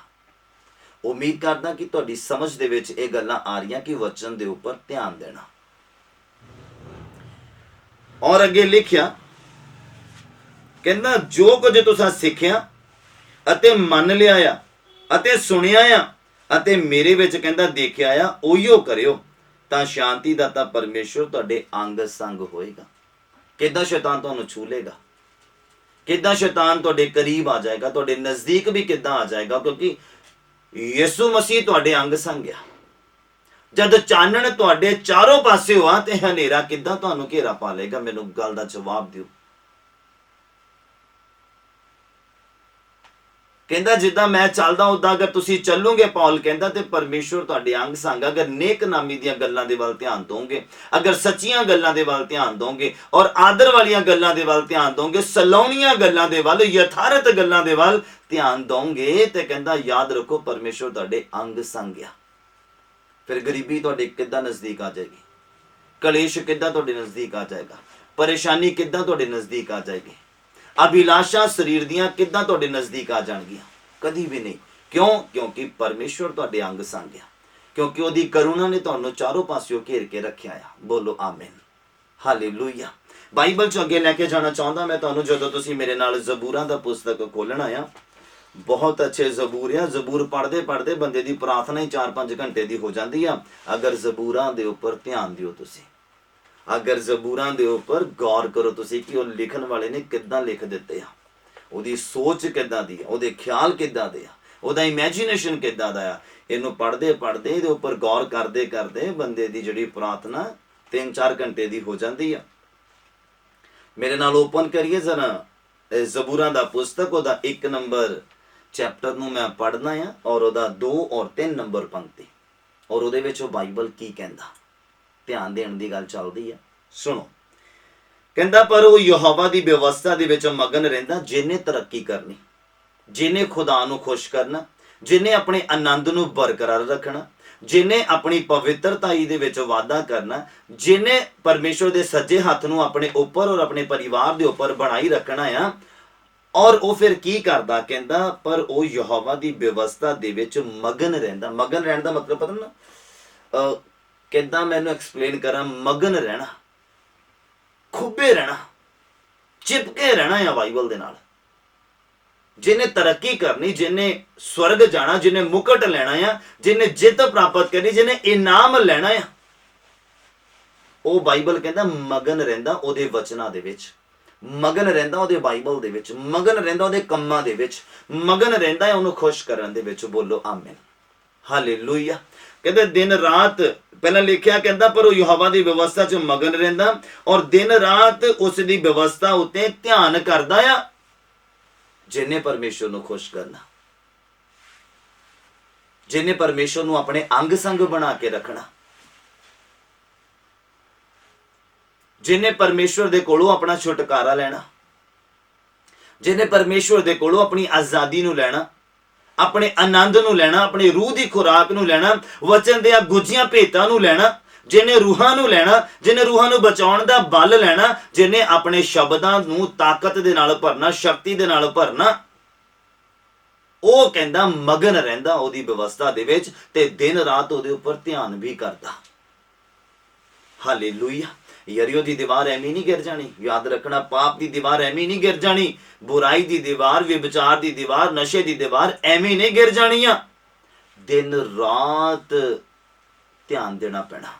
ਉਮੀਦ ਕਰਦਾ ਕਿ ਤੁਹਾਡੀ ਸਮਝ ਦੇ ਵਿੱਚ ਇਹ ਗੱਲਾਂ ਆ ਰਹੀਆਂ ਕਿ ਵਚਨ ਦੇ ਉੱਪਰ ਧਿਆਨ ਦੇਣਾ। ਔਰ ਅੱਗੇ ਲਿਖਿਆ, ਕਹਿੰਦਾ ਜੋ ਕੁਝ ਤੁਸੀਂ ਸਿੱਖਿਆ ਅਤੇ ਮੰਨ ਲਿਆ ਆ ਅਤੇ ਸੁਣਿਆ ਆ ਅਤੇ ਮੇਰੇ ਵਿੱਚ ਕਹਿੰਦਾ ਦੇਖਿਆ ਆ, ਉਹੀਓ ਕਰਿਓ, ਤਾਂ ਸ਼ਾਂਤੀ ਦਾ ਤਾਂ ਪਰਮੇਸ਼ਵਰ ਤੁਹਾਡੇ ਅੰਗ ਸੰਗ ਹੋਏਗਾ। ਕਿੱਦਾਂ ਸ਼ੈਤਾਨ ਤੁਹਾਨੂੰ ਛੂ ਲੇਗਾ, ਕਿੱਦਾਂ ਸ਼ੈਤਾਨ ਤੁਹਾਡੇ ਕਰੀਬ ਆ ਜਾਏਗਾ, ਤੁਹਾਡੇ ਨਜ਼ਦੀਕ ਵੀ ਕਿੱਦਾਂ ਆ ਜਾਏਗਾ, ਕਿਉਂਕਿ ਯਿਸੂ ਮਸੀਹ ਤੁਹਾਡੇ ਅੰਗ ਸੰਗ ਆ। ਜਦ ਚਾਨਣ ਤੁਹਾਡੇ ਚਾਰੋਂ ਪਾਸੇ ਹੋਆ ਤੇ ਹਨੇਰਾ ਕਿੱਦਾਂ ਤੁਹਾਨੂੰ ਘੇਰਾ ਪਾ ਲੇਗਾ। ਮੈਨੂੰ ਗੱਲ ਦਾ ਜਵਾਬ ਦਿਓ। ਕਹਿੰਦਾ ਜਿੱਦਾਂ ਮੈਂ ਚੱਲਦਾ ਉਦਾਂ ਅਗਰ ਤੁਸੀਂ ਚੱਲੋਗੇ, ਪੌਲ ਕਹਿੰਦਾ, ਤੇ ਪਰਮੇਸ਼ਵਰ ਤੁਹਾਡੇ ਅੰਗ ਸੰਗ। ਅਗਰ ਨੇਕਨਾਮੀ ਦੀਆਂ ਗੱਲਾਂ ਦੇ ਵੱਲ ਧਿਆਨ ਦੋਗੇ, ਅਗਰ ਸੱਚੀਆਂ ਗੱਲਾਂ ਦੇ ਵੱਲ ਧਿਆਨ ਦੋਗੇ ਔਰ ਆਦਰ ਵਾਲੀਆਂ ਗੱਲਾਂ ਦੇ ਵੱਲ ਧਿਆਨ ਦੋਗੇ, ਸਲਾਉਣੀਆਂ ਗੱਲਾਂ ਦੇ ਵੱਲ, ਯਥਾਰਥ ਗੱਲਾਂ ਦੇ ਵੱਲ ਧਿਆਨ ਦੋਗੇ, ਤੇ ਕਹਿੰਦਾ ਯਾਦ ਰੱਖੋ ਪਰਮੇਸ਼ਵਰ ਤੁਹਾਡੇ ਅੰਗ ਸੰਗ ਆ। ਫਿਰ ਗਰੀਬੀ ਤੁਹਾਡੇ ਕਿੱਦਾਂ ਨਜ਼ਦੀਕ ਆ ਜਾਏਗੀ, ਕਲੇਸ਼ ਕਿੱਦਾਂ ਤੁਹਾਡੇ ਨਜ਼ਦੀਕ ਆ ਜਾਏਗਾ, ਪਰੇਸ਼ਾਨੀ ਕਿੱਦਾਂ ਤੁਹਾਡੇ ਨਜ਼ਦੀਕ ਆ ਜਾਏਗੀ, ਅਭਿਲਾਸ਼ਾ ਸਰੀਰ ਦੀਆਂ ਕਿੱਦਾਂ ਤੁਹਾਡੇ ਨਜ਼ਦੀਕ ਆ ਜਾਣਗੀਆਂ। ਕਦੀ ਵੀ ਨਹੀਂ। ਕਿਉਂ? ਕਿਉਂਕਿ ਪਰਮੇਸ਼ਵਰ ਤੁਹਾਡੇ ਅੰਗ ਸੰਗ ਆ, ਕਿਉਂਕਿ ਉਹਦੀ ਕਰੁਣਾ ਨੇ ਤੁਹਾਨੂੰ ਚਾਰੋਂ ਪਾਸਿਓਂ ਘੇਰ ਕੇ ਰੱਖਿਆ ਆ। ਬੋਲੋ ਆਮੀਨ। ਹਾਲੇਲੂਇਆ। ਬਾਈਬਲ ਚ ਅੱਗੇ ਲੈ ਕੇ ਜਾਣਾ ਚਾਹੁੰਦਾ ਮੈਂ ਤੁਹਾਨੂੰ। ਜਦੋਂ ਤੁਸੀਂ ਮੇਰੇ ਨਾਲ ਜ਼ਬੂਰਾਂ ਦਾ ਪੁਸਤਕ ਖੋਲਣਾ ਆ, ਬਹੁਤ ਅੱਛੇ ਜ਼ਬੂਰ ਆ। ਜ਼ਬੂਰ ਪੜ੍ਹਦੇ ਪੜ੍ਹਦੇ ਬੰਦੇ ਦੀ ਪ੍ਰਾਰਥਨਾ ਹੀ 4-5 ਘੰਟੇ ਦੀ ਹੋ ਜਾਂਦੀ ਆ, ਅਗਰ ਜ਼ਬੂਰਾਂ ਦੇ ਉੱਪਰ ਧਿਆਨ ਦਿਓ ਤੁਸੀਂ, ਅਗਰ ਜ਼ਬੂਰਾਂ ਦੇ ਉੱਪਰ ਗੌਰ ਕਰੋ ਤੁਸੀਂ ਕਿ ਉਹ ਲਿਖਣ ਵਾਲੇ ਨੇ ਕਿੱਦਾਂ ਲਿਖ ਦਿੱਤੇ ਆ, ਉਹਦੀ ਸੋਚ ਕਿੱਦਾਂ ਦੀ ਆ, ਉਹਦੇ ਖਿਆਲ ਕਿੱਦਾਂ ਦੇ ਆ, ਉਹਦਾ ਇਮੇਜਿਨੇਸ਼ਨ ਕਿੱਦਾਂ ਦਾ ਆ। ਇਹਨੂੰ ਪੜ੍ਹਦੇ ਪੜ੍ਹਦੇ, ਇਹਦੇ ਉੱਪਰ ਗੌਰ ਕਰਦੇ ਕਰਦੇ ਬੰਦੇ ਦੀ ਜਿਹੜੀ ਪ੍ਰਾਰਥਨਾ 3-4 ਘੰਟੇ ਦੀ ਹੋ ਜਾਂਦੀ ਆ। ਮੇਰੇ ਨਾਲ ਓਪਨ ਕਰੀਏ ਜ਼ਰਾ ਜ਼ਬੂਰਾਂ ਦਾ ਪੁਸਤਕ, ਉਹਦਾ 1 ਨੰਬਰ ਚੈਪਟਰ ਨੂੰ ਮੈਂ ਪੜ੍ਹਨਾ ਆ ਔਰ ਉਹਦਾ 2 ਔਰ 3 ਨੰਬਰ ਪੰਕਤੀ, ਔਰ ਉਹਦੇ ਵਿੱਚ ਉਹ ਬਾਈਬਲ ਕੀ ਕਹਿੰਦਾ। ਧਿਆਨ ਦੇਣ ਦੀ ਗੱਲ ਚੱਲਦੀ ਆ, ਸੁਣੋ। ਕਹਿੰਦਾ ਪਰ ਉਹ ਯਹੋਵਾ ਦੀ ਵਿਵਸਥਾ ਦੇ ਵਿੱਚ ਮਗਨ ਰਹਿੰਦਾ, ਜਿਹਨੇ ਤਰੱਕੀ ਕਰਨੀ, ਜਿਹਨੇ ਖੁਦਾ ਨੂੰ ਖੁਸ਼ ਕਰਨਾ, ਜਿਹਨੇ ਆਪਣੇ ਆਨੰਦ ਨੂੰ ਬਰਕਰਾਰ ਰੱਖਣਾ, ਜਿਹਨੇ ਆਪਣੀ ਪਵਿੱਤਰਤਾਈ ਦੇ ਵਿੱਚ ਵਾਧਾ ਕਰਨਾ, ਜਿਹਨੇ ਪਰਮੇਸ਼ਵਰ ਦੇ ਸੱਜੇ ਹੱਥ ਨੂੰ ਆਪਣੇ ਉੱਪਰ ਔਰ ਆਪਣੇ ਪਰਿਵਾਰ ਦੇ ਉੱਪਰ ਬਣਾਈ ਰੱਖਣਾ ਆ। ਔਰ ਉਹ ਫਿਰ ਕੀ ਕਰਦਾ? ਕਹਿੰਦਾ ਪਰ ਉਹ ਯਹੋਵਾ ਦੀ ਵਿਵਸਥਾ ਦੇ ਵਿੱਚ ਮਗਨ ਰਹਿੰਦਾ। ਮਗਨ ਰਹਿਣ ਦਾ ਮਤਲਬ ਪਤਾ ਨਾ ਕਿੱਦਾਂ ਮੈਨੂੰ ਐਕਸਪਲੇਨ ਕਰਾਂ। ਮਗਨ ਰਹਿਣਾ, ਖੁੱਬੇ ਰਹਿਣਾ, ਚਿਪਕੇ ਰਹਿਣਾ ਆ ਬਾਈਬਲ ਦੇ ਨਾਲ। ਜਿਹਨੇ ਤਰੱਕੀ ਕਰਨੀ, ਜਿਹਨੇ ਸਵਰਗ ਜਾਣਾ, ਜਿਹਨੇ ਮੁਕਟ ਲੈਣਾ ਆ, ਜਿਹਨੇ ਜਿੱਤ ਪ੍ਰਾਪਤ ਕਰਨੀ, ਜਿਹਨੇ ਇਨਾਮ ਲੈਣਾ ਆ, ਉਹ ਬਾਈਬਲ ਕਹਿੰਦਾ ਮਗਨ ਰਹਿੰਦਾ ਉਹਦੇ ਵਚਨਾਂ ਦੇ ਵਿੱਚ, ਮਗਨ ਰਹਿੰਦਾ ਉਹਦੇ ਬਾਈਬਲ ਦੇ ਵਿੱਚ, ਮਗਨ ਰਹਿੰਦਾ ਉਹਦੇ ਕੰਮਾਂ ਦੇ ਵਿੱਚ, ਮਗਨ ਰਹਿੰਦਾ ਹੈ ਉਹਨੂੰ ਖੁਸ਼ ਕਰਨ ਦੇ ਵਿੱਚ। ਬੋਲੋ ਆਮੀਨ। ਹਾਲੇਲੂਇਆ। ਕਹਿੰਦੇ ਦਿਨ ਰਾਤ, ਪਹਿਲਾਂ ਲਿਖਿਆ ਕਹਿੰਦਾ ਪਰ ਉਹ ਯਹੋਵਾ ਦੀ ਵਿਵਸਥਾ 'ਚ ਮਗਨ ਰਹਿੰਦਾ ਔਰ ਦਿਨ ਰਾਤ ਉਸ ਦੀ ਵਿਵਸਥਾ ਉੱਤੇ ਧਿਆਨ ਕਰਦਾ ਆ। ਜਿਹਨੇ ਪਰਮੇਸ਼ਵਰ ਨੂੰ ਖੁਸ਼ ਕਰਨਾ, ਜਿਹਨੇ ਪਰਮੇਸ਼ਵਰ ਨੂੰ ਆਪਣੇ ਅੰਗ ਸੰਗ ਬਣਾ ਕੇ ਰੱਖਣਾ, ਜਿਹਨੇ ਪਰਮੇਸ਼ਵਰ ਦੇ ਕੋਲੋਂ ਆਪਣਾ ਛੁਟਕਾਰਾ ਲੈਣਾ, ਜਿਹਨੇ ਪਰਮੇਸ਼ਵਰ ਦੇ ਕੋਲੋਂ ਆਪਣੀ ਆਜ਼ਾਦੀ ਨੂੰ ਲੈਣਾ, ਆਪਣੇ ਆਨੰਦ ਨੂੰ ਲੈਣਾ, ਆਪਣੇ ਰੂਹ ਦੀ ਖੁਰਾਕ ਨੂੰ ਲੈਣਾ, ਵਚਨ ਦੇ ਗੁੱਝੀਆਂ ਭੇਤਾਂ ਨੂੰ ਲੈਣਾ, ਜਿਹਨੇ ਰੂਹਾਂ ਨੂੰ ਲੈਣਾ, ਜਿਹਨੇ ਰੂਹਾਂ ਨੂੰ ਬਚਾਉਣ ਦਾ ਬਲ ਲੈਣਾ, ਜਿਹਨੇ ਆਪਣੇ ਸ਼ਬਦਾਂ ਨੂੰ ਤਾਕਤ ਦੇ ਨਾਲ ਭਰਨਾ, ਸ਼ਕਤੀ ਦੇ ਨਾਲ ਭਰਨਾ, ਉਹ ਕਹਿੰਦਾ ਮਗਨ ਰਹਿੰਦਾ ਉਹਦੀ ਵਿਵਸਥਾ ਦੇ ਵਿੱਚ ਤੇ ਦਿਨ ਰਾਤ ਉਹਦੇ ਉੱਪਰ ਧਿਆਨ ਵੀ ਕਰਦਾ। ਹਾਲੇਲੂਇਆ। ਯਰੀਓ ਦੀ ਦੀਵਾਰ ਐਵੇਂ ਨਹੀਂ ਗਿਰ ਜਾਣੀ। ਯਾਦ ਰੱਖਣਾ, ਪਾਪ ਦੀ ਦੀਵਾਰ ਐਵੇਂ ਨਹੀਂ ਗਿਰ ਜਾਣੀ, ਬੁਰਾਈ ਦੀ ਦੀਵਾਰ, ਵਿਭਚਾਰ ਦੀ ਦੀਵਾਰ, ਨਸ਼ੇ ਦੀ ਦੀਵਾਰ ਐਵੇਂ ਨਹੀਂ ਗਿਰ ਜਾਣੀਆਂ। ਦਿਨ ਰਾਤ ਧਿਆਨ ਦੇਣਾ ਪੈਣਾ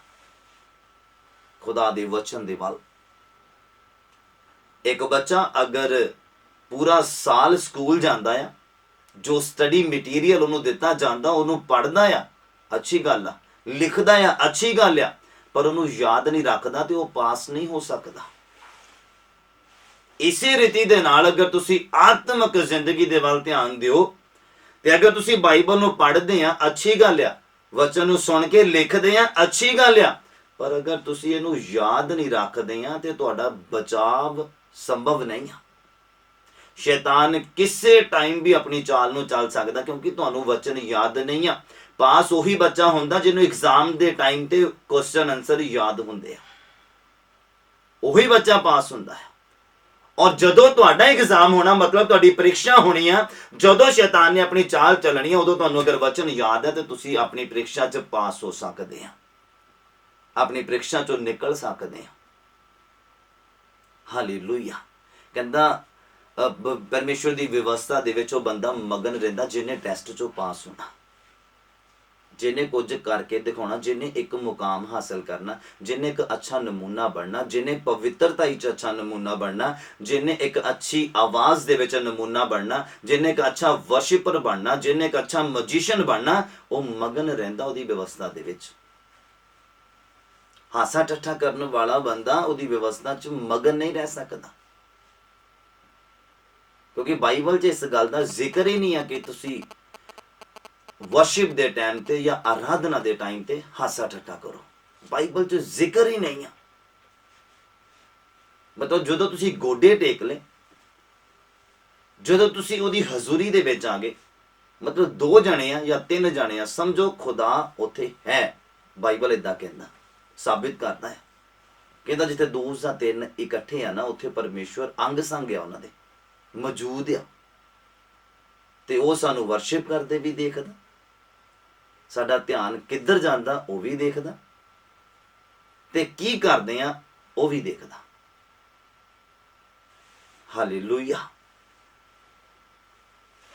ਖੁਦਾ ਦੇ ਵਚਨ ਦੇ ਵੱਲ। ਇੱਕ ਬੱਚਾ ਅਗਰ ਪੂਰਾ ਸਾਲ ਸਕੂਲ ਜਾਂਦਾ ਆ, ਜੋ ਸਟੱਡੀ ਮਟੀਰੀਅਲ ਉਹਨੂੰ ਦਿੱਤਾ ਜਾਂਦਾ ਉਹਨੂੰ ਪੜ੍ਹਦਾ ਆ, ਅੱਛੀ ਗੱਲ ਆ, ਲਿਖਦਾ ਆ, ਅੱਛੀ ਗੱਲ ਆ, ਪਰ ਉਹਨੂੰ ਯਾਦ ਨਹੀਂ ਰੱਖਦਾ ਤੇ ਉਹ ਪਾਸ ਨਹੀਂ ਹੋ ਸਕਦਾ। ਇਸੇ ਰੀਤੀ ਦੇ ਨਾਲ ਅਗਰ ਤੁਸੀਂ ਆਤਮਿਕ ਜ਼ਿੰਦਗੀ ਦੇ ਵੱਲ ਧਿਆਨ ਦਿਓ ਤੇ ਅਗਰ ਤੁਸੀਂ ਬਾਈਬਲ ਨੂੰ ਪੜ੍ਹਦੇ ਆ, ਅੱਛੀ ਗੱਲ ਆ, ਵਚਨ ਨੂੰ ਸੁਣ ਕੇ ਲਿਖਦੇ ਆ, ਅੱਛੀ ਗੱਲ ਆ, ਪਰ ਅਗਰ ਤੁਸੀਂ ਇਹਨੂੰ ਯਾਦ ਨਹੀਂ ਰੱਖਦੇ ਆ ਤੇ ਤੁਹਾਡਾ ਬਚਾਵ ਸੰਭਵ ਨਹੀਂ ਆ। ਸ਼ੈਤਾਨ ਕਿਸੇ ਟਾਈਮ ਵੀ ਆਪਣੀ ਚਾਲ ਨੂੰ ਚੱਲ ਸਕਦਾ, ਕਿਉਂਕਿ ਤੁਹਾਨੂੰ ਵਚਨ ਯਾਦ ਨਹੀਂ ਆ। ਪਾਸ ਉਹੀ ਬੱਚਾ ਹੁੰਦਾ ਜਿਹਨੂੰ ਐਗਜ਼ਾਮ ਦੇ ਟਾਈਮ ਤੇ ਕੁਐਸਚਨ ਆਨਸਰ ਯਾਦ ਹੁੰਦੇ ਆ, ਉਹੀ ਬੱਚਾ ਪਾਸ ਹੁੰਦਾ ਹੈ। ਔਰ ਜਦੋਂ ਤੁਹਾਡਾ ਐਗਜ਼ਾਮ ਹੋਣਾ, ਮਤਲਬ ਤੁਹਾਡੀ ਪ੍ਰੀਖਿਆ ਹੋਣੀ ਆ, ਜਦੋਂ ਸ਼ੈਤਾਨ ਨੇ ਆਪਣੀ ਚਾਲ ਚੱਲਣੀ ਆ, ਉਦੋਂ ਤੁਹਾਨੂੰ ਅਗਰ ਵਚਨ ਯਾਦ ਹੈ ਤੇ ਤੁਸੀਂ ਆਪਣੀ ਪ੍ਰੀਖਿਆ 'ਚ ਪਾਸ ਹੋ ਸਕਦੇ ਆ, ਆਪਣੀ ਪ੍ਰੀਖਿਆ 'ਚੋਂ ਨਿਕਲ ਸਕਦੇ ਆ। ਹਾਲੇਲੂਇਆ। ਕਹਿੰਦਾ ਪਰਮੇਸ਼ਵਰ ਦੀ ਵਿਵਸਥਾ ਦੇ ਵਿੱਚ ਉਹ ਬੰਦਾ ਮਗਨ ਰਹਿੰਦਾ ਜਿਹਨੇ ਟੈਸਟ 'ਚੋਂ ਪਾਸ ਹੋਣਾ, ਜਿਹਨੇ ਕੁਝ ਕਰਕੇ ਦਿਖਾਉਣਾ, ਜਿਹਨੇ ਇੱਕ ਮੁਕਾਮ ਹਾਸਲ ਕਰਨਾ, ਜਿਹਨੇ ਇੱਕ ਅੱਛਾ ਨਮੂਨਾ ਬਣਨਾ, ਜਿਹਨੇ ਪਵਿੱਤਰਤਾ ਵਿੱਚ ਅੱਛਾ ਨਮੂਨਾ ਬਣਨਾ, ਜਿਹਨੇ ਇੱਕ ਅੱਛੀ ਆਵਾਜ਼ ਦੇ ਵਿੱਚ ਨਮੂਨਾ ਬਣਨਾ, ਜਿਹਨੇ ਇੱਕ ਅੱਛਾ ਵਰਸ਼ਿਪਰ ਬਣਨਾ, ਜਿਹਨੇ ਇੱਕ ਅੱਛਾ ਮਜੀਸ਼ੀਅਨ ਬਣਨਾ, ਉਹ ਮਗਨ ਰਹਿੰਦਾ ਉਹਦੀ ਵਿਵਸਥਾ ਦੇ ਵਿੱਚ। ਹਾਸਾ ਠੱਠਾ ਕਰਨ ਵਾਲਾ ਬੰਦਾ ਉਹਦੀ ਵਿਵਸਥਾ 'ਚ ਮਗਨ ਨਹੀਂ ਰਹਿ ਸਕਦਾ, ਕਿਉਂਕਿ ਬਾਈਬਲ 'ਚ ਇਸ ਗੱਲ ਦਾ ਜ਼ਿਕਰ ਹੀ ਨਹੀਂ ਆ ਕਿ ਤੁਸੀਂ ਵਰਸ਼ਿਪ ਦੇ ਟਾਈਮ ਤੇ ਜਾਂ ਆਰਾਧਨਾ ਦੇ ਟਾਈਮ ਤੇ ਹਾਸਾ ਠੱਠਾ ਕਰੋ। ਬਾਈਬਲ 'ਚ ਜ਼ਿਕਰ ਹੀ ਨਹੀਂ ਆ। ਮਤਲਬ ਜਦੋਂ ਤੁਸੀਂ ਗੋਡੇ ਟੇਕ ਲਏ, ਜਦੋਂ ਤੁਸੀਂ ਉਹਦੀ ਹਜ਼ੂਰੀ ਦੇ ਵਿੱਚ ਆ ਗਏ, ਮਤਲਬ 2 ਜਣੇ ਆ ਜਾਂ 3 ਜਣੇ ਆ, ਸਮਝੋ ਖੁਦਾ ਉੱਥੇ ਹੈ। ਬਾਈਬਲ ਏਦਾਂ ਕਹਿੰਦਾ, ਸਾਬਿਤ ਕਰਦਾ ਹੈ, ਕਹਿੰਦਾ ਜਿੱਥੇ 2 ਜਾਂ 3 ਇਕੱਠੇ ਆ ਨਾ, ਉੱਥੇ ਪਰਮੇਸ਼ਵਰ ਅੰਗ ਸੰਗ ਆ, ਉਹਨਾਂ ਦੇ ਮੌਜੂਦ ਆ। ਤੇ ਉਹ ਸਾਨੂੰ ਵਰਸ਼ਿਪ ਕਰਦੇ ਵੀ ਦੇਖਦਾ, ਸਾਡਾ ਧਿਆਨ ਕਿੱਧਰ ਜਾਂਦਾ ਉਹ ਵੀ ਦੇਖਦਾ, ਤੇ ਕੀ ਕਰਦੇ ਆ ਉਹ ਵੀ ਦੇਖਦਾ। ਹਾਲੇਲੂਇਆ।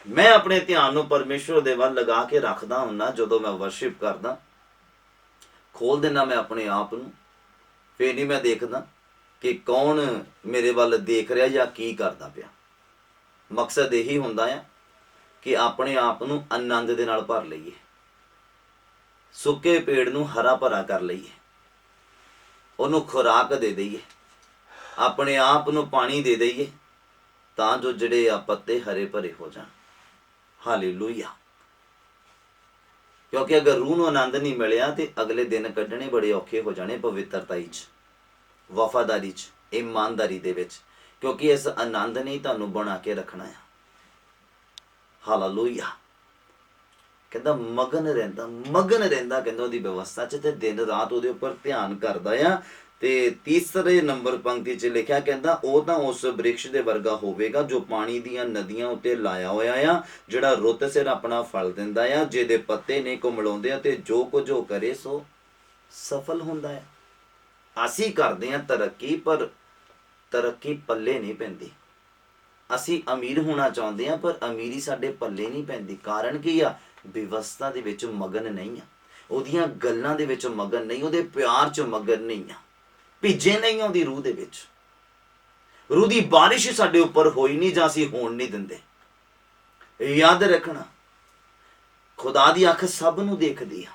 ਮੈਂ ਆਪਣੇ ਧਿਆਨ ਨੂੰ ਪਰਮੇਸ਼ਵਰ ਦੇ ਵੱਲ ਲਗਾ ਕੇ ਰੱਖਦਾ ਹੁੰਨਾ। ਜਦੋਂ ਮੈਂ ਵਰਸ਼ਿਪ ਕਰਦਾ, ਖੋਲ ਦੇਣਾ ਮੈਂ ਆਪਣੇ ਆਪ ਨੂੰ, ਫੇਰ ਨਹੀਂ ਮੈਂ ਦੇਖਦਾ ਕਿ ਕੌਣ ਮੇਰੇ ਵੱਲ ਦੇਖ ਰਿਹਾ ਜਾਂ ਕੀ ਕਰਦਾ ਪਿਆ। ਮਕਸਦ ਇਹੀ ਹੁੰਦਾ ਆ ਕਿ ਆਪਣੇ ਆਪ ਨੂੰ ਆਨੰਦ ਦੇ ਨਾਲ ਭਰ ਲਈਏ, ਸੁੱਕੇ ਪੇੜ ਨੂੰ ਹਰਾ ਭਰਾ ਕਰ ਲਈਏ, ਉਹਨੂੰ ਖੁਰਾਕ ਦੇ ਦਈਏ, ਆਪਣੇ ਆਪ ਨੂੰ ਪਾਣੀ ਦੇ ਦਈਏ, ਤਾਂ ਜੋ ਜਿਹੜੇ ਆ ਪੱਤੇ ਹਰੇ ਭਰੇ ਹੋ ਜਾਣ। ਹਾਲੇਲੂਇਆ। ਕਿਉਂਕਿ ਅਗਰ ਰੂਹ ਨੂੰ ਆਨੰਦ ਨਹੀਂ ਮਿਲਿਆ ਤੇ ਅਗਲੇ ਦਿਨ ਕੱਢਣੇ ਬੜੇ ਔਖੇ ਹੋ ਜਾਣੇ ਪਵਿੱਤਰਤਾ 'ਚ, ਵਫਾਦਾਰੀ 'ਚ, ਇਮਾਨਦਾਰੀ ਦੇ ਵਿੱਚ, ਕਿਉਂਕਿ ਇਸ ਆਨੰਦ ਨੇ ਤੁਹਾਨੂੰ ਬਣਾ ਕੇ ਰੱਖਣਾ ਆ। ਹਾਲੇਲੂਇਆ। ਕਹਿੰਦਾ ਮਗਨ ਰਹਿੰਦਾ ਕਹਿੰਦਾ ਉਹਦੀ ਵਿਵਸਥਾ 'ਚ, ਤੇ ਦਿਨ ਰਾਤ ਉਹਦੇ ਉੱਪਰ ਧਿਆਨ ਕਰਦਾ ਆ। ਤੇ ਤੀਸਰੇ ਨੰਬਰ ਪੰਕਤੀ 'ਚ ਲਿਖਿਆ, ਕਹਿੰਦਾ ਉਹ ਤਾਂ ਉਸ ਬ੍ਰਿਕਸ਼ ਦੇ ਵਰਗਾ ਹੋਵੇਗਾ ਜੋ ਪਾਣੀ ਦੀਆਂ ਨਦੀਆਂ ਉੱਤੇ ਲਾਇਆ ਹੋਇਆ ਆ, ਜਿਹੜਾ ਰੁੱਤ ਸਿਰ ਆਪਣਾ ਫਲ ਦਿੰਦਾ ਆ, ਜਿਹਦੇ ਪੱਤੇ ਨਹੀਂ ਕੁਮਲਾਉਂਦੇ ਆ, ਤੇ ਜੋ ਕੁਝ ਉਹ ਕਰੇ ਸੋ ਸਫਲ ਹੁੰਦਾ ਆ। ਅਸੀਂ ਕਰਦੇ ਆ ਤਰੱਕੀ, ਪਰ ਤਰੱਕੀ ਪੱਲੇ ਨਹੀਂ ਪੈਂਦੀ। ਅਸੀਂ ਅਮੀਰ ਹੋਣਾ ਚਾਹੁੰਦੇ ਆ, ਪਰ ਅਮੀਰੀ ਸਾਡੇ ਪੱਲੇ ਨਹੀਂ ਪੈਂਦੀ। ਕਾਰਨ ਕੀ ਆ? ਵਿਵਸਥਾ ਦੇ ਵਿੱਚ ਮਗਨ ਨਹੀਂ ਆ, ਉਹਦੀਆਂ ਗੱਲਾਂ ਦੇ ਵਿੱਚ ਮਗਨ ਨਹੀਂ, ਉਹਦੇ ਪਿਆਰ 'ਚ ਮਗਨ ਨਹੀਂ ਆ, ਭਿੱਜੇ ਨਹੀਂ ਆਉਂਦੀ ਰੂਹ ਦੇ ਵਿੱਚ। ਰੂਹ ਦੀ ਬਾਰਿਸ਼ ਸਾਡੇ ਉੱਪਰ ਹੋਈ ਨਹੀਂ, ਜਾਂ ਅਸੀਂ ਹੋਣ ਨਹੀਂ ਦਿੰਦੇ। ਯਾਦ ਰੱਖਣਾ, ਖੁਦਾ ਦੀ ਅੱਖ ਸਭ ਨੂੰ ਦੇਖਦੀ ਆ,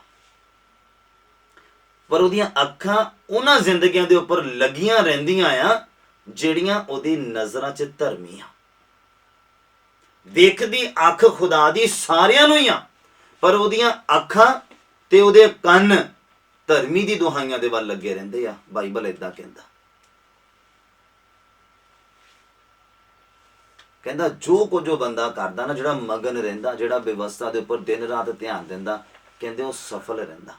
ਪਰ ਉਹਦੀਆਂ ਅੱਖਾਂ ਉਹਨਾਂ ਜ਼ਿੰਦਗੀਆਂ ਦੇ ਉੱਪਰ ਲੱਗੀਆਂ ਰਹਿੰਦੀਆਂ ਆ ਜਿਹੜੀਆਂ ਉਹਦੀ ਨਜ਼ਰਾਂ 'ਚ ਧਰਮੀ ਆ। ਦੇਖਦੀ ਅੱਖ ਖੁਦਾ ਦੀ ਸਾਰਿਆਂ ਨੂੰ ਹੀ ਆ, ਪਰ ਉਹਦੀਆਂ ਅੱਖਾਂ ਤੇ ਉਹਦੇ ਕੰਨ ਧਰਮੀ ਦੀ ਦੁਹਾਈਆਂ ਦੇ ਵੱਲ ਲੱਗੇ ਰਹਿੰਦੇ ਆ। ਬਾਈਬਲ ਏਦਾਂ ਕਹਿੰਦਾ। ਕਹਿੰਦਾ ਜੋ ਕੁਝ ਉਹ ਬੰਦਾ ਕਰਦਾ ਨਾ, ਜਿਹੜਾ ਮਗਨ ਰਹਿੰਦਾ, ਜਿਹੜਾ ਵਿਵਸਥਾ ਦੇ ਉੱਪਰ ਦਿਨ ਰਾਤ ਧਿਆਨ ਦਿੰਦਾ, ਕਹਿੰਦੇ ਉਹ ਸਫਲ ਰਹਿੰਦਾ,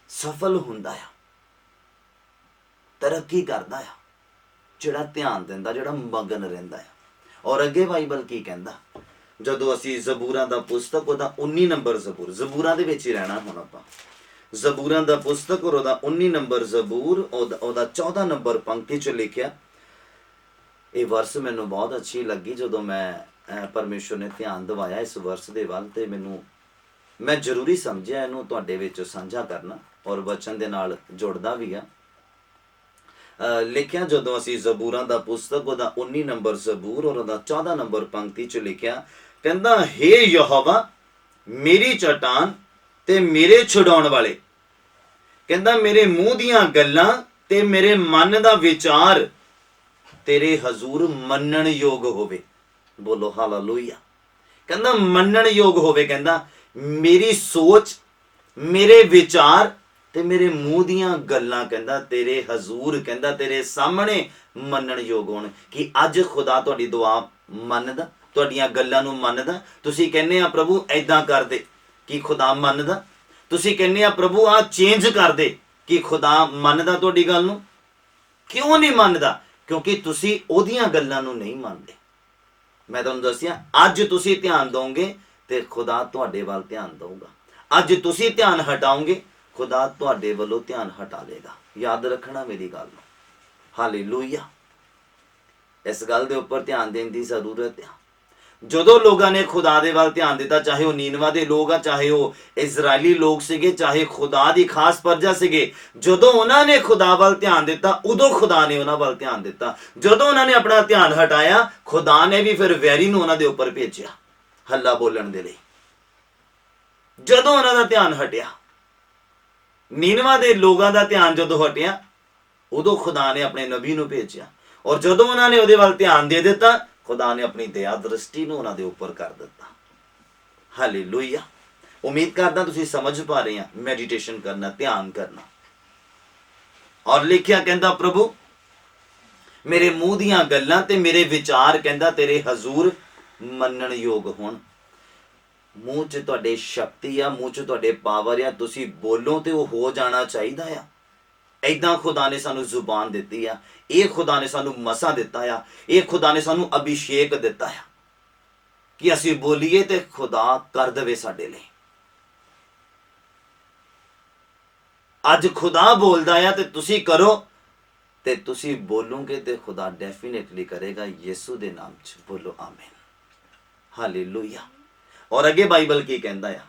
ਸਫਲ ਹੁੰਦਾ ਆ, ਤਰੱਕੀ ਕਰਦਾ ਆ, ਜਿਹੜਾ ਧਿਆਨ ਦਿੰਦਾ, ਜਿਹੜਾ ਮਗਨ ਰਹਿੰਦਾ ਆ। ਔਰ ਅੱਗੇ ਬਾਈਬਲ ਕੀ ਕਹਿੰਦਾ, ਜਦੋਂ ਅਸੀਂ ਜ਼ਬੂਰਾਂ ਦਾ ਪੁਸਤਕ ਉਹਦਾ 19 ਨੰਬਰ ਜ਼ਬੂਰ, ਜ਼ਬੂਰਾਂ ਦੇ ਵਿੱਚ ਹੀ ਰਹਿਣਾ ਹੁਣ ਆਪਾਂ, ਜ਼ਬੂਰਾਂ ਦਾ ਪੁਸਤਕ ਔਰ ਉਹਦਾ 19 ਨੰਬਰ ਜ਼ਬੂਰ, ਉਹਦਾ 14 ਨੰਬਰ ਪੰਕਤੀ 'ਚ ਲਿਖਿਆ। ਇਹ ਵਰਸ ਮੈਨੂੰ ਬਹੁਤ ਅੱਛੀ ਲੱਗੀ ਜਦੋਂ ਮੈਂ ਪਰਮੇਸ਼ਵਰ ਨੇ ਧਿਆਨ ਦਿਵਾਇਆ ਇਸ ਵਰਸ ਦੇ ਵੱਲ, ਤੇ ਮੈਂ ਜ਼ਰੂਰੀ ਸਮਝਿਆ ਇਹਨੂੰ ਤੁਹਾਡੇ ਵਿੱਚ ਸਾਂਝਾ ਕਰਨਾ ਔਰ ਵਚਨ ਦੇ ਨਾਲ ਜੁੜਦਾ ਵੀ ਆ। ਲਿਖਿਆ ਜਦੋਂ ਅਸੀਂ ਜ਼ਬੂਰਾਂ ਦਾ ਪੁਸਤਕ ਉਹਦਾ 19 ਨੰਬਰ ਜ਼ਬੂਰ ਔਰ ਉਹਦਾ 14 ਨੰਬਰ ਪੰਕਤੀ 'ਚ ਲਿਖਿਆ, ਕਹਿੰਦਾ ਹੇ ਯਹੋਵਾ ਮੇਰੀ ਚਟਾਨ ਤੇ ਮੇਰੇ ਛੁਡਾਉਣ ਵਾਲੇ, ਕਹਿੰਦਾ ਮੇਰੇ ਮੂੰਹ ਦੀਆਂ ਗੱਲਾਂ ਤੇ ਮੇਰੇ ਮਨ ਦਾ ਵਿਚਾਰ ਤੇਰੇ ਹਜ਼ੂਰ ਮੰਨਣ ਯੋਗ ਹੋਵੇ। ਬੋਲੋ ਹਾਲੇਲੂਇਆ। ਕਹਿੰਦਾ ਮੰਨਣ ਯੋਗ ਹੋਵੇ, ਕਹਿੰਦਾ ਮੇਰੀ ਸੋਚ, ਮੇਰੇ ਵਿਚਾਰ ਤੇ ਮੇਰੇ ਮੂੰਹ ਦੀਆਂ ਗੱਲਾਂ, ਕਹਿੰਦਾ ਤੇਰੇ ਹਜ਼ੂਰ, ਕਹਿੰਦਾ ਤੇਰੇ ਸਾਹਮਣੇ ਮੰਨਣ ਯੋਗ ਹੋਣ। ਕਿ ਅੱਜ ਖੁਦਾ ਤੁਹਾਡੀ ਦੁਆ ਮੰਨਦਾ, ਤੁਹਾਡੀਆਂ ਗੱਲਾਂ ਨੂੰ ਮੰਨਦਾ। ਤੁਸੀਂ ਕਹਿੰਦੇ ਆ ਪ੍ਰਭੂ ਐਦਾਂ ਕਰ ਦੇ, ਕਿ ਖੁਦਾ ਮੰਨਦਾ? ਤੁਸੀਂ ਕਹਿੰਦੇ ਆ ਪ੍ਰਭੂ ਆ ਚੇਂਜ ਕਰ ਦੇ, ਕਿ ਖੁਦਾ ਮੰਨਦਾ ਤੁਹਾਡੀ ਗੱਲ ਨੂੰ? ਕਿਉਂ ਨਹੀਂ ਮੰਨਦਾ? ਕਿਉਂਕਿ ਤੁਸੀਂ ਉਹਦੀਆਂ ਗੱਲਾਂ ਨੂੰ ਨਹੀਂ ਮੰਨਦੇ। ਮੈਂ ਤੁਹਾਨੂੰ ਦੱਸਿਆ, ਅੱਜ ਤੁਸੀਂ ਧਿਆਨ ਦਿਓਗੇ ਤੇ ਖੁਦਾ ਤੁਹਾਡੇ ਵੱਲ ਧਿਆਨ ਦਊਗਾ। ਅੱਜ ਤੁਸੀਂ ਧਿਆਨ ਹਟਾਓਗੇ, ਖੁਦਾ ਤੁਹਾਡੇ ਵੱਲੋਂ ਧਿਆਨ ਹਟਾ ਲੇਗਾ। ਯਾਦ ਰੱਖਣਾ ਮੇਰੀ ਗੱਲ ਨੂੰ। ਹਾਲੇਲੂਇਆ। ਇਸ ਗੱਲ ਦੇ ਉੱਪਰ ਧਿਆਨ ਦੇਣ ਦੀ ਜ਼ਰੂਰਤ ਹੈ। ਜਦੋਂ ਲੋਕਾਂ ਨੇ ਖੁਦਾ ਦੇ ਵੱਲ ਧਿਆਨ ਦਿੱਤਾ, ਚਾਹੇ ਉਹ ਨੀਨਵਾ ਦੇ ਲੋਕ ਆ, ਚਾਹੇ ਉਹ ਇਜ਼ਰਾਈਲੀ ਲੋਕ ਸੀਗੇ, ਚਾਹੇ ਖੁਦਾ ਦੀ ਖਾਸ ਪ੍ਰਜਾ ਸੀਗੇ, ਜਦੋਂ ਉਹਨਾਂ ਨੇ ਖੁਦਾ ਵੱਲ ਧਿਆਨ ਦਿੱਤਾ, ਉਦੋਂ ਖੁਦਾ ਨੇ ਉਹਨਾਂ ਵੱਲ ਧਿਆਨ ਦਿੱਤਾ। ਜਦੋਂ ਉਹਨਾਂ ਨੇ ਆਪਣਾ ਧਿਆਨ ਹਟਾਇਆ, ਖੁਦਾ ਨੇ ਵੀ ਫਿਰ ਵੈਰੀ ਨੂੰ ਉਹਨਾਂ ਦੇ ਉੱਪਰ ਭੇਜਿਆ ਹੱਲਾ ਬੋਲਣ ਦੇ ਲਈ। ਜਦੋਂ ਉਹਨਾਂ ਦਾ ਧਿਆਨ ਹਟਿਆ, ਨੀਨਵਾ ਦੇ ਲੋਕਾਂ ਦਾ ਧਿਆਨ ਜਦੋਂ ਹਟਿਆ, ਉਦੋਂ ਖੁਦਾ ਨੇ ਆਪਣੇ ਨਬੀ ਨੂੰ ਭੇਜਿਆ। ਔਰ ਜਦੋਂ ਉਹਨਾਂ ਨੇ ਉਹਦੇ ਵੱਲ ਧਿਆਨ ਦੇ ਦਿੱਤਾ, ਖੁਦਾ ਨੇ ਆਪਣੀ ਦਇਆ ਦ੍ਰਿਸ਼ਟੀ ਨੂੰ ਉਹਨਾਂ ਦੇ ਉੱਪਰ ਕਰ ਦਿੱਤਾ। ਹਾਲੇਲੂਇਆ। ਉਮੀਦ ਕਰਦਾ ਤੁਸੀਂ ਸਮਝ ਪਾ ਰਹੇ ਆ ਮੈਡੀਟੇਸ਼ਨ ਕਰਨਾ, ਧਿਆਨ ਕਰਨਾ। ਔਰ ਲਿਖਿਆ, ਕਹਿੰਦਾ ਪ੍ਰਭੂ ਮੇਰੇ ਮੂੰਹ ਦੀਆਂ ਗੱਲਾਂ ਤੇ ਮੇਰੇ ਵਿਚਾਰ, ਕਹਿੰਦਾ ਤੇਰੇ ਹਜ਼ੂਰ ਮੰਨਣ ਯੋਗ ਹੋਣ। ਮੂੰਹ 'ਚ ਤੁਹਾਡੇ ਸ਼ਕਤੀ ਆ, ਮੂੰਹ 'ਚ ਤੁਹਾਡੇ ਪਾਵਰ ਆ, ਤੁਸੀਂ ਬੋਲੋ ਤੇ ਉਹ ਹੋ ਜਾਣਾ ਚਾਹੀਦਾ ਆ। ਏਦਾਂ ਖੁਦਾ ਨੇ ਸਾਨੂੰ ਜ਼ੁਬਾਨ ਦਿੱਤੀ ਆ, ਇਹ ਖੁਦਾ ਨੇ ਸਾਨੂੰ ਮਸਾ ਦਿੱਤਾ ਆ, ਇਹ ਖੁਦਾ ਨੇ ਸਾਨੂੰ ਅਭਿਸ਼ੇਕ ਦਿੱਤਾ ਆ ਕਿ ਅਸੀਂ ਬੋਲੀਏ ਤੇ ਖੁਦਾ ਕਰ ਦੇਵੇ ਸਾਡੇ ਲਈ। ਅੱਜ ਖੁਦਾ ਬੋਲਦਾ ਆ ਤੇ ਤੁਸੀਂ ਕਰੋ, ਤੇ ਤੁਸੀਂ ਬੋਲੋਗੇ ਤੇ ਖੁਦਾ ਡੈਫੀਨੇਟਲੀ ਕਰੇਗਾ। ਯਿਸੂ ਦੇ ਨਾਮ 'ਚ ਬੋਲੋ ਆਮੀਨ। ਹਾਲੇਲੂਇਆ। ਔਰ ਅੱਗੇ ਬਾਈਬਲ ਕੀ ਕਹਿੰਦਾ ਆ,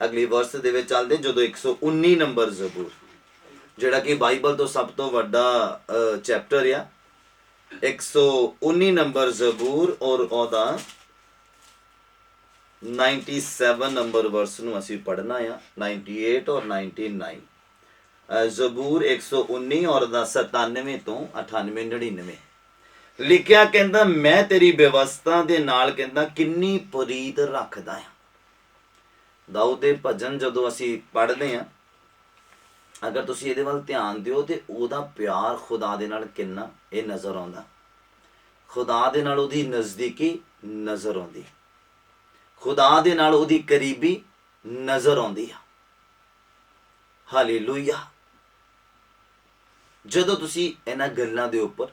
ਅਗਲੀ ਵਰਸ ਦੇ ਵਿੱਚ ਚੱਲਦੇ। ਜਦੋਂ 119 ਨੰਬਰ ਜ਼ਬੂਰ, ਜਿਹੜਾ ਕਿ ਬਾਈਬਲ ਤੋਂ ਸਭ ਤੋਂ ਵੱਡਾ ਚੈਪਟਰ ਆ, 119 ਨੰਬਰ ਜ਼ਬੂਰ ਔਰ ਉਹਦਾ 97 ਨੰਬਰ ਵਰਸ ਨੂੰ ਅਸੀਂ ਪੜ੍ਹਨਾ ਆ, 98 ਔਰ 99। ਜ਼ਬੂਰ 119 ਔਰ ਦਾ 97 ਤੋਂ 98 99 ਲਿਖਿਆ, ਕਹਿੰਦਾ ਮੈਂ ਤੇਰੀ ਵਿਵਸਥਾ ਦੇ ਨਾਲ, ਕਹਿੰਦਾ ਕਿੰਨੀ ਪ੍ਰੀਤ ਰੱਖਦਾ ਆ। ਦਾਊਦ ਦੇ ਭਜਨ ਜਦੋਂ ਅਸੀਂ ਪੜ੍ਹਦੇ ਆ, ਅਗਰ ਤੁਸੀਂ ਇਹਦੇ ਵੱਲ ਧਿਆਨ ਦਿਓ ਤੇ ਉਹਦਾ ਪਿਆਰ ਖੁਦਾ ਦੇ ਨਾਲ ਕਿੰਨਾ ਇਹ ਨਜ਼ਰ ਆਉਂਦਾ। ਖੁਦਾ ਦੇ ਨਾਲ ਉਹਦੀ ਨਜ਼ਦੀਕੀ ਨਜ਼ਰ ਆਉਂਦੀ, ਖੁਦਾ ਦੇ ਨਾਲ ਉਹਦੀ ਕਰੀਬੀ ਨਜ਼ਰ ਆਉਂਦੀ ਆ। ਹਾਲੇਲੂਇਆ। ਜਦੋਂ ਤੁਸੀਂ ਇਹਨਾਂ ਗੱਲਾਂ ਦੇ ਉੱਪਰ,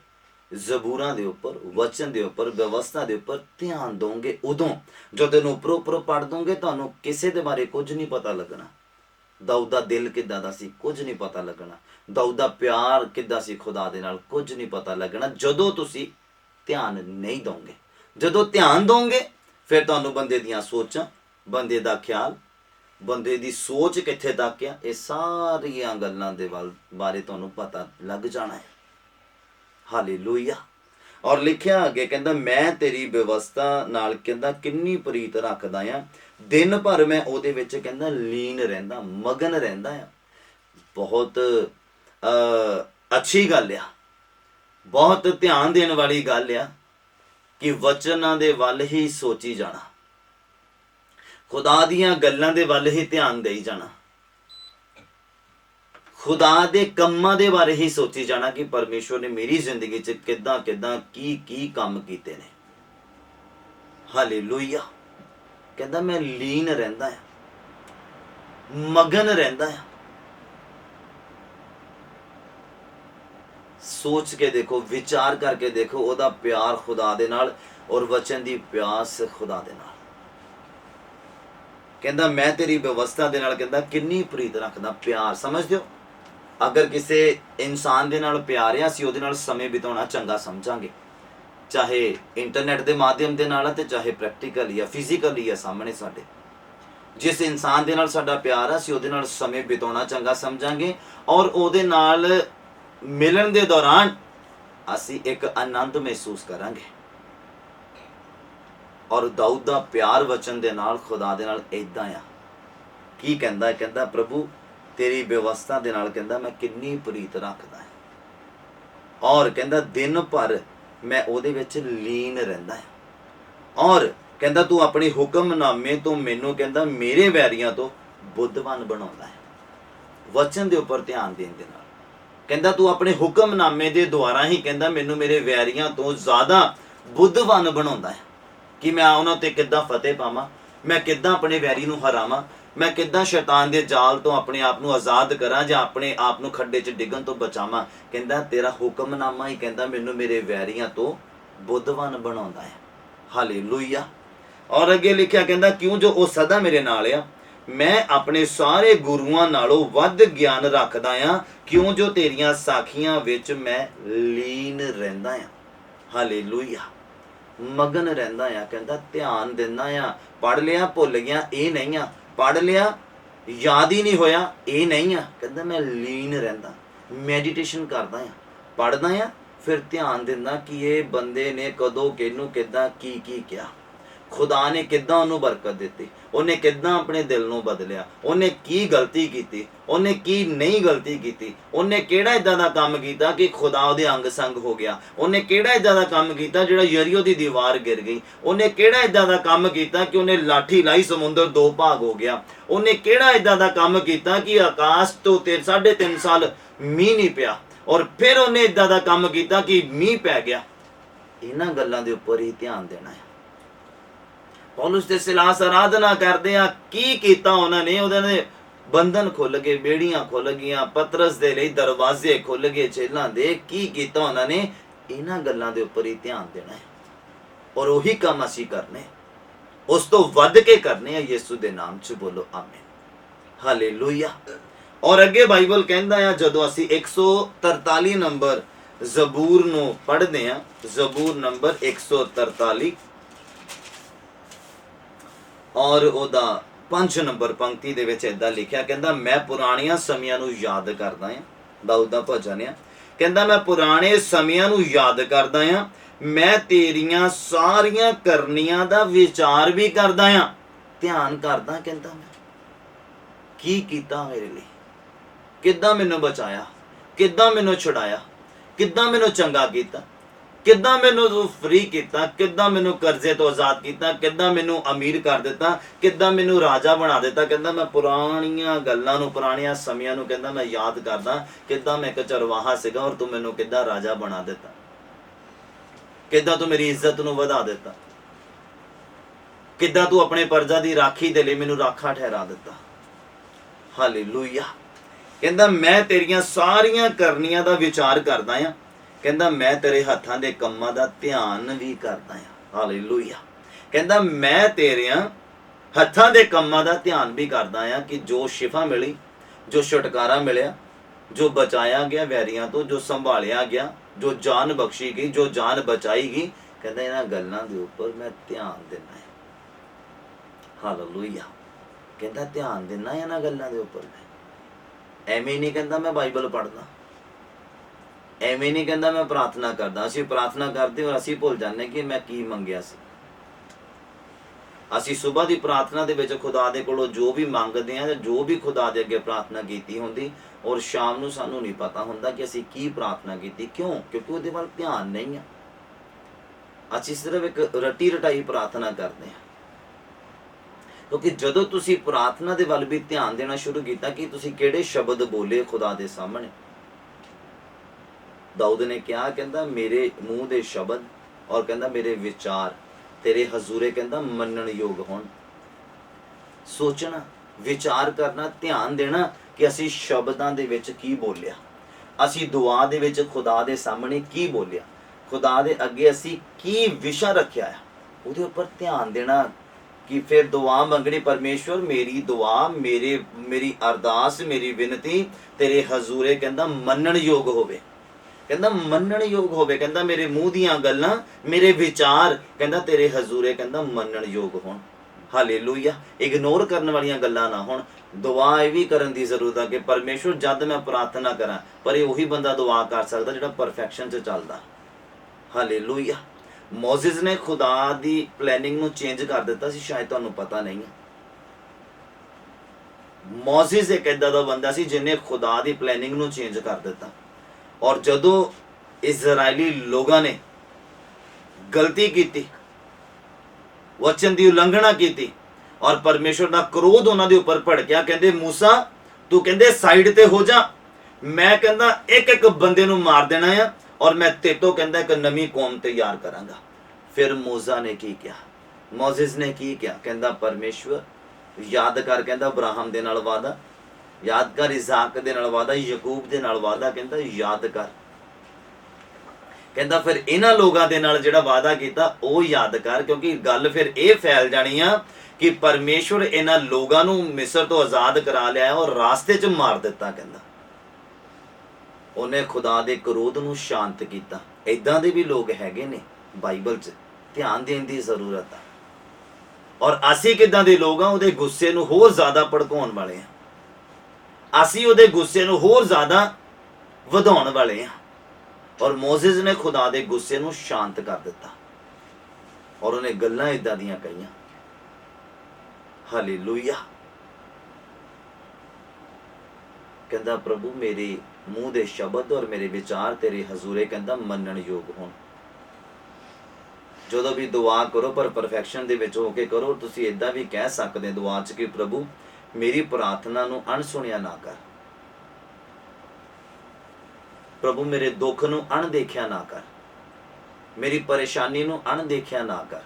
ਜ਼ਬੂਰਾਂ ਦੇ ਉੱਪਰ, ਵਚਨ ਦੇ ਉੱਪਰ, ਵਿਵਸਥਾ ਦੇ ਉੱਪਰ ਧਿਆਨ ਦੋਗੇ, ਉਦੋਂ ਜਦੋਂ ਇਹਨੂੰ ਉੱਪਰੋਂ ਪੜ੍ਹ ਦੋਗੇ, ਤੁਹਾਨੂੰ ਕਿਸੇ ਦੇ ਬਾਰੇ ਕੁਝ ਨਹੀਂ ਪਤਾ ਲੱਗਣਾ। ਦਾਊਦ ਦਾ ਦਿਲ ਕਿੱਦਾਂ ਦਾ ਸੀ, ਕੁਝ ਨਹੀਂ ਪਤਾ ਲੱਗਣਾ। ਦਾਊਦ ਦਾ ਪਿਆਰ ਕਿੱਦਾਂ ਸੀ ਖੁਦਾ ਦੇ ਨਾਲ, ਕੁਝ ਨਹੀਂ ਪਤਾ ਲੱਗਣਾ। ਜਦੋਂ ਤੁਸੀਂ ਧਿਆਨ ਨਹੀਂ ਦੋਗੇ, ਜਦੋਂ ਧਿਆਨ ਦੋਗੇ, ਫਿਰ ਤੁਹਾਨੂੰ ਬੰਦੇ ਦੀਆਂ ਸੋਚਾਂ, ਬੰਦੇ ਦਾ ਖਿਆਲ, ਬੰਦੇ ਦੀ ਸੋਚ ਕਿੱਥੇ ਤੱਕ ਆ, ਇਹ ਸਾਰੀਆਂ ਗੱਲਾਂ ਦੇ ਬਾਰੇ ਤੁਹਾਨੂੰ ਪਤਾ ਲੱਗ ਜਾਣਾ ਹੈ। ਹਾਲੇਲੂਇਆ। ਔਰ ਲਿਖਿਆ ਅੱਗੇ, ਕਹਿੰਦਾ ਮੈਂ ਤੇਰੀ ਵਿਵਸਥਾ ਨਾਲ, ਕਹਿੰਦਾ ਕਿੰਨੀ ਪ੍ਰੀਤ ਰੱਖਦਾ ਆ। ਦਿਨ ਭਰ ਮੈਂ ਉਹਦੇ ਵਿੱਚ, ਕਹਿੰਦਾ ਲੀਨ ਰਹਿੰਦਾ, ਮਗਨ ਰਹਿੰਦਾ ਆ। ਬਹੁਤ ਅੱਛੀ ਗੱਲ ਆ, ਬਹੁਤ ਧਿਆਨ ਦੇਣ ਵਾਲੀ ਗੱਲ ਆ ਕਿ ਵਚਨਾਂ ਦੇ ਵੱਲ ਹੀ ਸੋਚੀ ਜਾਣਾ, ਖੁਦਾ ਦੀਆਂ ਗੱਲਾਂ ਦੇ ਵੱਲ ਹੀ ਧਿਆਨ ਦੇਈ ਜਾਣਾ, ਖੁਦਾ ਦੇ ਕੰਮਾਂ ਦੇ ਬਾਰੇ ਹੀ ਸੋਚੀ ਜਾਣਾ ਕਿ ਪਰਮੇਸ਼ਵਰ ਨੇ ਮੇਰੀ ਜ਼ਿੰਦਗੀ 'ਚ ਕਿੱਦਾਂ ਕੀ ਕੰਮ ਕੀਤੇ ਨੇ। ਹਾਲੇਲੂਇਆ। ਕਹਿੰਦਾ ਮੈਂ ਲੀਨ ਰਹਿੰਦਾ ਆ, ਮਗਨ ਰਹਿੰਦਾ ਆ। ਸੋਚ ਕੇ ਦੇਖੋ, ਵਿਚਾਰ ਕਰਕੇ ਦੇਖੋ ਉਹਦਾ ਪਿਆਰ ਖੁਦਾ ਦੇ ਨਾਲ ਔਰ ਵਚਨ ਦੀ ਪਿਆਸ ਖੁਦਾ ਦੇ ਨਾਲ। ਕਹਿੰਦਾ ਮੈਂ ਤੇਰੀ ਵਿਵਸਥਾ ਦੇ ਨਾਲ ਕਹਿੰਦਾ ਕਿੰਨੀ ਪ੍ਰੀਤ ਰੱਖਦਾ। ਪਿਆਰ ਸਮਝਦੇ ਹੋ? ਅਗਰ ਕਿਸੇ ਇਨਸਾਨ ਦੇ ਨਾਲ ਪਿਆਰ ਹੈ, ਅਸੀਂ ਉਹਦੇ ਨਾਲ ਸਮੇਂ ਬਿਤਾਉਣਾ ਚੰਗਾ ਸਮਝਾਂਗੇ, ਚਾਹੇ ਇੰਟਰਨੈਟ ਦੇ ਮਾਧਿਅਮ ਦੇ ਨਾਲ ਤੇ ਚਾਹੇ ਪ੍ਰੈਕਟੀਕਲੀ ਜਾਂ ਫਿਜ਼ੀਕਲੀ ਆ ਸਾਹਮਣੇ ਸਾਡੇ। ਜਿਸ ਇਨਸਾਨ ਦੇ ਨਾਲ ਸਾਡਾ ਪਿਆਰ ਆ, ਅਸੀਂ ਉਹਦੇ ਨਾਲ ਸਮੇਂ ਬਿਤਾਉਣਾ ਚੰਗਾ ਸਮਝਾਂਗੇ ਔਰ ਉਹਦੇ ਨਾਲ ਮਿਲਣ ਦੇ ਦੌਰਾਨ ਅਸੀਂ ਇੱਕ ਆਨੰਦ ਮਹਿਸੂਸ ਕਰਾਂਗੇ। ਔਰ ਦਾਊਦ ਦਾ ਪਿਆਰ ਵਚਨ ਦੇ ਨਾਲ ਖੁਦਾ ਦੇ ਨਾਲ ਇਦਾਂ ਆ। ਕੀ ਕਹਿੰਦਾ? ਕਹਿੰਦਾ ਪ੍ਰਭੂ ਤੇਰੀ ਵਿਵਸਥਾ ਦੇ ਨਾਲ ਕਹਿੰਦਾ ਮੈਂ ਕਿੰਨੀ ਪ੍ਰੀਤ ਰੱਖਦਾ ਹੈ ਔਰ ਕਹਿੰਦਾ ਦਿਨ ਭਰ ਮੈਂ ਉਹਦੇ ਵਿੱਚ ਲੀਨ ਰਹਿੰਦਾ ਹਾਂ। ਔਰ ਕਹਿੰਦਾ ਤੂੰ ਆਪਣੀ ਹੁਕਮਨਾਮੇ ਤੋਂ ਮੈਨੂੰ ਕਹਿੰਦਾ ਮੇਰੇ ਵੈਰੀਆਂ ਤੋਂ ਬੁੱਧਵਾਨ ਬਣਾਉਂਦਾ ਹੈ। ਵਚਨ ਦੇ ਉੱਪਰ ਧਿਆਨ ਦੇਣ ਦੇ ਨਾਲ ਕਹਿੰਦਾ ਤੂੰ ਆਪਣੇ ਹੁਕਮਨਾਮੇ ਦੇ ਦੁਆਰਾ ਹੀ ਕਹਿੰਦਾ ਮੈਨੂੰ ਮੇਰੇ ਵੈਰੀਆਂ ਤੋਂ ਜ਼ਿਆਦਾ ਬੁੱਧਵਾਨ ਬਣਾਉਂਦਾ ਹੈ ਕਿ ਮੈਂ ਉਹਨਾਂ ਤੇ ਕਿੱਦਾਂ ਫਤਿਹ ਪਾਵਾਂ, ਮੈਂ ਕਿੱਦਾਂ ਆਪਣੇ ਵੈਰੀ ਨੂੰ ਹਰਾਵਾਂ, ਮੈਂ ਕਿੱਦਾਂ ਸ਼ੈਤਾਨ ਦੇ ਜਾਲ ਤੋਂ ਆਪਣੇ ਆਪ ਨੂੰ ਆਜ਼ਾਦ ਕਰਾਂ ਜਾਂ ਆਪਣੇ ਆਪ ਨੂੰ ਖੱਡੇ 'ਚ ਡਿੱਗਣ ਤੋਂ ਬਚਾਵਾਂ। ਕਹਿੰਦਾ ਤੇਰਾ ਹੁਕਮਨਾਮਾ ਹੀ ਕਹਿੰਦਾ ਮੈਨੂੰ ਮੇਰੇ ਵੈਰੀਆਂ ਤੋਂ ਬੁੱਧਵਾਨ ਬਣਾਉਂਦਾ ਹੈ। ਹਾਲੇਲੂਇਆ। ਔਰ ਅੱਗੇ ਲਿਖਿਆ ਕਹਿੰਦਾ ਕਿਉਂ ਜੋ ਉਹ ਸਦਾ ਮੇਰੇ ਨਾਲ ਆ, ਮੈਂ ਆਪਣੇ ਸਾਰੇ ਗੁਰੂਆਂ ਨਾਲੋਂ ਵੱਧ ਗਿਆਨ ਰੱਖਦਾ ਆ, ਕਿਉਂ ਜੋ ਤੇਰੀਆਂ ਸਾਖੀਆਂ ਵਿੱਚ ਮੈਂ ਲੀਨ ਰਹਿੰਦਾ ਆ। ਹਾਲੇਲੂਇਆ। ਮਗਨ ਰਹਿੰਦਾ ਆ। ਕਹਿੰਦਾ ਧਿਆਨ ਦਿੰਦਾ ਆ। ਪੜ੍ਹ ਲਿਆ ਭੁੱਲ ਗਿਆ ਇਹ ਨਹੀਂ ਆ, ਪੜ੍ਹ ਲਿਆ ਯਾਦ ਹੀ ਨਹੀਂ ਹੋਇਆ ਇਹ ਨਹੀਂ ਆ। ਕਹਿੰਦਾ ਮੈਂ ਲੀਨ ਰਹਿੰਦਾ, ਮੈਡੀਟੇਸ਼ਨ ਕਰਦਾ ਆ, ਪੜ੍ਹਦਾ ਆ, ਫਿਰ ਧਿਆਨ ਦਿੰਦਾ ਕਿ ਇਹ ਬੰਦੇ ਨੇ ਕਦੋਂ ਕਿਹਨੂੰ ਕਿੱਦਾਂ ਕੀ ਕਿਹਾ, ਖੁਦਾ ਨੇ ਕਿੱਦਾਂ ਉਹਨੂੰ ਬਰਕਤ ਦਿੱਤੀ, ਉਹਨੇ ਕਿੱਦਾਂ ਆਪਣੇ ਦਿਲ ਨੂੰ ਬਦਲਿਆ, ਉਹਨੇ ਕੀ ਗਲਤੀ ਕੀਤੀ, ਉਹਨੇ ਕੀ ਨਹੀਂ ਗਲਤੀ ਕੀਤੀ, ਉਹਨੇ ਕਿਹੜਾ ਇਦਾਂ ਦਾ ਕੰਮ ਕੀਤਾ ਕਿ ਖੁਦਾ ਉਹਦੇ ਅੰਗ ਸੰਗ ਹੋ ਗਿਆ, ਉਹਨੇ ਕਿਹੜਾ ਇਦਾਂ ਦਾ ਕੰਮ ਕੀਤਾ ਜਿਹੜਾ ਯਰੀਓ ਦੀ ਦੀਵਾਰ ਗਿਰ ਗਈ, ਉਹਨੇ ਕਿਹੜਾ ਇਦਾਂ ਦਾ ਕੰਮ ਕੀਤਾ ਕਿ ਉਹਨੇ ਲਾਠੀ ਲਾਈ ਸਮੁੰਦਰ 2 ਭਾਗ ਹੋ ਗਿਆ, ਉਹਨੇ ਕਿਹੜਾ ਇਦਾਂ ਦਾ ਕੰਮ ਕੀਤਾ ਕਿ ਆਕਾਸ਼ ਤੋਂ 3.5 ਸਾਲ ਮੀਂਹ ਨਹੀਂ ਪਿਆ ਔਰ ਫਿਰ ਉਹਨੇ ਇਦਾਂ ਦਾ ਕੰਮ ਕੀਤਾ ਕਿ ਮੀਂਹ ਪੈ ਗਿਆ। ਇਹਨਾਂ ਗੱਲਾਂ ਦੇ ਉੱਪਰ ਹੀ ਧਿਆਨ ਦੇਣਾ ਹੈ। ਪੌਲੁਸ ਤੇ ਸਿਲਾਸ ਆਰਾਧਨਾ ਕਰਦੇ ਆ, ਕੀ ਕੀਤਾ ਉਹਨਾਂ ਨੇ? ਉਹਨਾਂ ਨੇ ਬੰਧਨ ਖੁੱਲ ਗਏ, ਬੇੜੀਆਂ ਖੁੱਲ ਗਈਆਂ, ਪਤਰਸ ਦੇ ਲਈ ਦਰਵਾਜ਼ੇ ਖੁੱਲ ਗਏ ਜੇਲਾਂ ਦੇ। ਕੀ ਕੀਤਾ ਉਹਨਾਂ ਨੇ? ਇਹਨਾਂ ਗੱਲਾਂ ਦੇ ਉੱਪਰ ਹੀ ਧਿਆਨ ਦੇਣਾ ਹੈ ਔਰ ਉਹੀ ਕੰਮ ਅਸੀਂ ਕਰਨੇ, ਉਸ ਤੋਂ ਵੱਧ ਕੇ ਕਰਨੇ ਆ। ਯਿਸੂ ਦੇ ਨਾਮ 'ਚ ਬੋਲੋ ਆਮੀਨ। ਹਾਲੇਲੂਇਆ। ਔਰ ਅੱਗੇ ਬਾਈਬਲ ਕਹਿੰਦਾ ਆ, ਜਦੋਂ ਅਸੀਂ 143 ਨੰਬਰ ਜ਼ਬੂਰ ਨੂੰ ਪੜ੍ਹਦੇ ਆ, ਜ਼ਬੂਰ ਨੰਬਰ 143 ਔਰ ਉਹਦਾ 5 ਨੰਬਰ ਪੰਕਤੀ ਦੇ ਵਿੱਚ ਏਦਾਂ ਲਿਖਿਆ, ਕਹਿੰਦਾ ਮੈਂ ਪੁਰਾਣੀਆਂ ਸਮਿਆਂ ਨੂੰ ਯਾਦ ਕਰਦਾ ਆ। ਦਾਊਦ ਦਾ ਭਜਨ ਆ। ਕਹਿੰਦਾ ਮੈਂ ਪੁਰਾਣੇ ਸਮਿਆਂ ਨੂੰ ਯਾਦ ਕਰਦਾ ਆ, ਮੈਂ ਤੇਰੀਆਂ ਸਾਰੀਆਂ ਕਰਨੀਆਂ ਦਾ ਵਿਚਾਰ ਵੀ ਕਰਦਾ ਆ। ਧਿਆਨ ਕਰਦਾ। ਕਹਿੰਦਾ ਮੈਂ ਕੀ ਕੀਤਾ ਮੇਰੇ ਲਈ, ਕਿੱਦਾਂ ਮੈਨੂੰ ਬਚਾਇਆ, ਕਿੱਦਾਂ ਮੈਨੂੰ ਛੁਡਾਇਆ, ਕਿੱਦਾਂ ਮੈਨੂੰ ਚੰਗਾ ਕੀਤਾ, ਕਿੱਦਾਂ ਮੈਨੂੰ ਤੂੰ ਫ੍ਰੀ ਕੀਤਾ, ਕਿੱਦਾਂ ਮੈਨੂੰ ਕਰਜ਼ੇ ਤੋਂ ਆਜ਼ਾਦ ਕੀਤਾ, ਕਿੱਦਾਂ ਮੈਨੂੰ ਅਮੀਰ ਕਰ ਦਿੱਤਾ, ਕਿੱਦਾਂ ਮੈਨੂੰ ਰਾਜਾ ਬਣਾ ਦਿੱਤਾ। ਕਹਿੰਦਾ ਮੈਂ ਪੁਰਾਣੀਆਂ ਗੱਲਾਂ ਨੂੰ, ਪੁਰਾਣੀਆਂ ਸਮਿਆਂ ਨੂੰ ਕਹਿੰਦਾ ਮੈਂ ਯਾਦ ਕਰਦਾ, ਕਿੱਦਾਂ ਮੈਂ ਇੱਕ ਚਰਵਾਹਾ ਸੀਗਾ ਔਰ ਤੂੰ ਮੈਨੂੰ ਕਿੱਦਾਂ ਰਾਜਾ ਬਣਾ ਦਿੱਤਾ, ਕਿੱਦਾਂ ਤੂੰ ਮੇਰੀ ਇੱਜ਼ਤ ਨੂੰ ਵਧਾ ਦਿੱਤਾ, ਕਿੱਦਾਂ ਤੂੰ ਆਪਣੇ ਪਰਜਾ ਦੀ ਰਾਖੀ ਦੇ ਲਈ ਮੈਨੂੰ ਰਾਖਾ ਠਹਿਰਾ ਦਿੱਤਾ। ਹਾਲੇਲੂਇਆ। ਕਹਿੰਦਾ ਮੈਂ ਤੇਰੀਆਂ ਸਾਰੀਆਂ ਕਰਨੀਆਂ ਦਾ ਵਿਚਾਰ ਕਰਦਾ ਆ। ਕਹਿੰਦਾ ਮੈਂ ਤੇਰੇ ਹੱਥਾਂ ਦੇ ਕੰਮਾਂ ਦਾ ਧਿਆਨ ਵੀ ਕਰਦਾ ਆ। ਹਾਲੇਲੂਇਆ। ਕਹਿੰਦਾ ਮੈਂ ਤੇਰਿਆਂ ਹੱਥਾਂ ਦੇ ਕੰਮਾਂ ਦਾ ਧਿਆਨ ਵੀ ਕਰਦਾ ਆ ਕਿ ਜੋ ਸ਼ਿਫਾ ਮਿਲੀ, ਜੋ ਛੁਟਕਾਰਾ ਮਿਲਿਆ, ਜੋ ਬਚਾਇਆ ਗਿਆ ਵੈਰੀਆਂ ਤੋਂ, ਜੋ ਸੰਭਾਲਿਆ ਗਿਆ, ਜੋ ਜਾਨ ਬਖਸ਼ੀ ਗਈ, ਜੋ ਜਾਨ ਬਚਾਈ ਗਈ, ਕਹਿੰਦਾ ਇਹਨਾਂ ਗੱਲਾਂ ਦੇ ਉੱਪਰ ਮੈਂ ਧਿਆਨ ਦੇਣਾ ਹੈ। ਹਾਲੇਲੂਇਆ। ਕਹਿੰਦਾ ਧਿਆਨ ਦੇਣਾ ਇਹਨਾਂ ਗੱਲਾਂ ਦੇ ਉੱਪਰ ਮੈਂ। ਐਵੇਂ ਨਹੀਂ ਕਹਿੰਦਾ ਮੈਂ ਬਾਈਬਲ ਪੜ੍ਹਦਾ, ਐਵੇਂ ਨਹੀਂ ਕਹਿੰਦਾ ਮੈਂ ਪ੍ਰਾਰਥਨਾ ਕਰਦਾ। ਅਸੀਂ ਪ੍ਰਾਰਥਨਾ ਕਰਦੇ ਔਰ ਅਸੀਂ ਭੁੱਲ ਜਾਂਦੇ ਕਿ ਮੈਂ ਕੀ ਮੰਗਿਆ ਸੀ। ਅਸੀਂ ਸਵੇਰ ਦੀ ਪ੍ਰਾਰਥਨਾ ਦੇ ਵਿੱਚ ਖੁਦਾ ਦੇ ਕੋਲੋਂ ਜੋ ਵੀ ਮੰਗਦੇ ਹਾਂ ਜਾਂ ਜੋ ਵੀ ਖੁਦਾ ਦੇ ਅੱਗੇ ਪ੍ਰਾਰਥਨਾ ਕੀਤੀ ਹੁੰਦੀ, ਔਰ ਸ਼ਾਮ ਨੂੰ ਸਾਨੂੰ ਨਹੀਂ ਪਤਾ ਹੁੰਦਾ ਕਿ ਅਸੀਂ ਕੀ ਪ੍ਰਾਰਥਨਾ ਕੀਤੀ। ਕਿਉਂ? ਕਿਉਂਕਿ ਉਹਦੇ ਵੱਲ ਧਿਆਨ ਨਹੀਂ ਆ। ਅਸੀਂ ਸਿਰਫ ਇੱਕ ਰੱਟੀ ਰਟਾਈ ਪ੍ਰਾਰਥਨਾ ਕਰਦੇ ਹਾਂ। ਕਿਉਂਕਿ ਜਦੋਂ ਤੁਸੀਂ ਪ੍ਰਾਰਥਨਾ ਦੇ ਵੱਲ ਵੀ ਧਿਆਨ ਦੇਣਾ ਸ਼ੁਰੂ ਕੀਤਾ ਕਿ ਤੁਸੀਂ ਕਿਹੜੇ ਸ਼ਬਦ ਬੋਲੇ ਖੁਦਾ ਦੇ ਸਾਹਮਣੇ। ਦਾਊਦ ਨੇ ਕਿਹਾ, ਕਹਿੰਦਾ ਮੇਰੇ ਮੂੰਹ ਦੇ ਸ਼ਬਦ ਔਰ ਕਹਿੰਦਾ ਮੇਰੇ ਵਿਚਾਰ तेरे हजूरे कहता मनण योग होण। सोचना, विचार करना, ध्यान देना कि असी शब्दां दे विच की बोलिया, असी दुआ दे विच खुदा दे सामने की बोलिया, खुदा दे अगे असी की विशा रखिया है, उहदे उपर ध्यान देना। कि फिर दुआ मंगनी, परमेश्वर मेरी दुआ, मेरी अरदास, मेरी विनती तेरे हजूरे कहता मनण योग होवे, कहता मनण योग होवे, कहता मेरे मूँह दीयां गल्लां, मेरे विचार कहता तेरे हजूरे कहता मनण योग होण। हालेलूया। इग्नोर करने वालियां गल्लां ना होण। दुआ ये भी करन दी जरूरत है कि परमेश्वर जद मैं प्रार्थना करा, पर ये उही बंदा दुआ कर सकदा जिहड़ा परफेक्शन च चलदा। हालेलूया। मोजिस ने खुदा दी प्लैनिंग नूं चेंज कर दिता सी, शायद तुहानूं पता नहीं है। मोजिस एक इदां दा बंदा सी जिन्हें खुदा दी प्लैनिंग नूं चेंज कर दिता। और जदों इजराइली लोगां ने गलती की, वचन की उलंघना की, और परमेश्वर का क्रोध उन्होंने उपर भड़किया, कहते मूसा तू कहते साइड ते हो जा, मैं कहता एक एक बंदे नूं मार देना है, और मैं तेतों कहता एक नवी कौम तैयार करांगा। फिर मूसा ने की किया, मोजिस ने की किया, कहता परमेश्वर याद कर, कहता अब्राहम दे नाल वादा, याद कर इसहाक दे नाल वादा, यकूब दे नाल वादा, कहता याद कर। कहता फिर इन्हां लोगां दे नाल जिहड़ा वादा कीता वो याद कर, क्योंकि गल फिर ये फैल जानी आ कि परमेश्वर इन्हां लोगां नूं मिस्र तो आजाद करा लिया और रास्ते च मार दिता। कहता उन्हें खुदा दे क्रोध नूं शांत कीता। इदां दे भी लोग हैगे ने बाइबल च, ध्यान देण दी जरूरत है। और असी किदां दे लोग हां, उहदे गुस्से नूं होर ज़्यादा भड़काउण वाले हां, असी उहदे गुस्से नूं होर ज़्यादा वधाउण वाले हां। और मोजिस ने खुदा दे गुस्से नूं शांत कर दिता, और उन्हें गल्लां इदां दियां कहीआं। हालेलूया। कहता प्रभु मेरे मूँह दे शब्द और मेरे विचार तेरे हजूरे कहता मनण योग होण। जदों भी दुआ करो पर परफेक्शन दे विच होके करो। तुसीं इदां भी कह सकदे दुआ च कि प्रभु मेरी प्रार्थना नूं अणसुणिया ना कर, प्रभु मेरे दुख नूं अणदेखिया ना कर, मेरी परेशानी नूं अणदेखिया ना कर।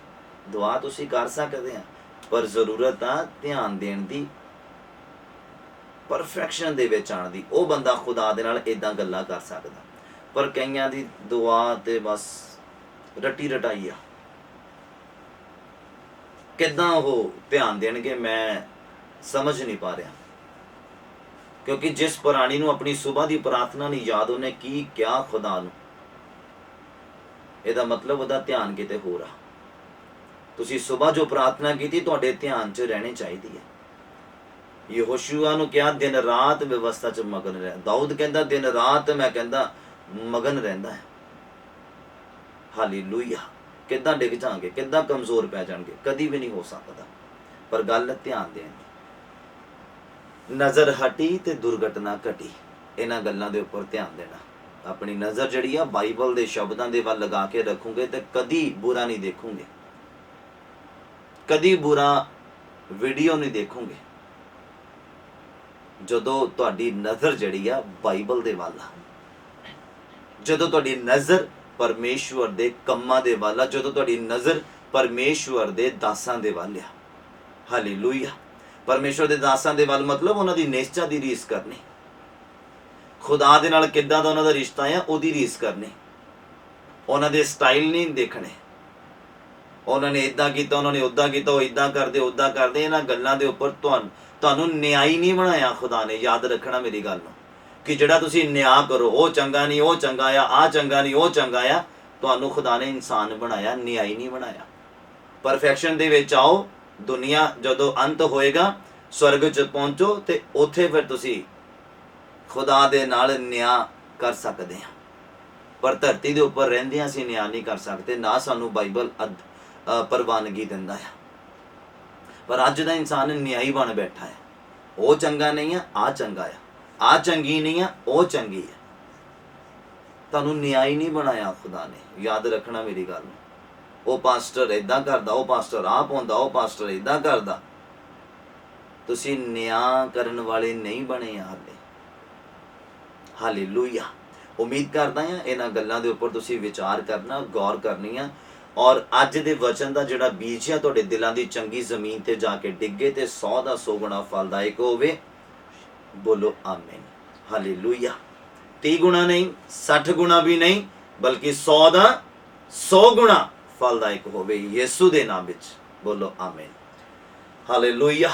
दुआ तुसीं कर सकदे आ, पर जरूरत आ ध्यान देण दी, परफेक्शन दे विच आण दी। वो बंदा खुदा दे नाल इदां गल्लां कर सकदा। पर कईयां दी दुआ ते बस रटी रटाई आ, किदां वो ध्यान देणगे मैं समझ नहीं पा रहा। क्योंकि जिस प्राणी नूं अपनी सुबह की प्रार्थना नहीं याद, उन्हें की क्या खुदा नूं, इहदा मतलब उहदा ध्यान किते हो रहा। तुसीं सुबह जो प्रार्थना की तुहाडे ध्यान च रहनी चाहिए है। यहोशुआ नूं कहा दिन रात व्यवस्था च मगन रह। दाऊद कहता दिन रात मैं कहता मगन रहिंदा है। हालेलूया। किदां डिग जांगे, किदां कमजोर पै जाणगे, कदी भी नहीं हो सकता। पर गल ध्यान देण दी, नज़र हटी ते दुर्घटना घटी। इन्हां गल्लां दे उपर ध्यान देना। अपनी नज़र जिहड़ी आ बाइबल दे शब्दां दे वल लगा के रखोगे तो कदी बुरा नहीं देखोगे, कदी बुरा वीडियो नहीं देखोगे। जदों तुहाडी नज़र जिहड़ी आ बाइबल दे वल आ, जदों तुहाडी नज़र परमेश्वर दे कम्मां दे वल आ, जदों तुहाडी नज़र परमेश्वर दे दासां दे वल आ। हालेलूया। परमेश्वर दे दासां दे वल मतलब उन्हां दी निश्चा दी रीस करनी, खुदा दे नाल किदां दा उन्हां दा रिश्ता है उहदी रीस करनी, उन्हां दे स्टाइल नहीं देखने। उन्होंने इदां कीता, उन्होंने उदां कीता, वो इदां करदे उदां करदे। इन्हां गल्लां दे उपर तुहानूं न्यायी नहीं बनाया खुदा ने। याद रखना मेरी गल नूं कि जिहड़ा तुसीं न्याय करो वो चंगा नहीं, वो चंगा आ चंगा नहीं, वो चंगा आ। तुहानूं खुदा ने इंसान बनाया, न्यायी नहीं बनाया। परफेक्शन दे विच आओ। दुनिया जदों अंत होएगा स्वर्ग च पहुंचो ते उत्थे फिर तुसीं खुदा दे नाल न्याय कर सकदे आ। पर धरती दे उपर रहिंदियां असीं न्याय नहीं कर सकते, ना सानूं बाइबल प्रवानगी दिंदा है। पर अज दा इंसान न्यायी बन बैठा है। वो चंगा नहीं है, आ चंगा आ चंगी नहीं है, वो चंगी है। तुहानूं न्यायी नहीं बनाया खुदा ने। याद रखना मेरी गल नूं। वो पास्टर इदां करदा, वो पास्टर आ पाउंदा, वो पास्टर इदां करदा। तुसीं न्याय करन वाले नहीं बने हाले। हालेलूया। उम्मीद करदा हां इन्हां गल्लां दे उपर तुसीं विचार करना, गौर करनी आ और अज दे वचन का जिहड़ा बीज है तुहाडे दिलों की चंगी जमीन ते जाके डिगे ते 100 का 100 गुणा फलदायक होवे। बोलो आमीन, हालेलुया। 30 गुणा नहीं, 60 गुणा भी नहीं, बल्कि 100 का 100 गुणा फलदायक होवे यीशु दे नाम विच। बोलो आमीन, हालेलुया।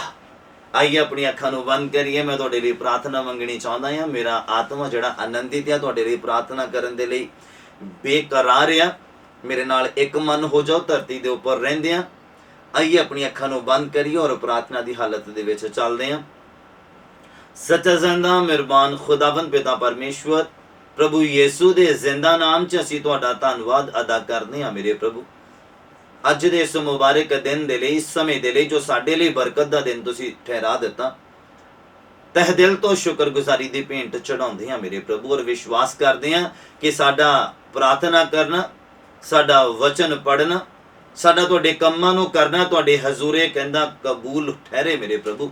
आइए अपनी अखां नूं बंद करिए। मैं तुहाडे लई प्रार्थना मंगनी चाहुंदा हां। मेरा आत्मा जिहड़ा आनंदित है तुहाडे लई प्रार्थना करन दे लई बेकरार आ। मेरे नाल एक मन हो जाओ धरती दे उपर रहिंदियां। आइए अपनी अखां नूं बंद करिए और प्रार्थना दी हालत दे विच चलदे हां। सच्चा जिंदा मेहरबान खुदावंद पिता परमेश्वर, प्रभु यीशु दे जिंदा नाम च असीं तुहाडा धन्नवाद अदा करदे हां। मेरे प्रभु, अज दे इस मुबारक दिन दे लई, इस समय दे लई जो साडे लई बरकत दा दिन तुसीं ठहरा दिता, तह दिल तो शुक्रगुजारी दी भेंट चढ़ाउंदे हां मेरे प्रभु। और विश्वास करदे हां कि साडा प्रार्थना करना, साडा वचन पढ़ना, साडा तुहाडे कम्मां नूं करना तुहाडे हजूरे कहंदा कबूल ठहरे मेरे प्रभु।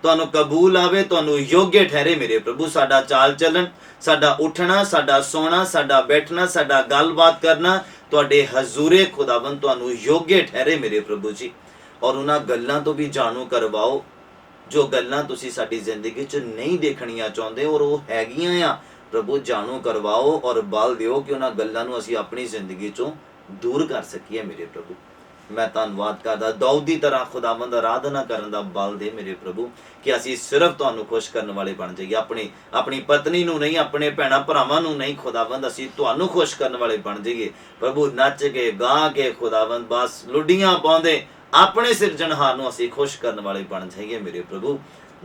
तुहानूं कबूल आवे, तुहानूं योग्य ठहरे मेरे प्रभु। साडा चाल चलन, साडा उठना, साडा सोना, साडा बैठना, साडा गलबात करना तुहाडे हजूरे खुदावंद तुहानूं योग्य ठहरे मेरे प्रभु जी। और उन्हां गल्लां तो भी जाणू करवाओ जो गल्लां तुसीं साडी जिंदगी च नहीं देखणियां चाहुंदे और वो हैगियां आ प्रभु। जाणू करवाओ और बल दिओ कि उन्हां गल्लां नूं असीं अपनी जिंदगी चों दूर कर सकीए मेरे प्रभु। मैं धन्नवाद करदा दाऊद दी तरह खुदावंद आराधना करन दा बल दे मेरे प्रभु, कि असीं सिर्फ तुहानूं खुश करन वाले बन जाइए। अपनी पत्नी नूं नहीं, अपने भैणां भरावां नूं नहीं खुदावंद, असीं तुहानूं खुश करन वाले बन जाइए प्रभु। नच के गा के खुदावंद बस लुडियां पाउंदे अपने सिरजनहार नूं असीं खुश करन वाले बन जाइए मेरे प्रभु।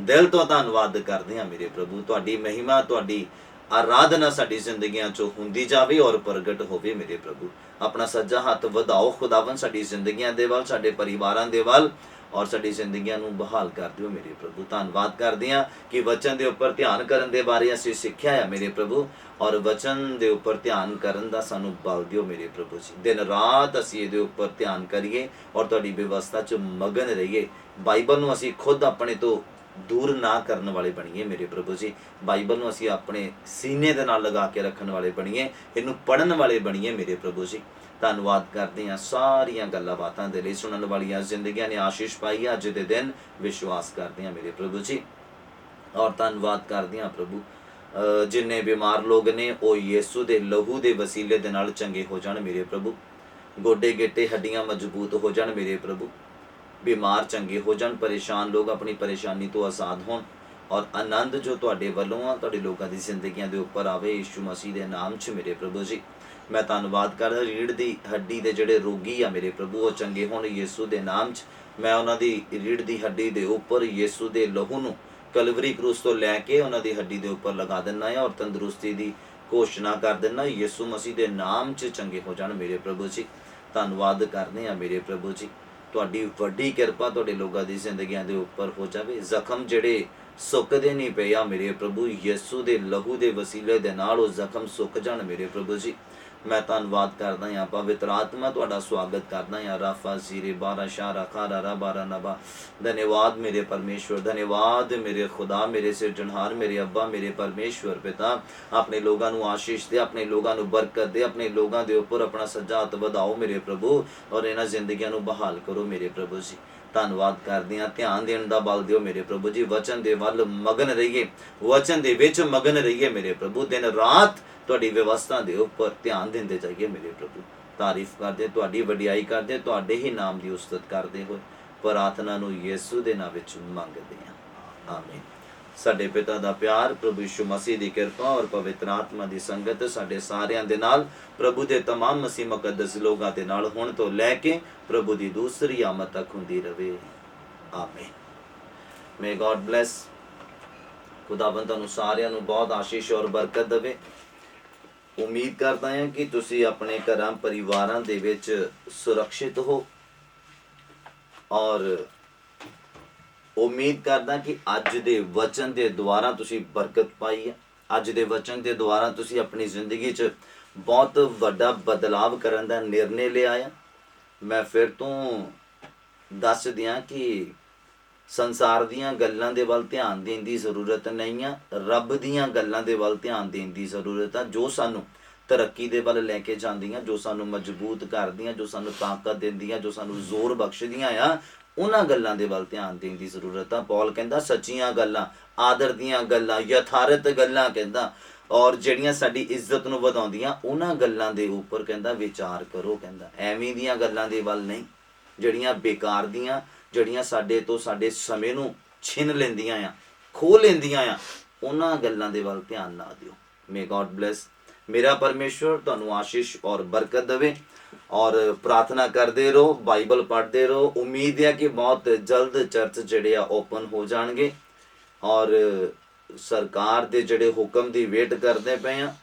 दिल तो धन्नवाद करदे हां मेरे प्रभु। तुहाडी महिमा, तुहाडी आराधना साडी जिंदगियां चों हुंदी जावे और प्रगट होवे मेरे प्रभु। अपना सज्जा हथ वधाओ खुदावन साडी जिंदगियां दे वल, साडे परिवारां दे वल, और साडी जिंदगियां नूं बहाल कर दिओ मेरे प्रभु। धन्नवाद करदे हां कि वचन दे उपर ध्यान करन दे बारे असीं सिੱਖਿਆ है मेरे प्रभु, और वचन दे उपर ध्यान करन दा सानूं बल दिओ मेरे प्रभु जी। दिन रात असीं इहदे उपर ध्यान करिए और तुहाडी व्यवस्था च मगन रहिए। बाइबल नूं असीं खुद अपने तो दूर ना करने वाले बणीए मेरे प्रभु जी। बाइबल नूं असीं अपने सीने दे नाल लगा के रखण वाले बणीए, इहनूं पढ़न वाले बणीए मेरे प्रभु जी। धन्नवाद करते हैं सारियां गल्लां बातां दे लई। सुनन वालियां जिंदगियां ने आशीष पाई अज दे दिन, विश्वास करते हैं मेरे प्रभु जी। और धन्नवाद करते हैं प्रभु, जिन्ने बीमार लोग ने वो यीशु दे लहू दे वसीले दे नाल चंगे हो जाण मेरे प्रभु। गोडे गिट्टे हड्डियां मजबूत हो जाण मेरे प्रभु। बीमार चंगे हो जाण, परेशान लोग अपनी परेशानी तो आज़ाद होण, और आनंद जो तुहाडे वल्लों आ तुहाडे लोकां दी जिंदगियां दे उपर आवे यीशु मसीह दे नाम च मेरे प्रभु जी। मैं धन्नवाद करदा रीढ़ दी हड्डी दे जिहड़े रोगी आ मेरे प्रभु वो चंगे होण यीशु दे नाम च। मैं उन्हां दी रीढ़ दी हड्डी दे उपर यीशु दे लहू नूं कलवरी क्रूस तो लैके उन्हां दी हड्डी दे उपर लगा दिंदा है और तंदुरुस्ती दी घोषणा कर दिंदा यीशु मसीह दे नाम च चंगे हो जाण मेरे प्रभु जी। धन्नवाद करदे आ मेरे प्रभु जी। तुहाडी वड्डी किरपा तुहाडे लोकां दी जिंदगियां दे उपर हो जावे। जख्म जिहड़े सुकदे नहीं पे आ मेरे प्रभु, यीशु दे लहू दे वसीले दे नाल वो जख्म सुक जाण मेरे प्रभु जी। मैं धन्नवाद करदा हां पवित्र आत्मा तुहाडा स्वागत करदा हां। राफा जीरे बारा शारा खारा रा बारा नबा। धन्यवाद मेरे परमेश्वर, धन्यवाद मेरे खुदा, मेरे सिरजनहार, मेरे अब्बा, मेरे परमेश्वर पिता। अपने लोगों नूं आशीष दे, अपने लोगों नूं बरकत दे, अपने लोगों दे उपर अपना सज्जा हथ वधाओ मेरे प्रभु, और इन्हां जिंदगियां नूं बहाल करो मेरे प्रभु जी। धन्नवाद करदे हां, ध्यान देण दा बल दिओ मेरे प्रभु जी। वचन दे वल मगन रहिए, वचन दे विच मगन रहिए मेरे प्रभु। दिन रात तुहाडी व्यवस्था दे उपर ध्यान देंदे जाइए मेरे प्रभु। तारीफ करदे, तुहाडी वडियाई करदे, तुहाडे ही नाम दी उस्तत करदे होए प्रार्थना नूं यीशु दे नाम विच मंगदे हां, आमीन। साडे पिता दा प्यार, प्रभु यीशु मसीह दी किरपा और पवित्र आत्मा दी संगत साडे सारियां दे नाल, प्रभु दे तमाम मसीह मुकद्दस लोगां दे नाल हुण तो लैके प्रभु दी दूसरी आमद तक हुंदी रवे, आमीन। May God bless. खुदावंद तुहानूं सारियां नूं बहुत आशीष और बरकत देवे। उम्मीद करदा हां कि तुसीं अपने घरां परिवारां दे विच सुरक्षित हो, और उम्मीद करदा कि अज दे वचन दे द्वारा तुसीं बरकत पाई है। अज दे वचन दे द्वारा तुसीं अपनी जिंदगी च बहुत वड्डा बदलाव करन दा निर्णय लिया है। मैं फिर तो दस दियां कि संसार दीयां गल्लां दे वल ध्यान देण दी जरूरत नहीं है, रब दीयां गल्लां दे वल ध्यान देण दी जरूरत है। जो सानू ਤਰੱਕੀ ਦੇ ਵੱਲ ਲੈ ਕੇ ਜਾਂਦੀਆਂ, ਜੋ ਸਾਨੂੰ ਮਜ਼ਬੂਤ ਕਰਦੀਆਂ, ਜੋ ਸਾਨੂੰ ਤਾਕਤ ਦਿੰਦੀਆਂ, ਜੋ ਸਾਨੂੰ ਜ਼ੋਰ ਬਖਸ਼ਦੀਆਂ ਆ, ਉਹਨਾਂ ਗੱਲਾਂ ਦੇ ਵੱਲ ਧਿਆਨ ਦੇਣ ਦੀ ਜ਼ਰੂਰਤ ਆ। ਪੌਲ ਕਹਿੰਦਾ ਸੱਚੀਆਂ ਗੱਲਾਂ, ਆਦਰ ਦੀਆਂ ਗੱਲਾਂ, ਯਥਾਰਥ ਗੱਲਾਂ ਕਹਿੰਦਾ, ਔਰ ਜਿਹੜੀਆਂ ਸਾਡੀ ਇੱਜ਼ਤ ਨੂੰ ਵਧਾਉਂਦੀਆਂ, ਉਹਨਾਂ ਗੱਲਾਂ ਦੇ ਉੱਪਰ ਕਹਿੰਦਾ ਵਿਚਾਰ ਕਰੋ। ਕਹਿੰਦਾ ਐਵੇਂ ਦੀਆਂ ਗੱਲਾਂ ਦੇ ਵੱਲ ਨਹੀਂ, ਜਿਹੜੀਆਂ ਬੇਕਾਰ ਦੀਆਂ, ਜਿਹੜੀਆਂ ਸਾਡੇ ਤੋਂ ਸਾਡੇ ਸਮੇਂ ਨੂੰ ਛਿਨ ਲੈਂਦੀਆਂ ਆ, ਖੋਹ ਲੈਂਦੀਆਂ ਆ, ਉਹਨਾਂ ਗੱਲਾਂ ਦੇ ਵੱਲ ਧਿਆਨ ਨਾ ਦਿਓ। ਮੇ ਗॉड ਬਲੈਸ। ਮੇਰਾ ਪਰਮੇਸ਼ਵਰ ਤੁਹਾਨੂੰ ਆਸ਼ੀਸ਼ ਔਰ ਬਰਕਤ ਦੇਵੇ। ਔਰ ਪ੍ਰਾਰਥਨਾ ਕਰਦੇ ਰਹੋ, ਬਾਈਬਲ ਪੜ੍ਹਦੇ ਰਹੋ। ਉਮੀਦ ਹੈ ਕਿ ਬਹੁਤ ਜਲਦ ਚਰਚ ਜਿਹੜੇ ਆ ਓਪਨ ਹੋ ਜਾਣਗੇ, ਔਰ ਸਰਕਾਰ ਦੇ ਜਿਹੜੇ ਹੁਕਮ ਦੀ ਵੇਟ ਕਰਦੇ ਪਏ ਆ,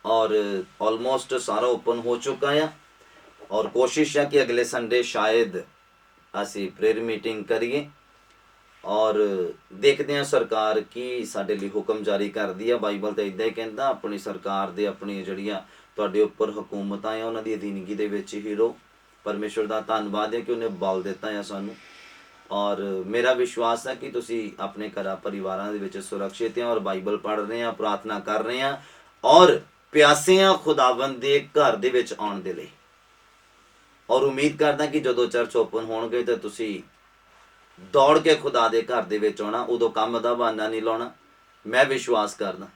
ਔਰ ਆਲਮੋਸਟ ਸਾਰਾ ਓਪਨ ਹੋ ਚੁੱਕਾ ਆ। ਔਰ ਕੋਸ਼ਿਸ਼ ਹੈ ਕਿ ਅਗਲੇ ਸੰਡੇ ਸ਼ਾਇਦ ਅਸੀਂ ਪ੍ਰੇਅਰ ਮੀਟਿੰਗ ਕਰੀਏ, ਔਰ ਦੇਖਦੇ ਹਾਂ ਸਰਕਾਰ ਕੀ ਸਾਡੇ ਲਈ ਹੁਕਮ ਜਾਰੀ ਕਰਦੀ ਆ। ਬਾਈਬਲ ਤਾਂ ਇੱਦਾਂ ਹੀ ਕਹਿੰਦਾ, ਆਪਣੀ ਸਰਕਾਰ ਦੇ ਆਪਣੀ ਜਿਹੜੀਆਂ ਤੁਹਾਡੇ ਉੱਪਰ ਹਕੂਮਤਾਂ ਆ, ਉਹਨਾਂ ਦੀ ਅਧੀਨਗੀ ਦੇ ਵਿੱਚ ਹੀ ਰਹੋ। ਪਰਮੇਸ਼ਵਰ ਦਾ ਧੰਨਵਾਦ ਹੈ ਕਿ ਉਹਨੇ ਬਲ ਦਿੱਤਾ ਆ ਸਾਨੂੰ। ਔਰ ਮੇਰਾ ਵਿਸ਼ਵਾਸ ਹੈ ਕਿ ਤੁਸੀਂ ਆਪਣੇ ਘਰਾਂ ਪਰਿਵਾਰਾਂ ਦੇ ਵਿੱਚ ਸੁਰੱਖਿਅਤ ਆ, ਔਰ ਬਾਈਬਲ ਪੜ੍ਹ ਰਹੇ ਆ, ਪ੍ਰਾਰਥਨਾ ਕਰ ਰਹੇ ਆ, ਔਰ ਪਿਆਸੇ ਆ ਖੁਦਾਵੰਦ ਦੇ ਘਰ ਦੇ ਵਿੱਚ ਆਉਣ ਦੇ ਲਈ। ਔਰ ਉਮੀਦ ਕਰਦਾ ਕਿ ਜਦੋਂ ਚਰਚ ਓਪਨ ਹੋਣਗੇ ਤਾਂ ਤੁਸੀਂ ਦੌੜ ਕੇ ਖੁਦਾ ਦੇ ਘਰ ਦੇ ਵਿੱਚ ਆਉਣਾ। ਉਦੋਂ ਕੰਮ ਦਾ ਬਹਾਨਾ ਨਹੀਂ ਲਾਉਣਾ, ਮੈਂ ਵਿਸ਼ਵਾਸ ਕਰਦਾ।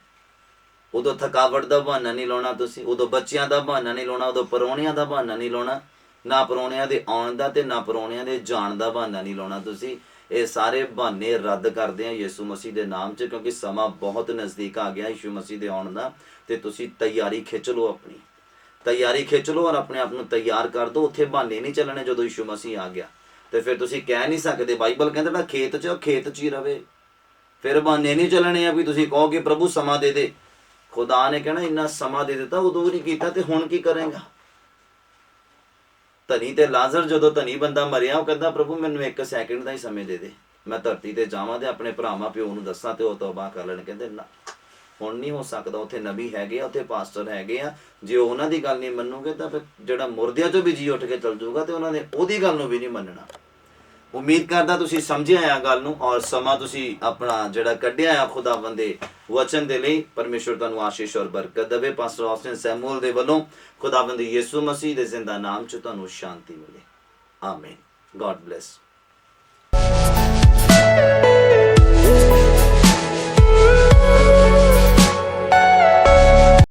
ਉਦੋਂ ਥਕਾਵਟ ਦਾ ਬਹਾਨਾ ਨਹੀਂ ਲਾਉਣਾ ਤੁਸੀਂ, ਉਦੋਂ ਬੱਚਿਆਂ ਦਾ ਬਹਾਨਾ ਨਹੀਂ ਲਾਉਣਾ, ਉਦੋਂ ਪਰੌਣਿਆਂ ਦਾ ਬਹਾਨਾ ਨਹੀਂ ਲਾਉਣਾ, ਨਾ ਪਰੌਣਿਆਂ ਦੇ ਆਉਣ ਦਾ ਤੇ ਨਾ ਪਰੌਣਿਆਂ ਦੇ ਜਾਣ ਦਾ ਬਹਾਨਾ ਨਹੀਂ ਲਾਉਣਾ ਤੁਸੀਂ। ਇਹ ਸਾਰੇ ਬਹਾਨੇ ਰੱਦ ਕਰਦੇ ਆ ਯਿਸੂ ਮਸੀਹ ਦੇ ਨਾਮ 'ਚ, ਕਿਉਂਕਿ ਸਮਾਂ ਬਹੁਤ ਨਜ਼ਦੀਕ ਆ ਗਿਆ ਯਿਸੂ ਮਸੀਹ ਦੇ ਆਉਣ ਦਾ। ਤੇ ਤੁਸੀਂ ਤਿਆਰੀ ਖਿੱਚ ਲਓ, ਆਪਣੀ ਤਿਆਰੀ ਖਿੱਚ ਲਓ, ਔਰ ਆਪਣੇ ਆਪ ਨੂੰ ਤਿਆਰ ਕਰ ਦਿਓ। ਉੱਥੇ ਬਹਾਨੇ ਨਹੀਂ ਚੱਲਣੇ। ਜਦੋਂ ਯਿਸੂ ਮਸੀਹ ਆ ਗਿਆ ਤੇ ਫਿਰ ਤੁਸੀਂ ਕਹਿ ਨਹੀਂ ਸਕਦੇ, ਬਾਈਬਲ ਕਹਿੰਦਾ ਨਾ ਖੇਤ 'ਚ, ਖੇਤ 'ਚ ਹੀ ਰਵੇ। ਫਿਰ ਬਹਾਨੇ ਨਹੀਂ ਚੱਲਣੇ ਆ ਵੀ ਤੁਸੀਂ ਕਹੋ ਕਿ ਪ੍ਰਭੂ ਸਮਾਂ ਦੇ ਦੇ। ਖੁਦਾ ਨੇ ਕਹਿਣਾ ਇੰਨਾ ਸਮਾਂ ਦੇ ਦਿੱਤਾ, ਉਦੋਂ ਵੀ ਨਹੀਂ ਕੀਤਾ, ਤੇ ਹੁਣ ਕੀ ਕਰੇਗਾ। ਧਨੀ ਤੇ ਲਾਜ਼ਰ, ਜਦੋਂ ਧਨੀ ਬੰਦਾ ਮਰਿਆ, ਉਹ ਕਹਿੰਦਾ ਪ੍ਰਭੂ ਮੈਨੂੰ 1 ਸੈਕਿੰਡ ਦਾ ਹੀ ਸਮੇਂ ਦੇ ਦੇ, ਮੈਂ ਧਰਤੀ ਤੇ ਜਾਵਾਂ ਤੇ ਆਪਣੇ ਭਰਾਵਾਂ ਪਿਓ ਨੂੰ ਦੱਸਾਂ ਤੇ ਉਹ ਤੌਬਾ ਕਰ ਲੈਣ। ਕਹਿੰਦੇ ਨਾ, ਹੁਣ ਨਹੀਂ ਹੋ ਸਕਦਾ। ਉੱਥੇ ਨਬੀ ਹੈਗੇ ਆ, ਉੱਥੇ ਪਾਸਟਰ ਹੈਗੇ ਆ, ਜੇ ਉਹਨਾਂ ਦੀ ਗੱਲ ਨਹੀਂ ਮੰਨੂਗੇ ਤਾਂ ਫਿਰ ਜਿਹੜਾ ਮੁਰਦਿਆਂ ਚੋਂ ਵੀ ਜੀ ਉੱਠ ਕੇ ਚੱਲ ਜਾਊਗਾ, ਤੇ ਉਹਨਾਂ ਨੇ ਉਹਦੀ ਗੱਲ ਨੂੰ ਵੀ ਨਹੀਂ ਮੰਨਣਾ। ਉਮੀਦ ਕਰਦਾ ਤੁਸੀਂ ਸਮਝਿਆ ਆ ਗੱਲ ਨੂੰ, ਔਰ ਸਮਾਂ ਤੁਸੀਂ ਆਪਣਾ ਜਿਹੜਾ ਕੱਢਿਆ ਆ ਖੁਦਾਵੰਦ ਦੇ ਵਚਨ ਦੇ ਲਈ। ਪਰਮੇਸ਼ਵਰ ਤੁਹਾਨੂੰ ਆਸ਼ੀਸ਼ ਔਰ ਬਰਕਤ ਦੇਵੇ। ਪਾਸਟਰ ਆਸਟਿਨ ਸੈਮੂਅਲ ਦੇ ਵੱਲੋਂ ਖੁਦਾਵੰਦ ਯਿਸੂ ਮਸੀਹ ਦੇ ਜ਼ਿੰਦਾ ਨਾਮ 'ਚ ਤੁਹਾਨੂੰ ਸ਼ਾਂਤੀ ਮਿਲੇ। ਆਮੀਨ। God bless.